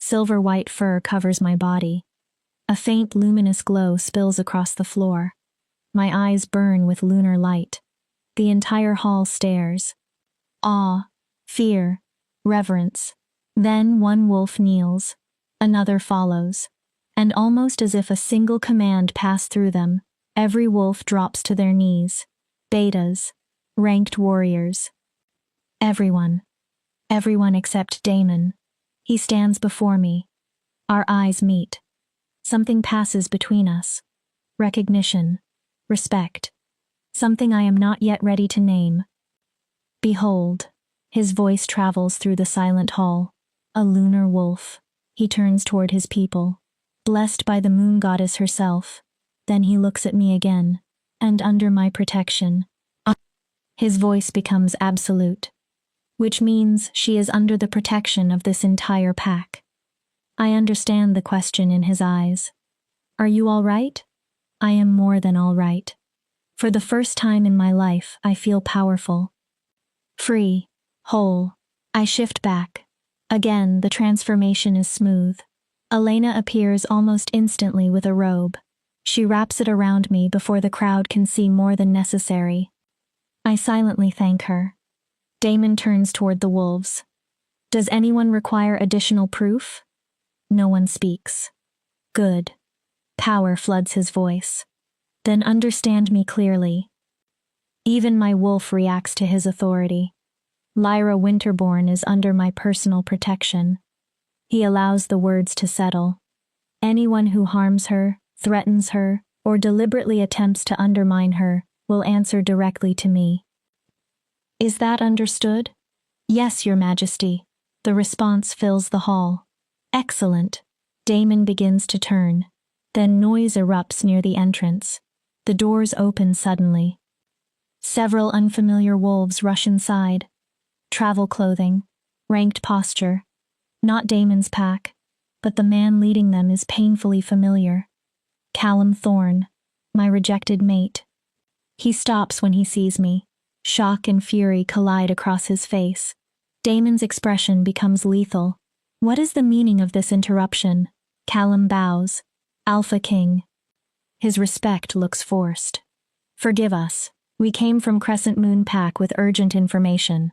A: Silver-white fur covers my body. A faint luminous glow spills across the floor. My eyes burn with lunar light. The entire hall stares. Awe, fear, reverence. Then one wolf kneels. Another follows. And almost as if a single command passed through them, every wolf drops to their knees. Betas. Ranked warriors. Everyone. Everyone except Damon. He stands before me. Our eyes meet. Something passes between us. Recognition. Respect. Something I am not yet ready to name. Behold. His voice travels through the silent hall. A lunar wolf. He turns toward his people. Blessed by the moon goddess herself. Then he looks at me again. And under my protection. His voice becomes absolute. Which means she is under the protection of this entire pack. I understand the question in his eyes. Are you all right? I am more than all right. For the first time in my life, I feel powerful. Free. Whole. I shift back. Again, the transformation is smooth. Elena appears almost instantly with a robe. She wraps it around me before the crowd can see more than necessary. I silently thank her. Damon turns toward the wolves. Does anyone require additional proof? No one speaks. Good. Power floods his voice. Then understand me clearly. Even my wolf reacts to his authority. Lyra Winterborn is under my personal protection. He allows the words to settle. Anyone who harms her, threatens her, or deliberately attempts to undermine her will answer directly to me. Is that understood? Yes, Your Majesty. The response fills the hall. Excellent. Damon begins to turn. Then noise erupts near the entrance. The doors open suddenly. Several unfamiliar wolves rush inside. Travel clothing. Ranked posture. Not Damon's pack, but the man leading them is painfully familiar. Callum Thorne, my rejected mate. He stops when he sees me. Shock and fury collide across his face. Damon's expression becomes lethal. What is the meaning of this interruption? Callum bows. Alpha King. His respect looks forced. Forgive us. We came from Crescent Moon Pack with urgent information.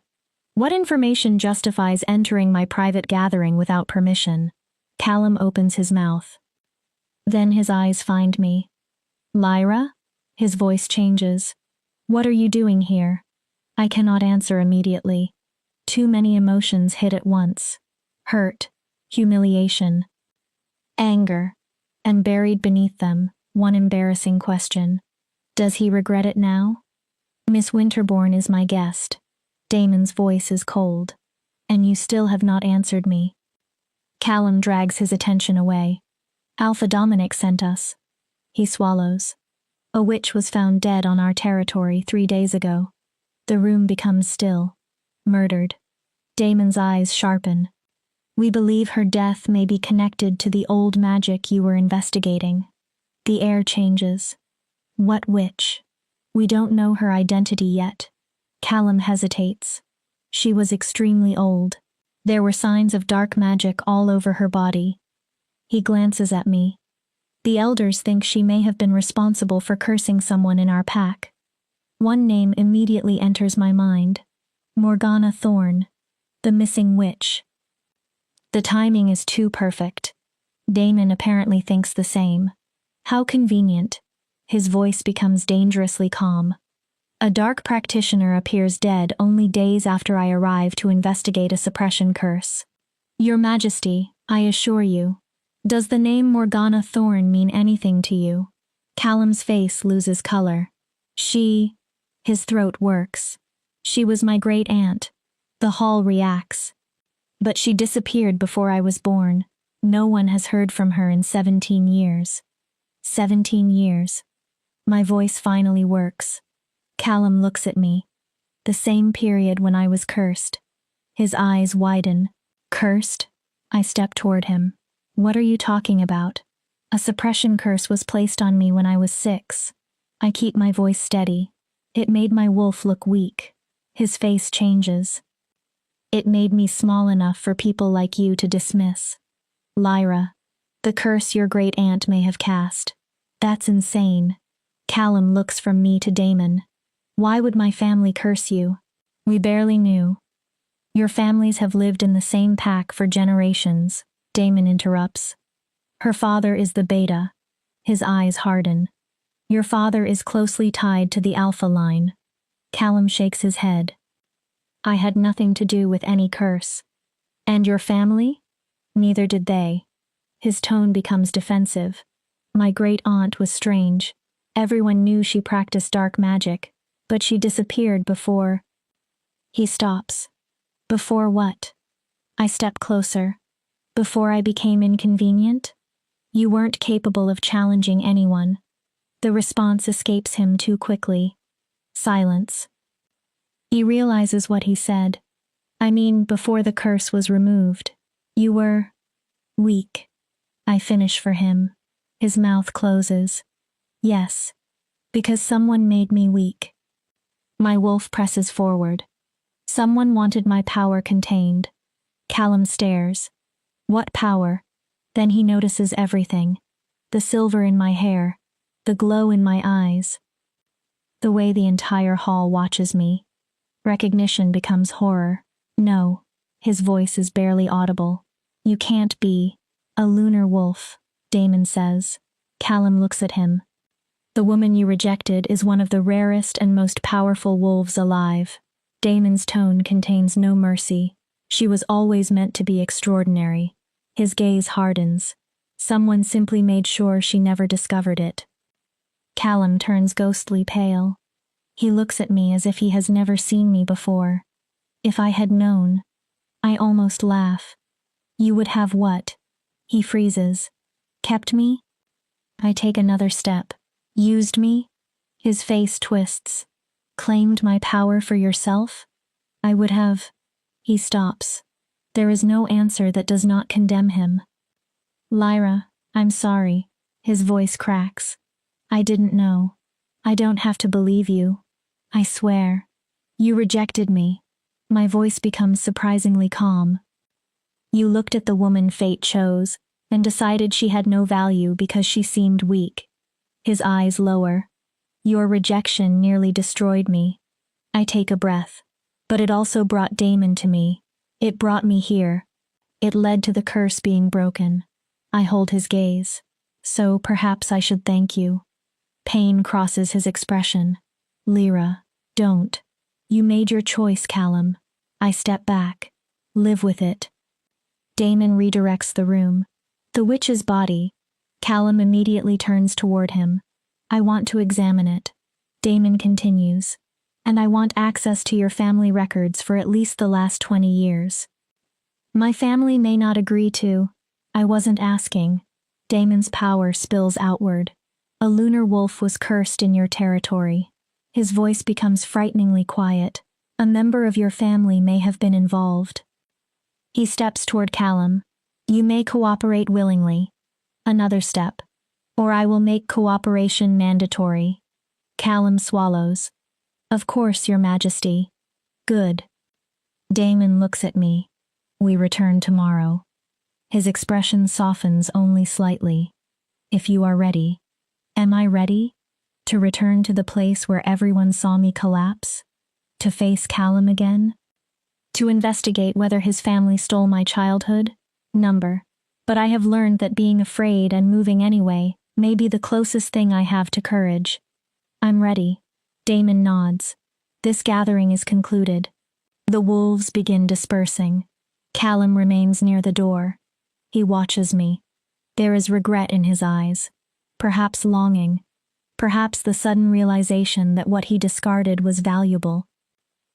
A: What information justifies entering my private gathering without permission? Callum opens his mouth. Then his eyes find me. Lyra? His voice changes. What are you doing here? I cannot answer immediately. Too many emotions hit at once. Hurt, humiliation, anger, and buried beneath them, one embarrassing question. Does he regret it now? Miss Winterborn is my guest. Damon's voice is cold. And you still have not answered me. Callum drags his attention away. Alpha Dominic sent us. He swallows. A witch was found dead on our territory 3 days ago. The room becomes still. Murdered. Damon's eyes sharpen. We believe her death may be connected to the old magic you were investigating. The air changes. What witch? We don't know her identity yet. Callum hesitates. She was extremely old. There were signs of dark magic all over her body. He glances at me. The elders think she may have been responsible for cursing someone in our pack. One name immediately enters my mind. Morgana Thorne, the missing witch. The timing is too perfect. Damon apparently thinks the same. How convenient. His voice becomes dangerously calm. A dark practitioner appears dead only days after I arrive to investigate a suppression curse. Your Majesty, I assure you. Does the name Morgana Thorne mean anything to you? Callum's face loses color. His throat works. She was my great-aunt. The hall reacts. But she disappeared before I was born. No one has heard from her in 17 years. 17 years. My voice finally works. Callum looks at me. The same period when I was cursed. His eyes widen. Cursed? I step toward him. What are you talking about? A suppression curse was placed on me when I was 6. I keep my voice steady. It made my wolf look weak. His face changes. It made me small enough for people like you to dismiss. Lyra, the curse your great aunt may have cast. That's insane. Callum looks from me to Damon. Why would my family curse you? We barely knew. Your families have lived in the same pack for generations, Damon interrupts. Her father is the beta. His eyes harden. Your father is closely tied to the alpha line. Callum shakes his head. I had nothing to do with any curse. And your family? Neither did they. His tone becomes defensive. My great aunt was strange. Everyone knew she practiced dark magic, but she disappeared before. He stops. Before what? I step closer. Before I became inconvenient? You weren't capable of challenging anyone. The response escapes him too quickly. Silence. He realizes what he said. I mean, before the curse was removed. You were weak. I finish for him. His mouth closes. Yes, because someone made me weak. My wolf presses forward. Someone wanted my power contained. Callum stares. What power? Then he notices everything. The silver in my hair. The glow in my eyes. The way the entire hall watches me. Recognition becomes horror. No. His voice is barely audible. You can't be a lunar wolf, Damon says. Callum looks at him. The woman you rejected is one of the rarest and most powerful wolves alive. Damon's tone contains no mercy. She was always meant to be extraordinary. His gaze hardens. Someone simply made sure she never discovered it. Callum turns ghostly pale. He looks at me as if he has never seen me before. If I had known, I almost laugh. You would have what? He freezes. Kept me? I take another step. Used me? His face twists. Claimed my power for yourself? I would have. He stops. There is no answer that does not condemn him. Lyra, I'm sorry. His voice cracks. I didn't know. I don't have to believe you. I swear. You rejected me. My voice becomes surprisingly calm. You looked at the woman fate chose and decided she had no value because she seemed weak. His eyes lower. Your rejection nearly destroyed me. I take a breath. But it also brought Damon to me. It brought me here. It led to the curse being broken. I hold his gaze. So perhaps I should thank you. Pain crosses his expression. Lyra, don't. You made your choice, Callum. I step back. Live with it. Damon redirects the room. The witch's body. Callum immediately turns toward him. I want to examine it. Damon continues. And I want access to your family records for at least the last 20 years. My family may not agree to. I wasn't asking. Damon's power spills outward. A lunar wolf was cursed in your territory. His voice becomes frighteningly quiet. A member of your family may have been involved. He steps toward Callum. You may cooperate willingly. Another step. Or I will make cooperation mandatory. Callum swallows. Of course, Your Majesty. Good. Damon looks at me. We return tomorrow. His expression softens only slightly. If you are ready. Am I ready? To return to the place where everyone saw me collapse? To face Callum again? To investigate whether his family stole my childhood? Number. But I have learned that being afraid and moving anyway may be the closest thing I have to courage. I'm ready. Damon nods. This gathering is concluded. The wolves begin dispersing. Callum remains near the door. He watches me. There is regret in his eyes. Perhaps longing. Perhaps the sudden realization that what he discarded was valuable.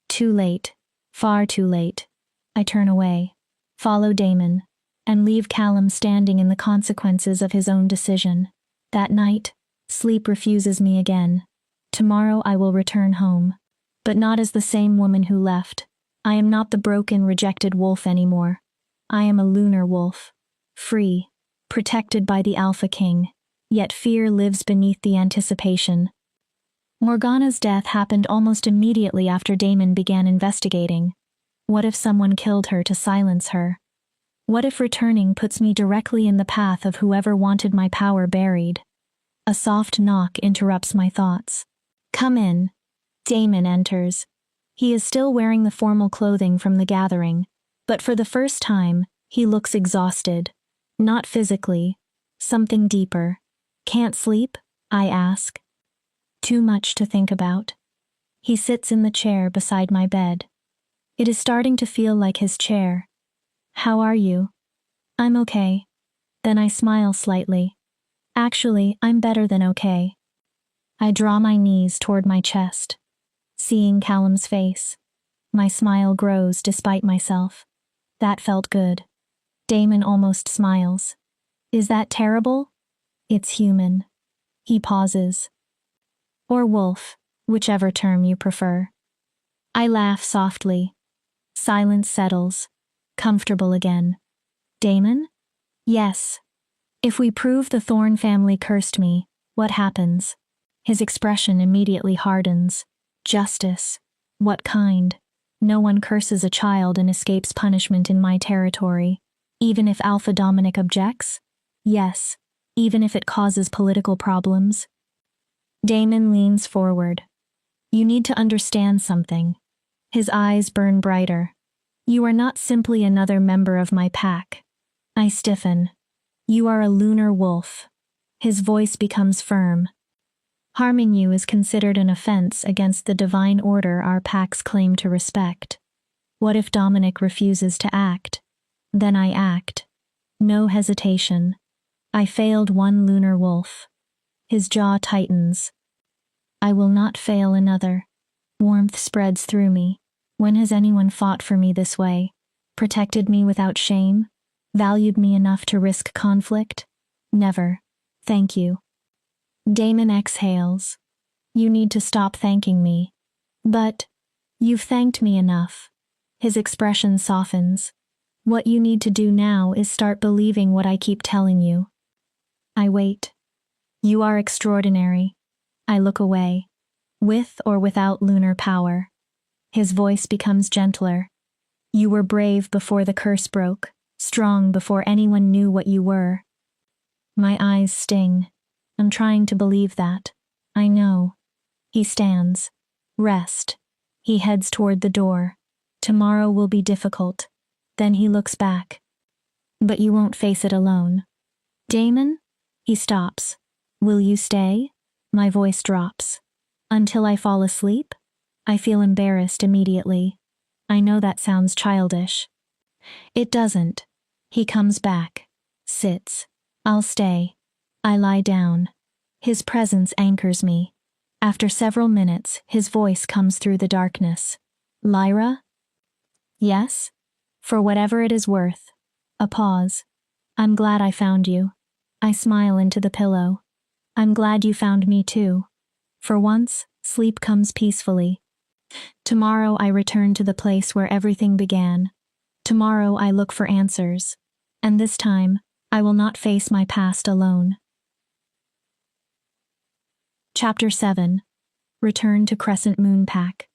A: Too late. Far too late. I turn away. Follow Damon. And leave Callum standing in the consequences of his own decision. That night, sleep refuses me again. Tomorrow I will return home. But not as the same woman who left. I am not the broken, rejected wolf anymore. I am a lunar wolf. Free. Protected by the Alpha King. Yet fear lives beneath the anticipation. Morgana's death happened almost immediately after Damon began investigating. What if someone killed her to silence her? What if returning puts me directly in the path of whoever wanted my power buried? A soft knock interrupts my thoughts. Come in. Damon enters. He is still wearing the formal clothing from the gathering, but for the first time, he looks exhausted. Not physically. Something deeper. Can't sleep? I ask. Too much to think about. He sits in the chair beside my bed. It is starting to feel like his chair. How are you? I'm okay. Then I smile slightly. Actually, I'm better than okay. I draw my knees toward my chest. Seeing Callum's face. My smile grows despite myself. That felt good. Damon almost smiles. Is that terrible? It's human. He pauses. Or wolf, whichever term you prefer. I laugh softly. Silence settles. Comfortable again. Damon? Yes. If we prove the Thorn family cursed me, what happens? His expression immediately hardens. Justice. What kind? No one curses a child and escapes punishment in my territory. Even if Alpha Dominic objects? Yes. Even if it causes political problems? Damon leans forward. You need to understand something. His eyes burn brighter. You are not simply another member of my pack. I stiffen. You are a lunar wolf. His voice becomes firm. Harming you is considered an offense against the divine order our packs claim to respect. What if Dominic refuses to act? Then I act. No hesitation. I failed one lunar wolf. His jaw tightens. I will not fail another. Warmth spreads through me. When has anyone fought for me this way? Protected me without shame? Valued me enough to risk conflict? Never. Thank you. Damon exhales. You need to stop thanking me. But you've thanked me enough. His expression softens. What you need to do now is start believing what I keep telling you. I wait. You are extraordinary. I look away. With or without lunar power. His voice becomes gentler. You were brave before the curse broke, strong before anyone knew what you were. My eyes sting. I'm trying to believe that. I know. He stands. Rest. He heads toward the door. Tomorrow will be difficult. Then he looks back. But you won't face it alone. Damon? He stops. Will you stay? My voice drops. Until I fall asleep? I feel embarrassed immediately. I know that sounds childish. It doesn't. He comes back. Sits. I'll stay. I lie down. His presence anchors me. After several minutes, his voice comes through the darkness. Lyra? Yes? For whatever it is worth. A pause. I'm glad I found you. I smile into the pillow. I'm glad you found me too. For once, sleep comes peacefully. Tomorrow I return to the place where everything began. Tomorrow I look for answers. And this time, I will not face my past alone. Chapter 7. Return to Crescent Moon Pack.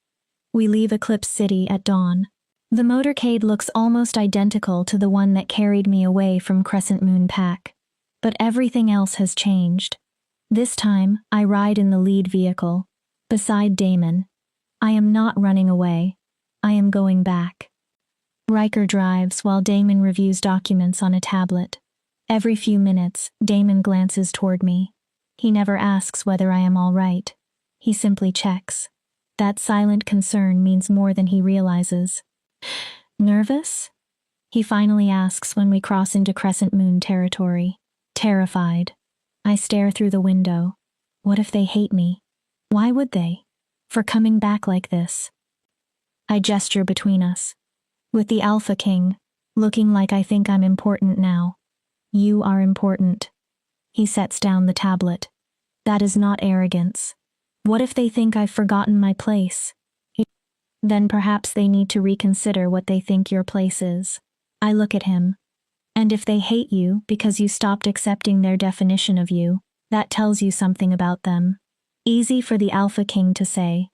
A: We leave Eclipse City at dawn. The motorcade looks almost identical to the one that carried me away from Crescent Moon Pack. But everything else has changed. This time, I ride in the lead vehicle, beside Damon. I am not running away. I am going back. Riker drives while Damon reviews documents on a tablet. Every few minutes, Damon glances toward me. He never asks whether I am all right. He simply checks. That silent concern means more than he realizes. Nervous? He finally asks when we cross into Crescent Moon territory. Terrified. I stare through the window. What if they hate me? Why would they? For coming back like this. I gesture between us. With the Alpha King, looking like I think I'm important now. You are important. He sets down the tablet. That is not arrogance. What if they think I've forgotten my place? Then perhaps they need to reconsider what they think your place is. I look at him. And if they hate you because you stopped accepting their definition of you, that tells you something about them. Easy for the Alpha King to say.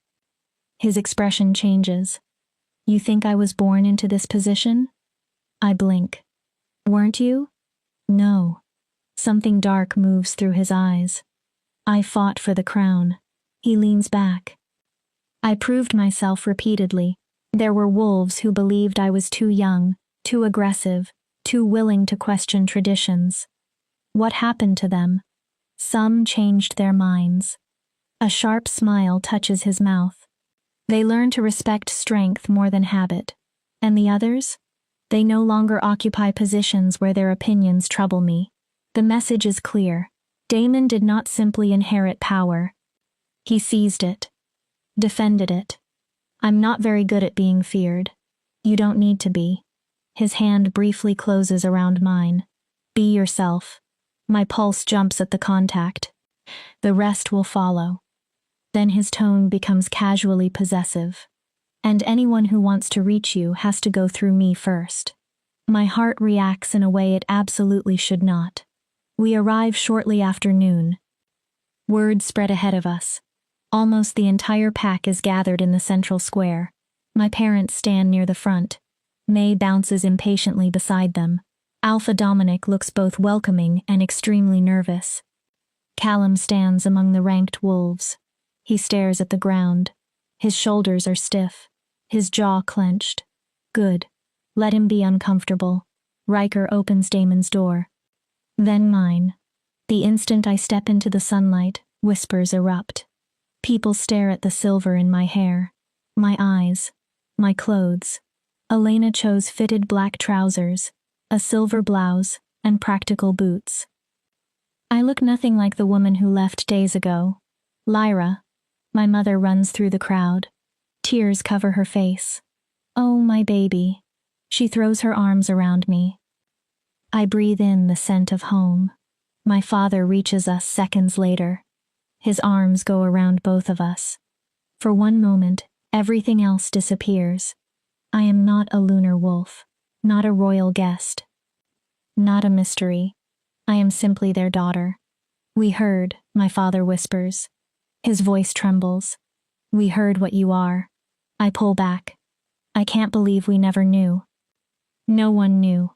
A: His expression changes. You think I was born into this position? I blink. Weren't you? No. Something dark moves through his eyes. I fought for the crown. He leans back. I proved myself repeatedly. There were wolves who believed I was too young, too aggressive, too willing to question traditions. What happened to them? Some changed their minds. A sharp smile touches his mouth. They learn to respect strength more than habit. And the others? They no longer occupy positions where their opinions trouble me. The message is clear. Damon did not simply inherit power. He seized it. Defended it. I'm not very good at being feared. You don't need to be. His hand briefly closes around mine. Be yourself. My pulse jumps at the contact. The rest will follow. Then his tone becomes casually possessive. And anyone who wants to reach you has to go through me first. My heart reacts in a way it absolutely should not. We arrive shortly after noon. Word spread ahead of us. Almost the entire pack is gathered in the central square. My parents stand near the front. May bounces impatiently beside them. Alpha Dominic looks both welcoming and extremely nervous. Callum stands among the ranked wolves. He stares at the ground. His shoulders are stiff. His jaw clenched. Good. Let him be uncomfortable. Riker opens Damon's door. Then mine. The instant I step into the sunlight, whispers erupt. People stare at the silver in my hair, my eyes, my clothes. Elena chose fitted black trousers, a silver blouse, and practical boots. I look nothing like the woman who left days ago. Lyra. My mother runs through the crowd. Tears cover her face. Oh, my baby. She throws her arms around me. I breathe in the scent of home. My father reaches us seconds later. His arms go around both of us. For one moment, everything else disappears. I am not a lunar wolf, not a royal guest, not a mystery. I am simply their daughter. We heard, my father whispers. His voice trembles. We heard what you are. I pull back. I can't believe we never knew. No one knew.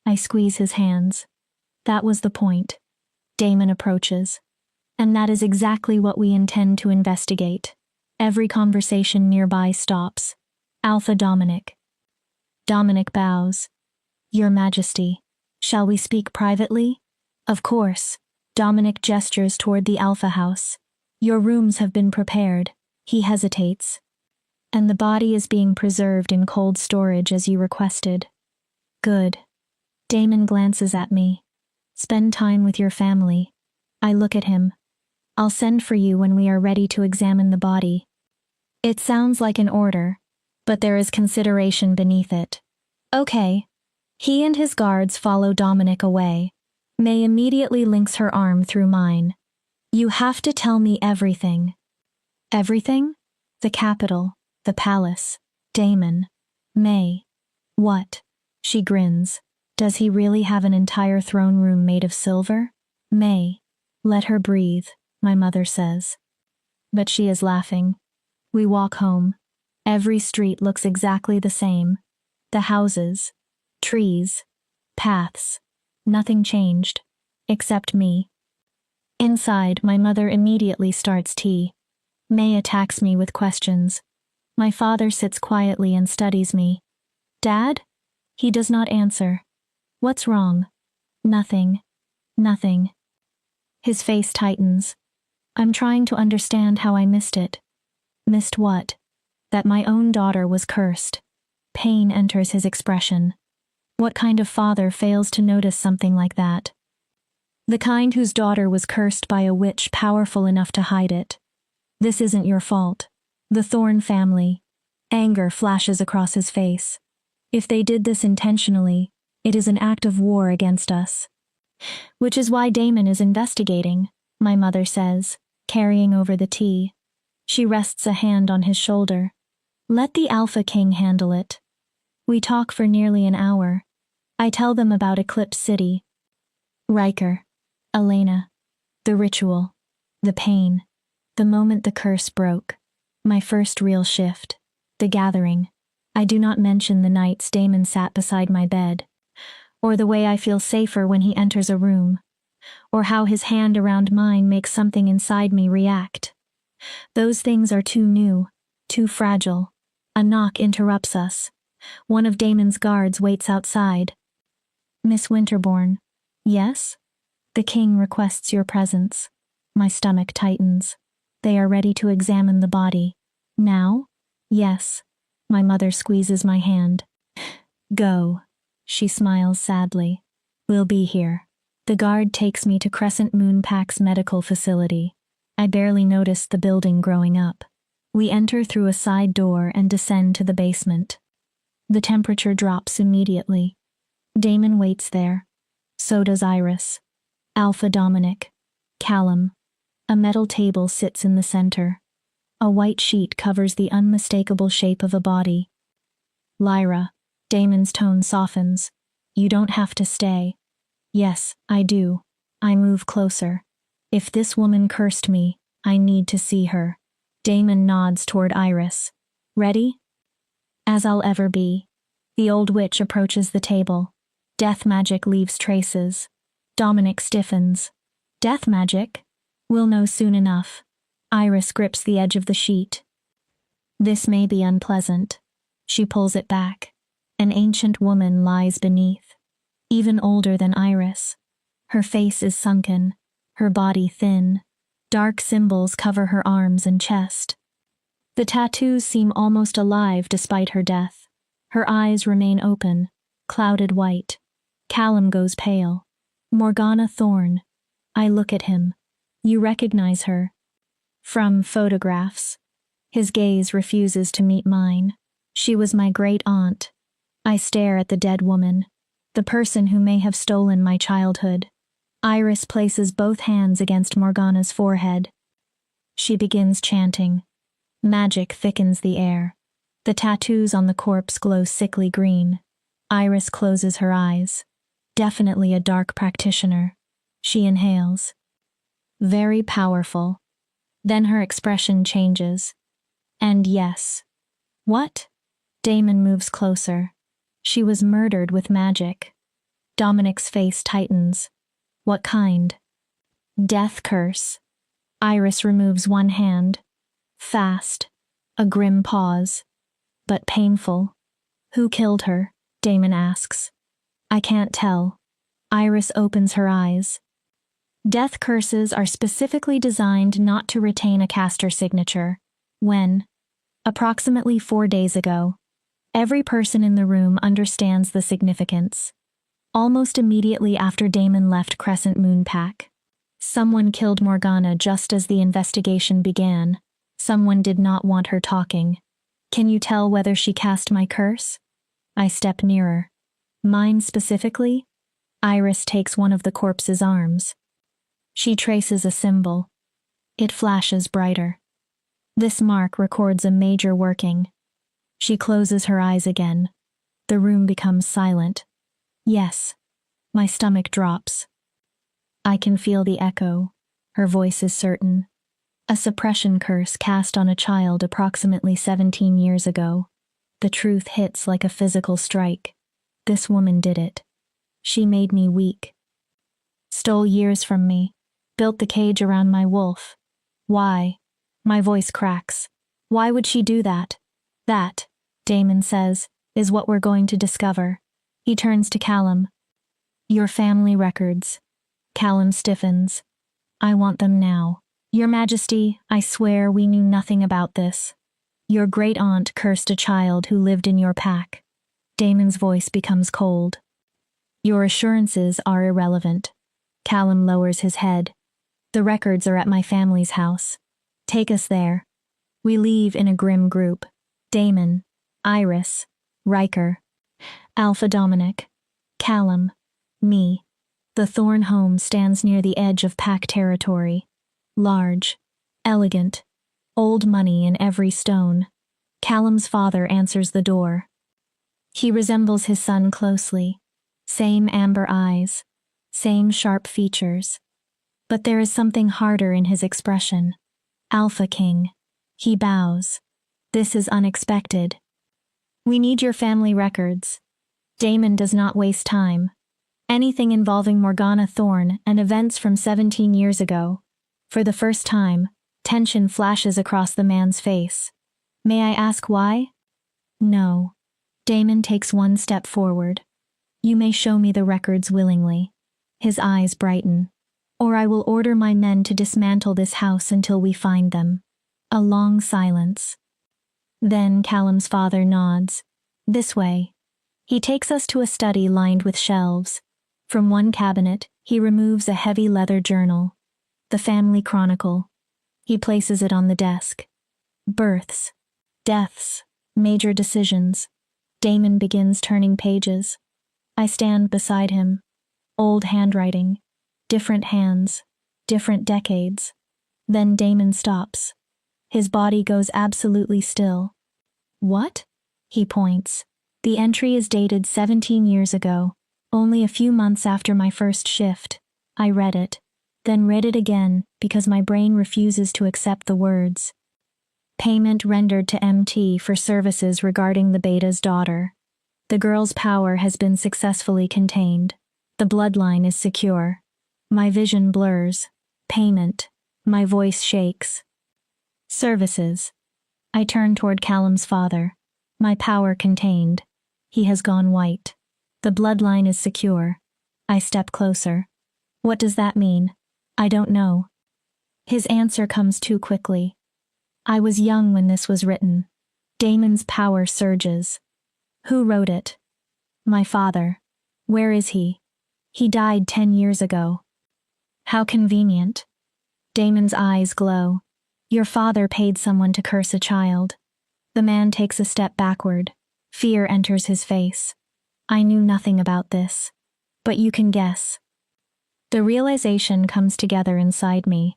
A: I squeeze his hands. That was the point. Damon approaches. And that is exactly what we intend to investigate. Every conversation nearby stops. Alpha Dominic. Dominic bows. Your Majesty, shall we speak privately? Of course. Dominic gestures toward the Alpha House. Your rooms have been prepared. He hesitates. And the body is being preserved in cold storage as you requested. Good. Damon glances at me. Spend time with your family. I look at him. I'll send for you when we are ready to examine the body. It sounds like an order, but there is consideration beneath it. Okay. He and his guards follow Dominic away. May immediately links her arm through mine. You have to tell me everything. Everything? The capital, the palace, Damon, May. What? She grins. Does he really have an entire throne room made of silver? May. Let her breathe, my mother says. But she is laughing. We walk home. Every street looks exactly the same. The houses, trees, paths. Nothing changed. Except me. Inside, my mother immediately starts tea. May attacks me with questions. My father sits quietly and studies me. Dad? He does not answer. What's wrong? Nothing. Nothing. His face tightens. I'm trying to understand how I missed it. Missed what? That my own daughter was cursed. Pain enters his expression. What kind of father fails to notice something like that? The kind whose daughter was cursed by a witch powerful enough to hide it. This isn't your fault. The Thorn family. Anger flashes across his face. If they did this intentionally, it is an act of war against us. Which is why Damon is investigating, my mother says, carrying over the tea. She rests a hand on his shoulder. Let the Alpha King handle it. We talk for nearly an hour. I tell them about Eclipse City. Riker. Elena. The ritual. The pain. The moment the curse broke. My first real shift. The gathering. I do not mention the nights Damon sat beside my bed, or the way I feel safer when he enters a room, or how his hand around mine makes something inside me react. Those things are too new, too fragile. A knock interrupts us. One of Damon's guards waits outside. Miss Winterbourne. Yes? The king requests your presence. My stomach tightens. They are ready to examine the body. Now? Yes. My mother squeezes my hand. Go. She smiles sadly. We'll be here. The guard takes me to Crescent Moon Pack's medical facility. I barely noticed the building growing up. We enter through a side door and descend to the basement. The temperature drops immediately. Damon waits there. So does Iris. Alpha Dominic. Callum. A metal table sits in the center. A white sheet covers the unmistakable shape of a body. Lyra. Damon's tone softens. You don't have to stay. Yes, I do. I move closer. If this woman cursed me, I need to see her. Damon nods toward Iris. Ready? As I'll ever be. The old witch approaches the table. Death magic leaves traces. Dominic stiffens. Death magic? We'll know soon enough. Iris grips the edge of the sheet. This may be unpleasant. She pulls it back. An ancient woman lies beneath. Even older than Iris. Her face is sunken, her body thin. Dark symbols cover her arms and chest. The tattoos seem almost alive despite her death. Her eyes remain open, clouded white. Callum goes pale. Morgana Thorne. I look at him. You recognize her. From photographs. His gaze refuses to meet mine. She was my great aunt. I stare at the dead woman, the person who may have stolen my childhood. Iris places both hands against Morgana's forehead. She begins chanting. Magic thickens the air. The tattoos on the corpse glow sickly green. Iris closes her eyes. Definitely a dark practitioner. She inhales. Very powerful. Then her expression changes. And yes. What? Damon moves closer. She was murdered with magic. Dominic's face tightens. What kind? Death curse. Iris removes one hand. Fast. A grim pause. But painful. Who killed her? Damon asks. I can't tell. Iris opens her eyes. Death curses are specifically designed not to retain a caster signature. When? Approximately 4 days ago. Every person in the room understands the significance. Almost immediately after Damon left Crescent Moon Pack. Someone killed Morgana just as the investigation began. Someone did not want her talking. Can you tell whether she cast my curse? I step nearer. Mine specifically? Iris takes one of the corpse's arms. She traces a symbol. It flashes brighter. This mark records a major working. She closes her eyes again. The room becomes silent. Yes. My stomach drops. I can feel the echo. Her voice is certain. A suppression curse cast on a child approximately 17 years ago. The truth hits like a physical strike. This woman did it. She made me weak. Stole years from me. Built the cage around my wolf. Why? My voice cracks. Why would she do that? That, Damon says, is what we're going to discover. He turns to Callum. Your family records. Callum stiffens. I want them now. Your Majesty, I swear we knew nothing about this. Your great-aunt cursed a child who lived in your pack. Damon's voice becomes cold. Your assurances are irrelevant. Callum lowers his head. The records are at my family's house. Take us there. We leave in a grim group. Damon, Iris, Riker, Alpha Dominic, Callum, me. The Thorne home stands near the edge of pack territory. Large, elegant, old money in every stone. Callum's father answers the door. He resembles his son closely. Same amber eyes, same sharp features. But there is something harder in his expression. Alpha King. He bows. This is unexpected. We need your family records. Damon does not waste time. Anything involving Morgana Thorne and events from 17 years ago. For the first time, tension flashes across the man's face. May I ask why? No. Damon takes one step forward. You may show me the records willingly. His eyes brighten. Or I will order my men to dismantle this house until we find them. A long silence. Then Callum's father nods. This way. He takes us to a study lined with shelves. From one cabinet, he removes a heavy leather journal. The family chronicle. He places it on the desk. Births. Deaths. Major decisions. Damon begins turning pages. I stand beside him. Old handwriting. Different hands. Different decades. Then Damon stops. His body goes absolutely still. What? He points. The entry is dated 17 years ago, only a few months after my first shift. I read it, then read it again because my brain refuses to accept the words. Payment rendered to MT for services regarding the Beta's daughter. The girl's power has been successfully contained. The bloodline is secure. My vision blurs. Payment. My voice shakes. Services. I turn toward Callum's father. My power contained. He has gone white. The bloodline is secure. I step closer. What does that mean? I don't know. His answer comes too quickly. I was young when this was written. Damon's power surges. Who wrote it? My father. Where is he? He died 10 years ago. How convenient. Damon's eyes glow. Your father paid someone to curse a child. The man takes a step backward. Fear enters his face. I knew nothing about this. But you can guess. The realization comes together inside me.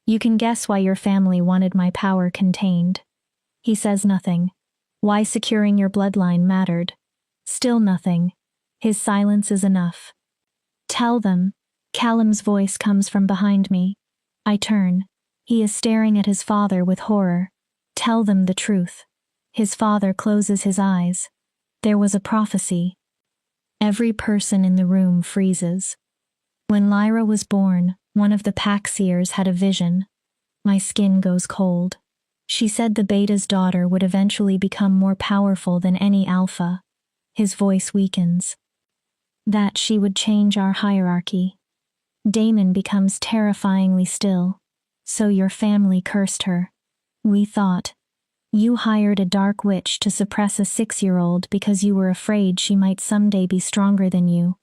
A: You can guess why your family wanted my power contained. He says nothing. Why securing your bloodline mattered. Still nothing. His silence is enough. Tell them. Callum's voice comes from behind me. I turn. He is staring at his father with horror. Tell them the truth. His father closes his eyes. There was a prophecy. Every person in the room freezes. When Lyra was born, one of the pack seers had a vision. My skin goes cold. She said the Beta's daughter would eventually become more powerful than any alpha. His voice weakens. That she would change our hierarchy. Damon becomes terrifyingly still. So your family cursed her. We thought. You hired a dark witch to suppress a 6-year-old because you were afraid she might someday be stronger than you.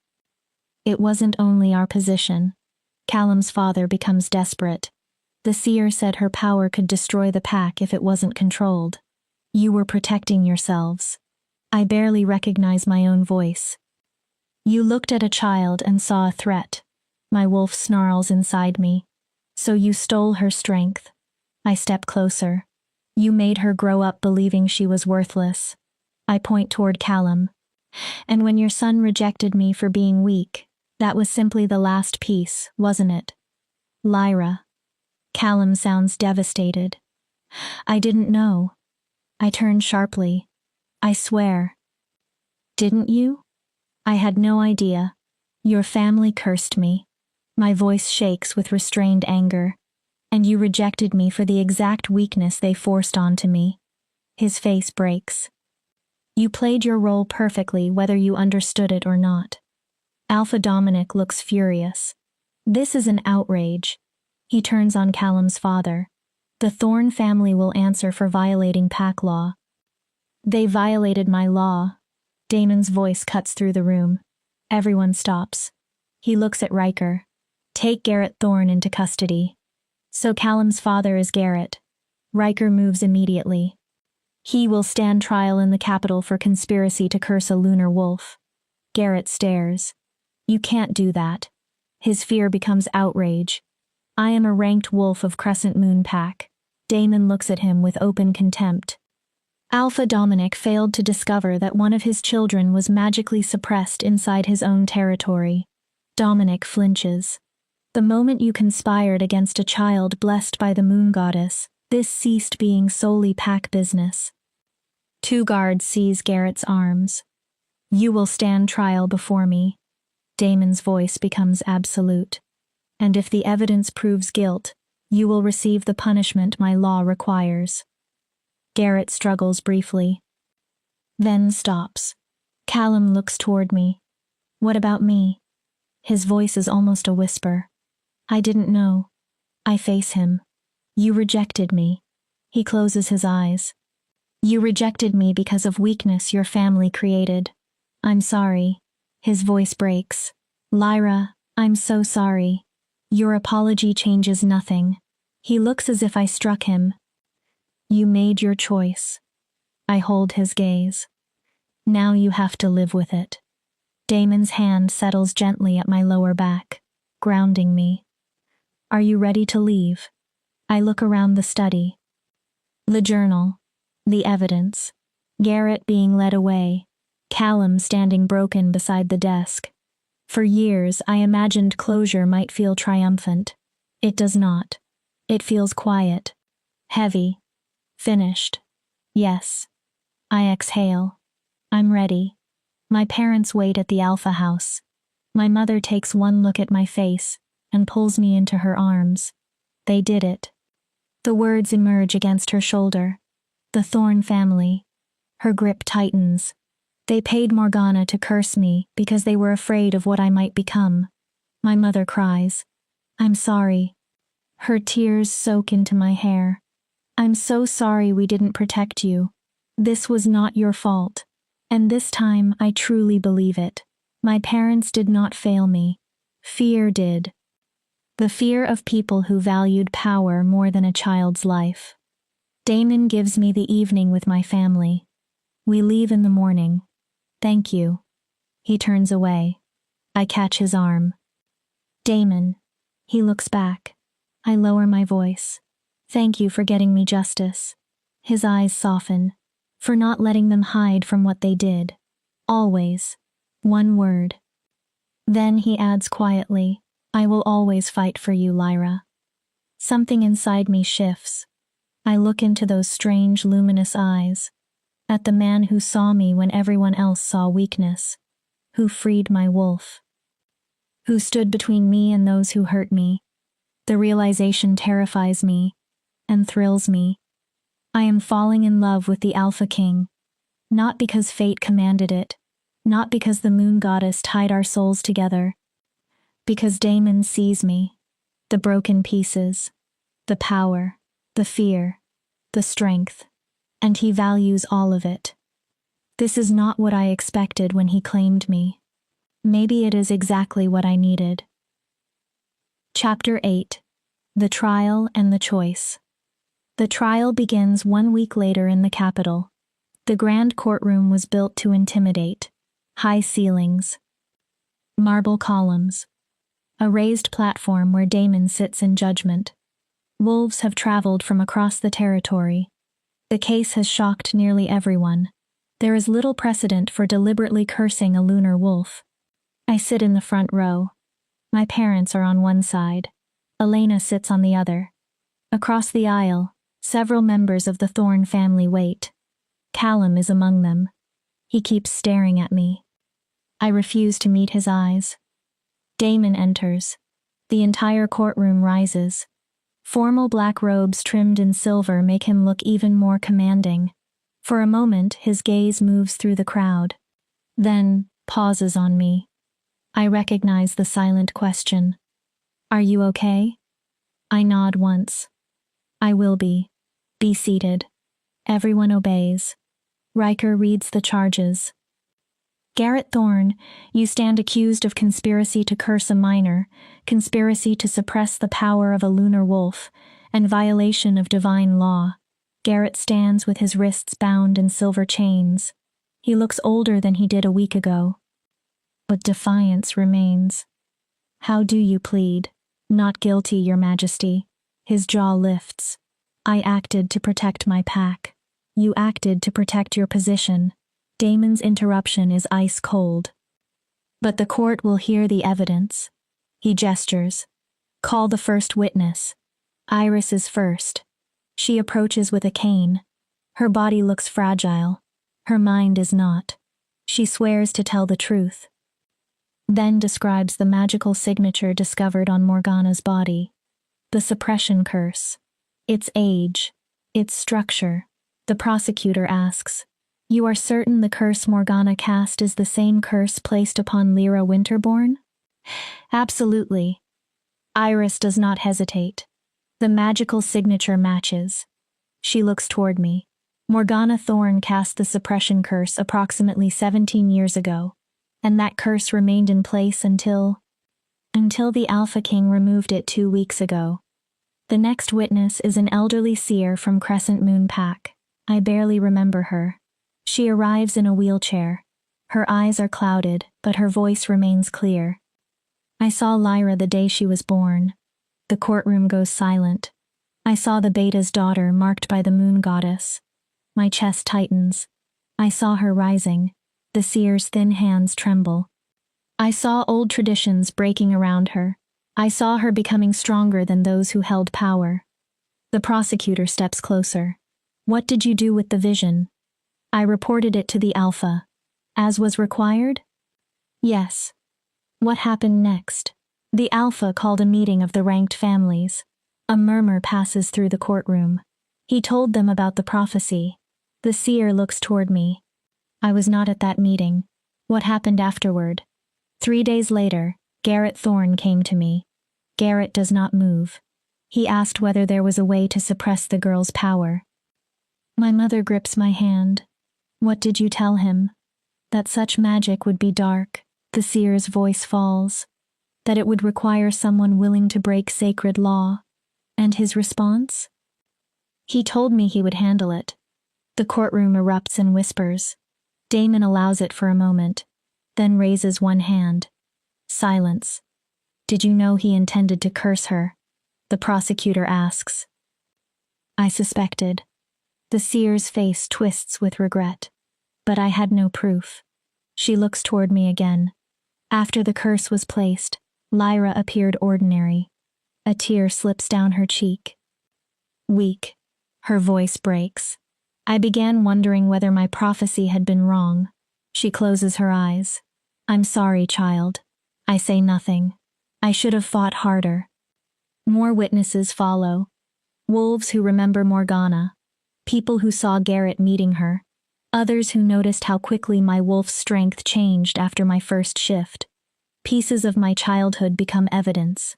A: It wasn't only our position. Callum's father becomes desperate. The seer said her power could destroy the pack if it wasn't controlled. You were protecting yourselves. I barely recognize my own voice. You looked at a child and saw a threat. My wolf snarls inside me. So you stole her strength. I step closer. You made her grow up believing she was worthless. I point toward Callum. And when your son rejected me for being weak, that was simply the last piece, wasn't it? Lyra. Callum sounds devastated. I didn't know. I turn sharply. I swear. Didn't you? I had no idea. Your family cursed me. My voice shakes with restrained anger. And you rejected me for the exact weakness they forced onto me. His face breaks. You played your role perfectly whether you understood it or not. Alpha Dominic looks furious. This is an outrage. He turns on Callum's father. The Thorne family will answer for violating pack law. They violated my law. Damon's voice cuts through the room. Everyone stops. He looks at Riker. Take Garrett Thorne into custody. So Callum's father is Garrett. Riker moves immediately. He will stand trial in the capital for conspiracy to curse a lunar wolf. Garrett stares. You can't do that. His fear becomes outrage. I am a ranked wolf of Crescent Moon Pack. Damon looks at him with open contempt. Alpha Dominic failed to discover that one of his children was magically suppressed inside his own territory. Dominic flinches. The moment you conspired against a child blessed by the moon goddess, This ceased being solely pack business. Two guards seize Garrett's arms. You will stand trial before me. Damon's voice becomes absolute. And if the evidence proves guilt, you will receive the punishment my law requires. Garrett struggles briefly. Then stops. Callum looks toward me. What about me? His voice is almost a whisper. I didn't know. I face him. You rejected me. He closes his eyes. You rejected me because of weakness your family created. I'm sorry. His voice breaks. Lyra, I'm so sorry. Your apology changes nothing. He looks as if I struck him. You made your choice. I hold his gaze. Now you have to live with it. Damon's hand settles gently at my lower back, grounding me. Are you ready to leave? I look around the study. The journal, the evidence, Garrett being led away, Callum standing broken beside the desk. For years, I imagined closure might feel triumphant. It does not. It feels quiet, heavy, finished. Yes. I exhale. I'm ready. My parents wait at the Alpha House. My mother takes one look at my face and pulls me into her arms. They did it. The words emerge against her shoulder. The Thorne family. Her grip tightens. They paid Morgana to curse me because they were afraid of what I might become. My mother cries. I'm sorry. Her tears soak into my hair. I'm so sorry we didn't protect you. This was not your fault. And this time I truly believe it. My parents did not fail me. Fear did. The fear of people who valued power more than a child's life. Damon gives me the evening with my family. We leave in the morning. Thank you. He turns away. I catch his arm. Damon. He looks back. I lower my voice. Thank you for getting me justice. His eyes soften. For not letting them hide from what they did. Always. One word. Then he adds quietly, I will always fight for you, Lyra. Something inside me shifts. I look into those strange, luminous eyes. At the man who saw me when everyone else saw weakness. Who freed my wolf. Who stood between me and those who hurt me. The realization terrifies me and thrills me. I am falling in love with the Alpha King. Not because fate commanded it. Not because the moon goddess tied our souls together. Because Damon sees me. The broken pieces. The power. The fear. The strength. And he values all of it. This is not what I expected when he claimed me. Maybe it is exactly what I needed. Chapter 8. The Trial and the Choice. The trial begins 1 week later in the capital. The grand courtroom was built to intimidate. High ceilings. Marble columns. A raised platform where Damon sits in judgment. Wolves have traveled from across the territory. The case has shocked nearly everyone. There is little precedent for deliberately cursing a lunar wolf. I sit in the front row. My parents are on one side. Elena sits on the other. Across the aisle, several members of the Thorne family wait. Callum is among them. He keeps staring at me. I refuse to meet his eyes. Damon enters. The entire courtroom rises. Formal black robes trimmed in silver make him look even more commanding. For a moment, his gaze moves through the crowd. Then, pauses on me. I recognize the silent question. Are you okay? I nod once. I will be. Be seated. Everyone obeys. Riker reads the charges. Garrett Thorne, you stand accused of conspiracy to curse a minor, conspiracy to suppress the power of a lunar wolf, and violation of divine law. Garrett stands with his wrists bound in silver chains. He looks older than he did a week ago. But defiance remains. How do you plead? Not guilty, Your Majesty. His jaw lifts. I acted to protect my pack. You acted to protect your position. Damon's interruption is ice cold. But the court will hear the evidence. He gestures. Call the first witness. Iris is first. She approaches with a cane. Her body looks fragile. Her mind is not. She swears to tell the truth. Then describes the magical signature discovered on Morgana's body. The suppression curse. Its age. Its structure. The prosecutor asks, "You are certain the curse Morgana cast is the same curse placed upon Lyra Winterborn?" "Absolutely." Iris does not hesitate. The magical signature matches. She looks toward me. Morgana Thorne cast the suppression curse approximately 17 years ago, and that curse remained in place until the Alpha King removed it 2 weeks ago. The next witness is an elderly seer from Crescent Moon Pack. I barely remember her. She arrives in a wheelchair. Her eyes are clouded, but her voice remains clear. "I saw Lyra the day she was born." The courtroom goes silent. I saw the Beta's daughter marked by the moon goddess. My chest tightens. I saw her rising. The seer's thin hands tremble. I saw old traditions breaking around her. I saw her becoming stronger than those who held power. The prosecutor steps closer. "What did you do with the vision?" "I reported it to the Alpha." "As was required?" "Yes." "What happened next?" "The Alpha called a meeting of the ranked families." A murmur passes through the courtroom. "He told them about the prophecy." The seer looks toward me. "I was not at that meeting." "What happened afterward?" 3 days later, Garrett Thorne came to me. Garrett does not move. He asked whether there was a way to suppress the girl's power. My mother grips my hand. "What did you tell him?" "That such magic would be dark." The seer's voice falls. "That it would require someone willing to break sacred law." "And his response?" "He told me he would handle it." The courtroom erupts in whispers. Damon allows it for a moment, then raises one hand. Silence. "Did you know he intended to curse her?" The prosecutor asks. "I suspected." The seer's face twists with regret. "But I had no proof." She looks toward me again. After the curse was placed, Lyra appeared ordinary. A tear slips down her cheek. "Weak." Her voice breaks. I began wondering whether my prophecy had been wrong. She closes her eyes. "I'm sorry, child." I say nothing. I should have fought harder. More witnesses follow. Wolves who remember Morgana. People who saw Garrett meeting her. Others who noticed how quickly my wolf's strength changed after my first shift. Pieces of my childhood become evidence.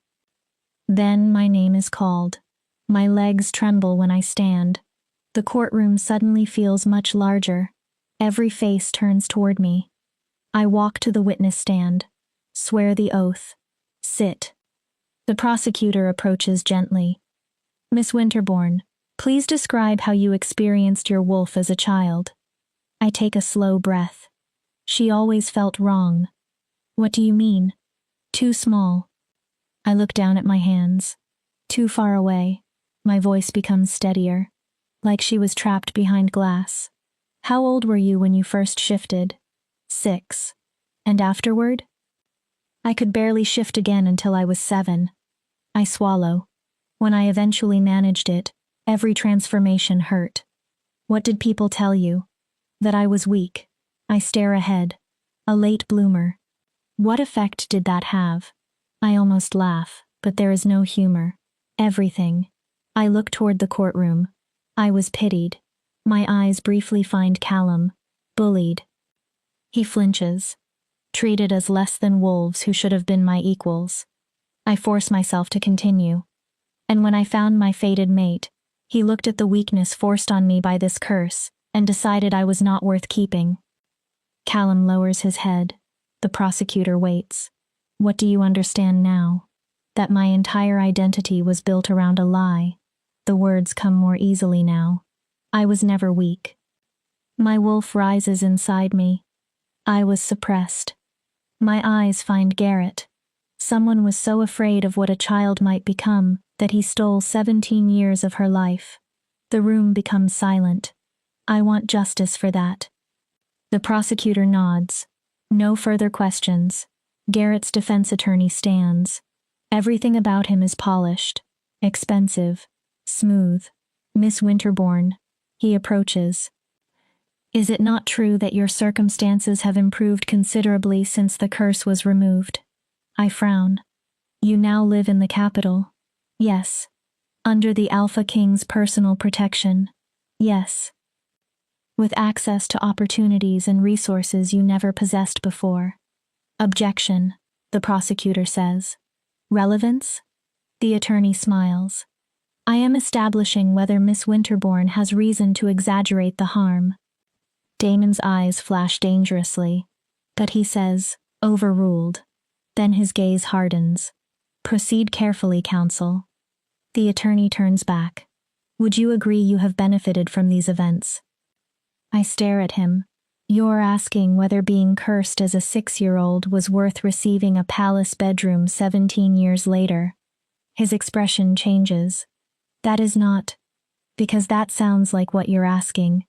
A: Then my name is called. My legs tremble when I stand. The courtroom suddenly feels much larger. Every face turns toward me. I walk to the witness stand. Swear the oath. Sit. The prosecutor approaches gently. "Miss Winterborn, please describe how you experienced your wolf as a child." I take a slow breath. She always felt wrong. "What do you mean?" "Too small." I look down at my hands. Too far away. My voice becomes steadier, like she was trapped behind glass. "How old were you when you first shifted?" 6. "And afterward?" "I could barely shift again until I was 7. I swallow. When I eventually managed it, every transformation hurt. "What did people tell you?" "That I was weak." I stare ahead. A late bloomer. "What effect did that have?" I almost laugh, but there is no humor. "Everything." I look toward the courtroom. I was pitied. My eyes briefly find Callum. Bullied. He flinches. Treated as less than wolves who should have been my equals. I force myself to continue. "And when I found my fated mate, he looked at the weakness forced on me by this curse and decided I was not worth keeping." Callum lowers his head. The prosecutor waits. "What do you understand now?" "That my entire identity was built around a lie." The words come more easily now. "I was never weak." My wolf rises inside me. I was suppressed. My eyes find Garrett. Someone was so afraid of what a child might become that he stole 17 years of her life. The room becomes silent. I want justice for that. The prosecutor nods. No further questions. Garrett's defense attorney stands. Everything about him is polished, expensive, smooth. Miss Winterbourne. He approaches. Is it not true that your circumstances have improved considerably since the curse was removed? I frown. You now live in the capital. Yes. Under the Alpha King's personal protection. Yes. With access to opportunities and resources you never possessed before. Objection, the prosecutor says. Relevance? The attorney smiles. I am establishing whether Miss Winterbourne has reason to exaggerate the harm. Damon's eyes flash dangerously, but he says, overruled. Then his gaze hardens. Proceed carefully, counsel. The attorney turns back. Would you agree you have benefited from these events? I stare at him. You're asking whether being cursed as a 6-year-old was worth receiving a palace bedroom 17 years later. His expression changes. That is not, because that sounds like what you're asking.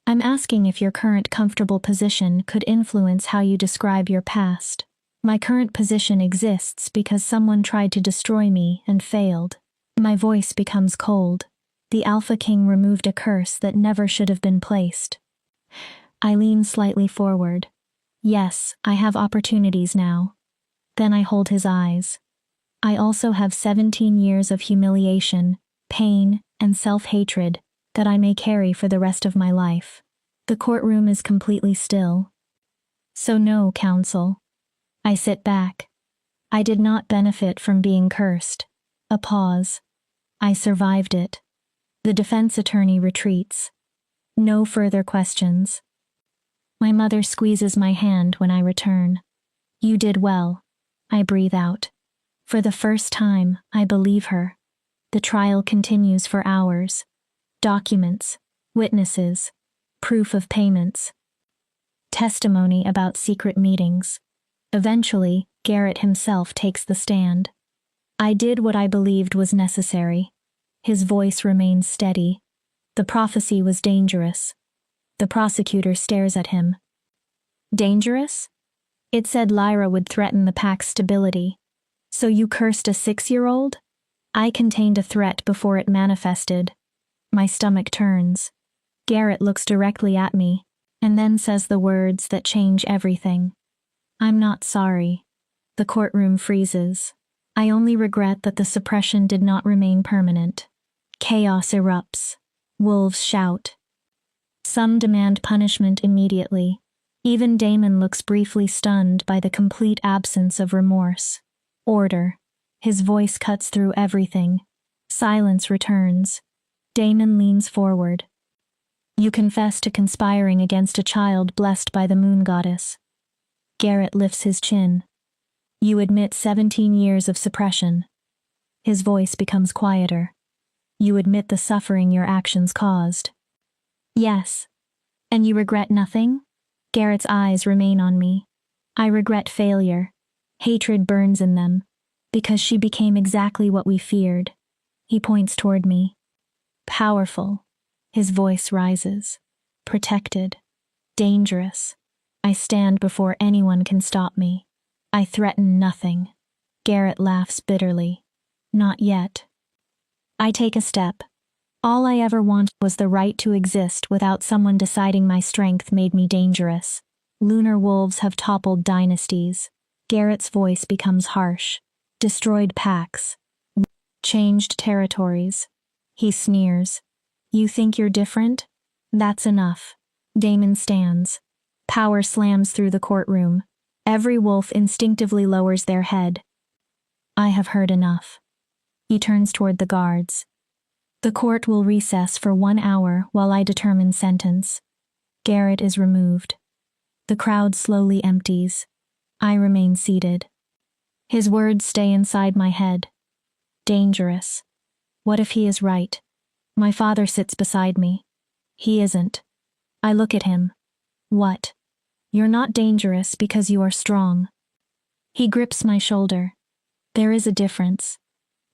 A: I'm asking if your current comfortable position could influence how you describe your past. My current position exists because someone tried to destroy me and failed. My voice becomes cold. The Alpha King removed a curse that never should have been placed. I lean slightly forward. Yes, I have opportunities now. Then I hold his eyes. I also have 17 years of humiliation, pain, and self-hatred that I may carry for the rest of my life. The courtroom is completely still. So no, counsel. I sit back. I did not benefit from being cursed. A pause. I survived it. The defense attorney retreats. No further questions. My mother squeezes my hand when I return. You did well. I breathe out. For the first time, I believe her. The trial continues for hours. Documents, witnesses, proof of payments, testimony about secret meetings. Eventually, Garrett himself takes the stand. I did what I believed was necessary. His voice remains steady. The prophecy was dangerous. The prosecutor stares at him. Dangerous? It said Lyra would threaten the pack's stability. So you cursed a 6-year-old? I contained a threat before it manifested. My stomach turns. Garrett looks directly at me, and then says the words that change everything. I'm not sorry. The courtroom freezes. I only regret that the suppression did not remain permanent. Chaos erupts. Wolves shout. Some demand punishment immediately. Even Damon looks briefly stunned by the complete absence of remorse. Order. His voice cuts through everything. Silence returns. Damon leans forward. You confess to conspiring against a child blessed by the moon goddess. Garrett lifts his chin. You admit 17 years of suppression. His voice becomes quieter. You admit the suffering your actions caused. Yes. And you regret nothing? Garrett's eyes remain on me. I regret failure. Hatred burns in them. Because she became exactly what we feared. He points toward me. Powerful. His voice rises. Protected. Dangerous. I stand before anyone can stop me. I threaten nothing. Garrett laughs bitterly. Not yet. I take a step. All I ever wanted was the right to exist without someone deciding my strength made me dangerous. Lunar wolves have toppled dynasties. Garrett's voice becomes harsh. Destroyed packs. Changed territories. He sneers. You think you're different? That's enough. Damon stands. Power slams through the courtroom. Every wolf instinctively lowers their head. I have heard enough. He turns toward the guards. The court will recess for 1 hour while I determine sentence. Garrett is removed. The crowd slowly empties. I remain seated. His words stay inside my head. Dangerous. What if he is right? My father sits beside me. He isn't. I look at him. What? You're not dangerous because you are strong. He grips my shoulder. There is a difference.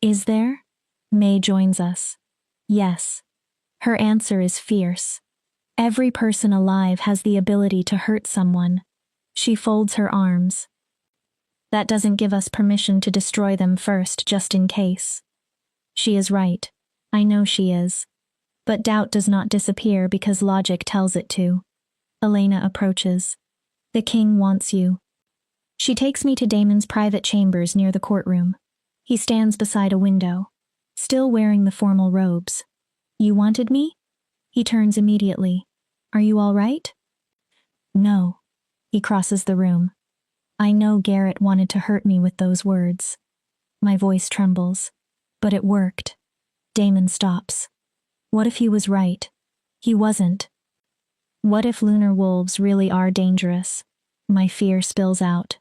A: Is there? May joins us. Yes. Her answer is fierce. Every person alive has the ability to hurt someone. She folds her arms. That doesn't give us permission to destroy them first, just in case. She is right. I know she is. But doubt does not disappear because logic tells it to. Elena approaches. The king wants you. She takes me to Damon's private chambers near the courtroom. He stands beside a window, still wearing the formal robes. You wanted me? He turns immediately. Are you all right? No. He crosses the room. I know Garrett wanted to hurt me with those words. My voice trembles. But it worked. Damon stops. What if he was right? He wasn't. What if lunar wolves really are dangerous? My fear spills out.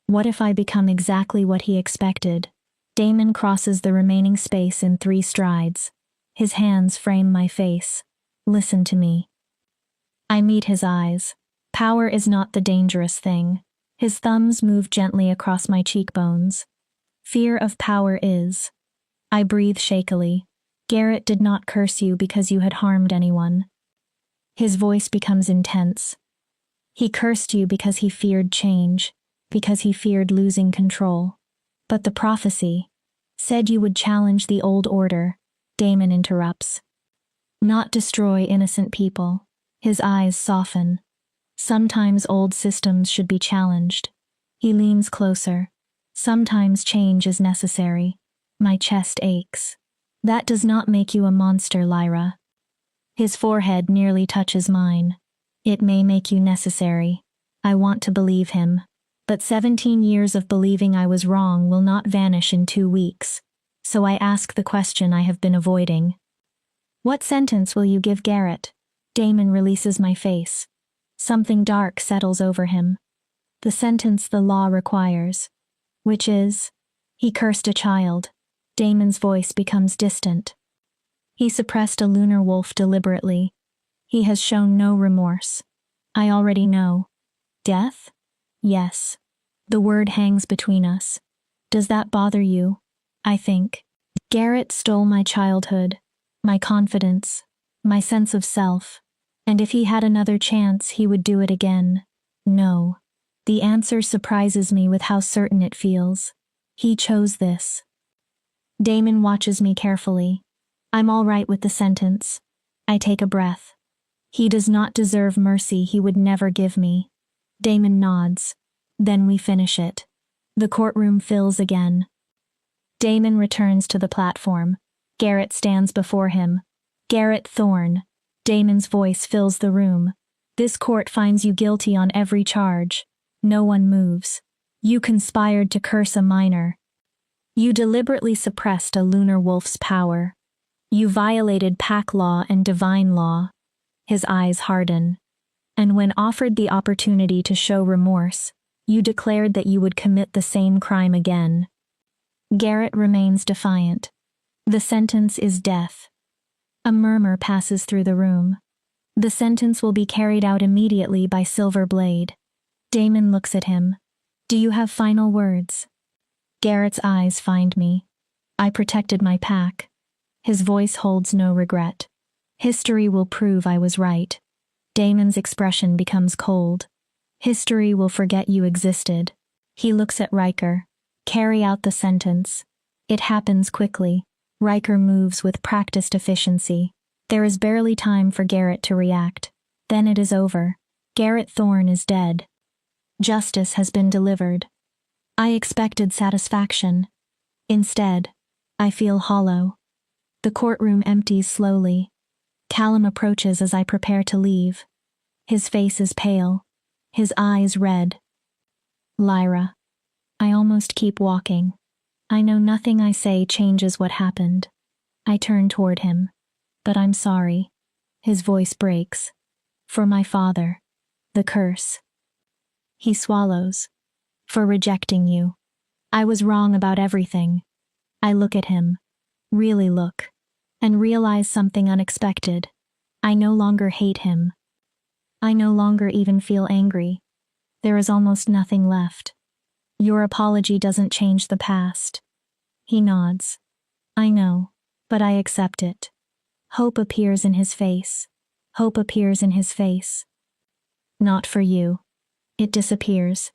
A: What if I become exactly what he expected? Damon crosses the remaining space in 3 strides. His hands frame my face. Listen to me. I meet his eyes. Power is not the dangerous thing. His thumbs move gently across my cheekbones. Fear of power is. I breathe shakily. Garrett did not curse you because you had harmed anyone. His voice becomes intense. He cursed you because he feared change, because he feared losing control. But the prophecy said you would challenge the old order. Damon interrupts. Not destroy innocent people. His eyes soften. Sometimes old systems should be challenged. He leans closer. Sometimes change is necessary. My chest aches. That does not make you a monster, Lyra. His forehead nearly touches mine. It may make you necessary. I want to believe him. But 17 years of believing I was wrong will not vanish in 2 weeks. So I ask the question I have been avoiding. What sentence will you give Garrett? Damon releases my face. Something dark settles over him. The sentence the law requires. Which is, he cursed a child. Damon's voice becomes distant. He suppressed a lunar wolf deliberately. He has shown no remorse. I already know. Death? Yes. The word hangs between us. Does that bother you? I think. Garrett stole my childhood, my confidence, my sense of self, and if he had another chance, he would do it again. No. The answer surprises me with how certain it feels. He chose this. Damon watches me carefully. I'm all right with the sentence. I take a breath. He does not deserve mercy he would never give me. Damon nods. Then we finish it. The courtroom fills again. Damon returns to the platform. Garrett stands before him. Garrett Thorne. Damon's voice fills the room. This court finds you guilty on every charge. No one moves. You conspired to curse a minor. You deliberately suppressed a lunar wolf's power. You violated pack law and divine law. His eyes harden. And when offered the opportunity to show remorse, you declared that you would commit the same crime again. Garrett remains defiant. The sentence is death. A murmur passes through the room. The sentence will be carried out immediately by Silver Blade. Damon looks at him. Do you have final words? Garrett's eyes find me. I protected my pack. His voice holds no regret. History will prove I was right. Damon's expression becomes cold. History will forget you existed. He looks at Riker. Carry out the sentence. It happens quickly. Riker moves with practiced efficiency. There is barely time for Garrett to react. Then it is over. Garrett Thorne is dead. Justice has been delivered. I expected satisfaction. Instead, I feel hollow. The courtroom empties slowly. Callum approaches as I prepare to leave. His face is pale. His eyes red. Lyra. I almost keep walking. I know nothing I say changes what happened. I turn toward him. But I'm sorry. His voice breaks. For my father. The curse. He swallows. For rejecting you. I was wrong about everything. I look at him. Really look. And realize something unexpected. I no longer hate him. I no longer even feel angry. There is almost nothing left. Your apology doesn't change the past. He nods. I know, but I accept it. Hope appears in his face. Hope appears in his face. Not for you. It disappears.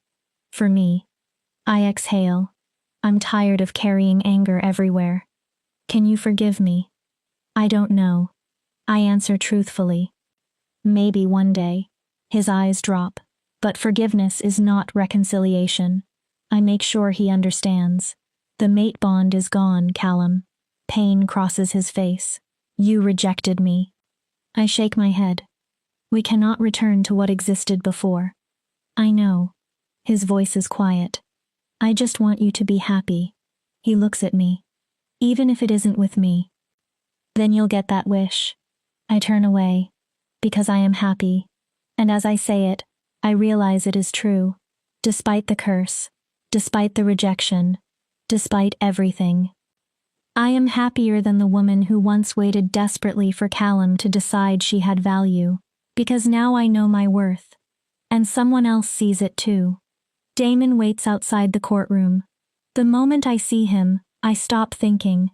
A: For me. I exhale. I'm tired of carrying anger everywhere. Can you forgive me? I don't know. I answer truthfully. Maybe one day. His eyes drop. But forgiveness is not reconciliation. I make sure he understands. The mate bond is gone, Callum. Pain crosses his face. You rejected me. I shake my head. We cannot return to what existed before. I know. His voice is quiet. I just want you to be happy. He looks at me. Even if it isn't with me. Then you'll get that wish. I turn away. Because I am happy. And as I say it, I realize it is true. Despite the curse. Despite the rejection. Despite everything. I am happier than the woman who once waited desperately for Callum to decide she had value. Because now I know my worth. And someone else sees it too. Damon waits outside the courtroom. The moment I see him, I stop thinking.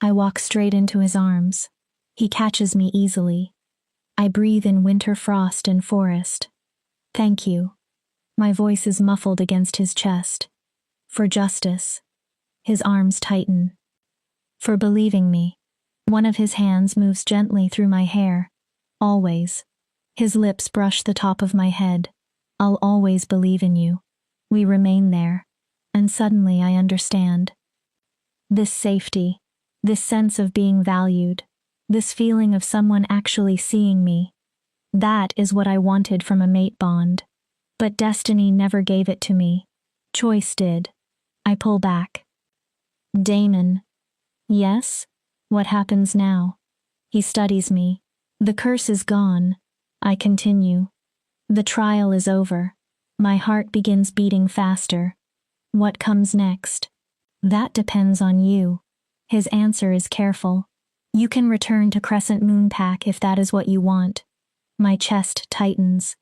A: I walk straight into his arms. He catches me easily. I breathe in winter frost and forest. Thank you. My voice is muffled against his chest. For justice. His arms tighten. For believing me. One of his hands moves gently through my hair. Always. His lips brush the top of my head. I'll always believe in you. We remain there. And suddenly I understand. This safety. This sense of being valued. This feeling of someone actually seeing me. That is what I wanted from a mate bond. But destiny never gave it to me. Choice did. I pull back. Damon. Yes? What happens now? He studies me. The curse is gone. I continue. The trial is over. My heart begins beating faster. What comes next? That depends on you. His answer is careful. You can return to Crescent Moon Pack if that is what you want. My chest tightens.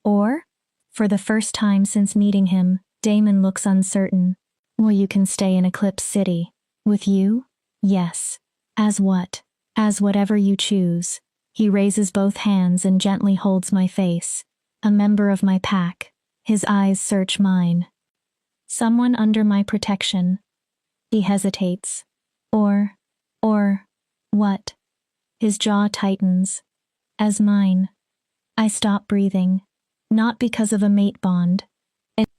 A: Or, for the first time since meeting him, Damon looks uncertain. Or you can stay in Eclipse City. With you? Yes. As what? As whatever you choose. He raises both hands and gently holds my face. A member of my pack. His eyes search mine. Someone under my protection. He hesitates. Or, what? His jaw tightens. As mine. I stop breathing. Not because of a mate bond.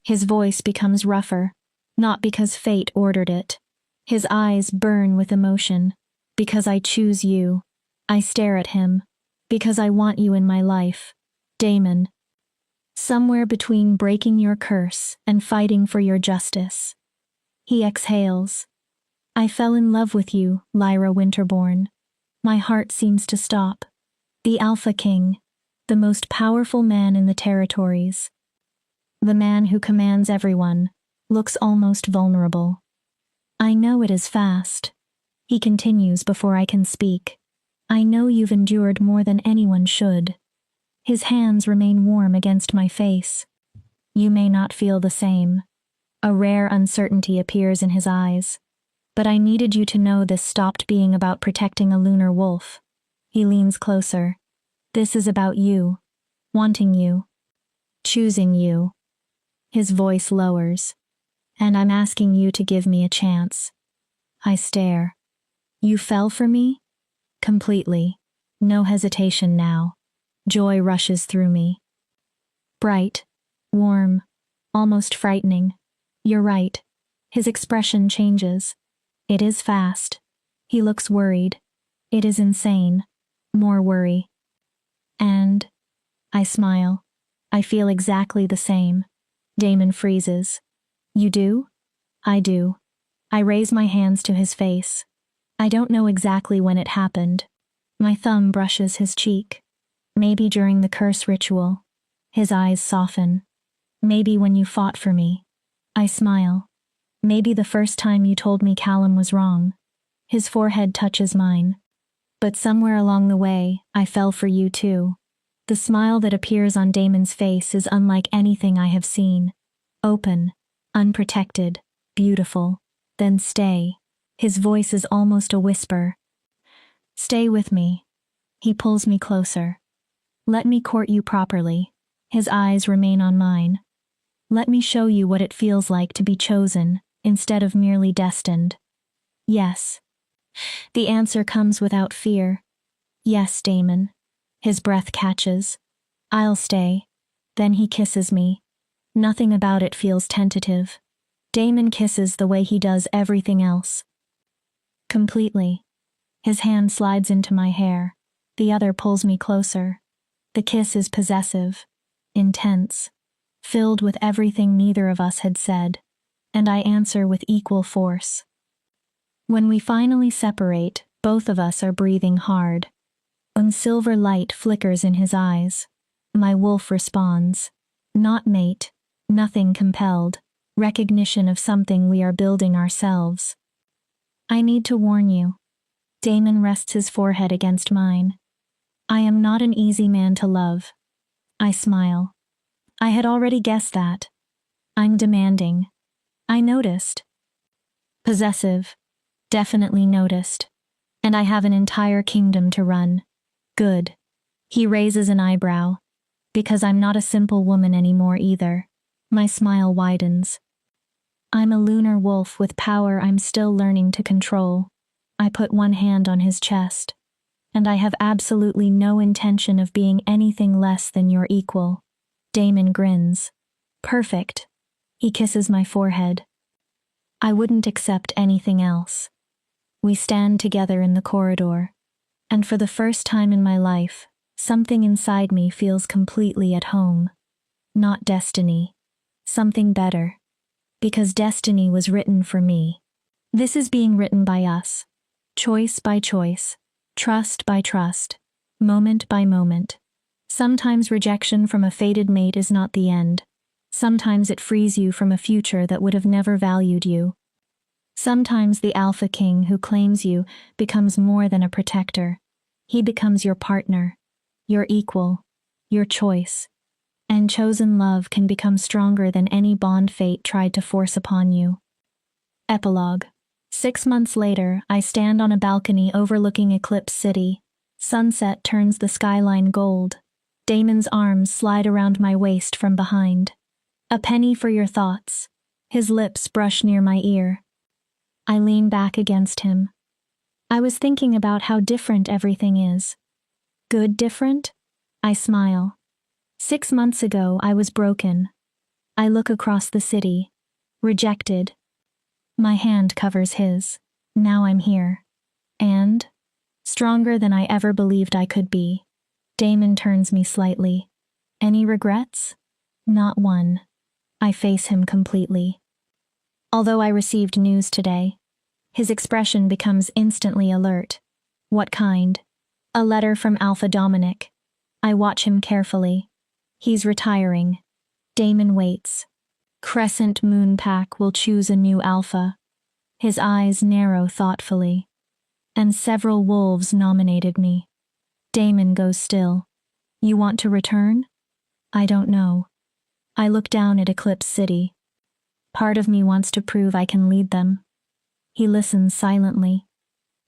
A: His voice becomes rougher. Not because fate ordered it. His eyes burn with emotion. Because I choose you. I stare at him. Because I want you in my life. Damon. Somewhere between breaking your curse and fighting for your justice. He exhales. I fell in love with you, Lyra Winterborn. My heart seems to stop. The Alpha King. The most powerful man in the territories. The man who commands everyone. Looks almost vulnerable. I know it is fast. He continues before I can speak. I know you've endured more than anyone should. His hands remain warm against my face. You may not feel the same. A rare uncertainty appears in his eyes. But I needed you to know this stopped being about protecting a lunar wolf. He leans closer. This is about you. Wanting you. Choosing you. His voice lowers. And I'm asking you to give me a chance. I stare. You fell for me? Completely. No hesitation now. Joy rushes through me. Bright. Warm. Almost frightening. You're right. His expression changes. It is fast. He looks worried. It is insane. More worry. And I smile. I feel exactly the same. Damon freezes. You do? I do. I raise my hands to his face. I don't know exactly when it happened. My thumb brushes his cheek. Maybe during the curse ritual. His eyes soften. Maybe when you fought for me. I smile. Maybe the first time you told me Callum was wrong. His forehead touches mine. But somewhere along the way, I fell for you too. The smile that appears on Damon's face is unlike anything I have seen. Open, unprotected, beautiful. Then stay. His voice is almost a whisper. Stay with me. He pulls me closer. Let me court you properly. His eyes remain on mine. Let me show you what it feels like to be chosen, instead of merely destined. Yes. The answer comes without fear. Yes, Damon. His breath catches. I'll stay. Then he kisses me. Nothing about it feels tentative. Damon kisses the way he does everything else. Completely. His hand slides into my hair. The other pulls me closer. The kiss is possessive, intense, filled with everything neither of us had said, and I answer with equal force. When we finally separate, both of us are breathing hard. A silver light flickers in his eyes. My wolf responds. Not mate, nothing compelled, recognition of something we are building ourselves. I need to warn you. Damon rests his forehead against mine. I am not an easy man to love. I smile. I had already guessed that. I'm demanding. I noticed. Possessive. Definitely noticed. And I have an entire kingdom to run. Good. He raises an eyebrow. Because I'm not a simple woman anymore either. My smile widens. I'm a lunar wolf with power I'm still learning to control. I put one hand on his chest. And I have absolutely no intention of being anything less than your equal. Damon grins. Perfect. He kisses my forehead. I wouldn't accept anything else. We stand together in the corridor. And for the first time in my life, something inside me feels completely at home. Not destiny. Something better. Because destiny was written for me. This is being written by us. Choice by choice. Trust by trust, moment by moment. Sometimes rejection from a fated mate is not the end. Sometimes it frees you from a future that would have never valued you. Sometimes the alpha king who claims you becomes more than a protector. He becomes your partner, your equal, your choice. And chosen love can become stronger than any bond fate tried to force upon you. Epilogue. 6 months later, I stand on a balcony overlooking Eclipse City. Sunset turns the skyline gold. Damon's arms slide around my waist from behind. A penny for your thoughts. His lips brush near my ear. I lean back against him. I was thinking about how different everything is. Good different? I smile. 6 months ago, I was broken. I look across the city. Rejected. My hand covers his. Now I'm here. And? Stronger than I ever believed I could be. Damon turns me slightly. Any regrets? Not one. I face him completely. Although I received news today, his expression becomes instantly alert. What kind? A letter from Alpha Dominic. I watch him carefully. He's retiring. Damon waits. Crescent Moon Pack will choose a new alpha. His eyes narrow thoughtfully. And several wolves nominated me. Damon goes still. You want to return? I don't know. I look down at Eclipse City. Part of me wants to prove I can lead them. He listens silently.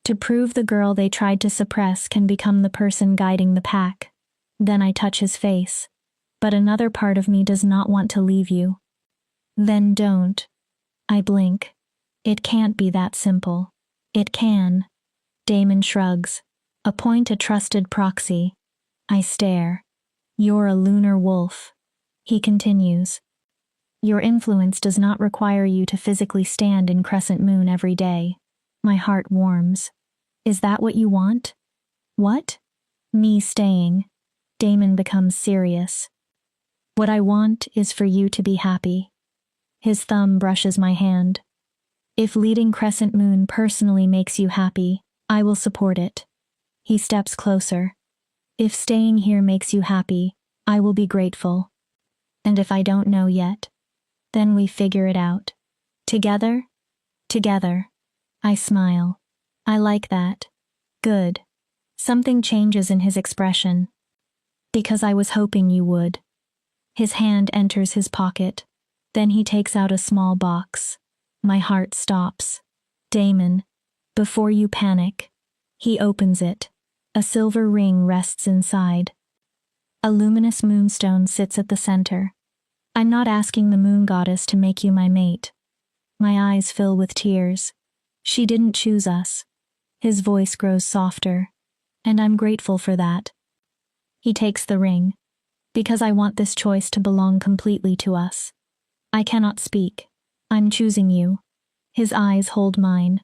A: To prove the girl they tried to suppress can become the person guiding the pack. Then I touch his face. But another part of me does not want to leave you. Then don't. I blink. It can't be that simple. It can. Damon shrugs. Appoint a trusted proxy. I stare. You're a lunar wolf. He continues. Your influence does not require you to physically stand in Crescent Moon every day. My heart warms. Is that what you want? What? Me staying. Damon becomes serious. What I want is for you to be happy. His thumb brushes my hand. If leading Crescent Moon personally makes you happy, I will support it. He steps closer. If staying here makes you happy, I will be grateful. And if I don't know yet, then we figure it out. Together? Together. I smile. I like that. Good. Something changes in his expression. Because I was hoping you would. His hand enters his pocket. Then he takes out a small box. My heart stops. Damon, before you panic. He opens it. A silver ring rests inside. A luminous moonstone sits at the center. I'm not asking the moon goddess to make you my mate. My eyes fill with tears. She didn't choose us. His voice grows softer. And I'm grateful for that. He takes the ring. Because I want this choice to belong completely to us. I cannot speak. I'm choosing you. His eyes hold mine.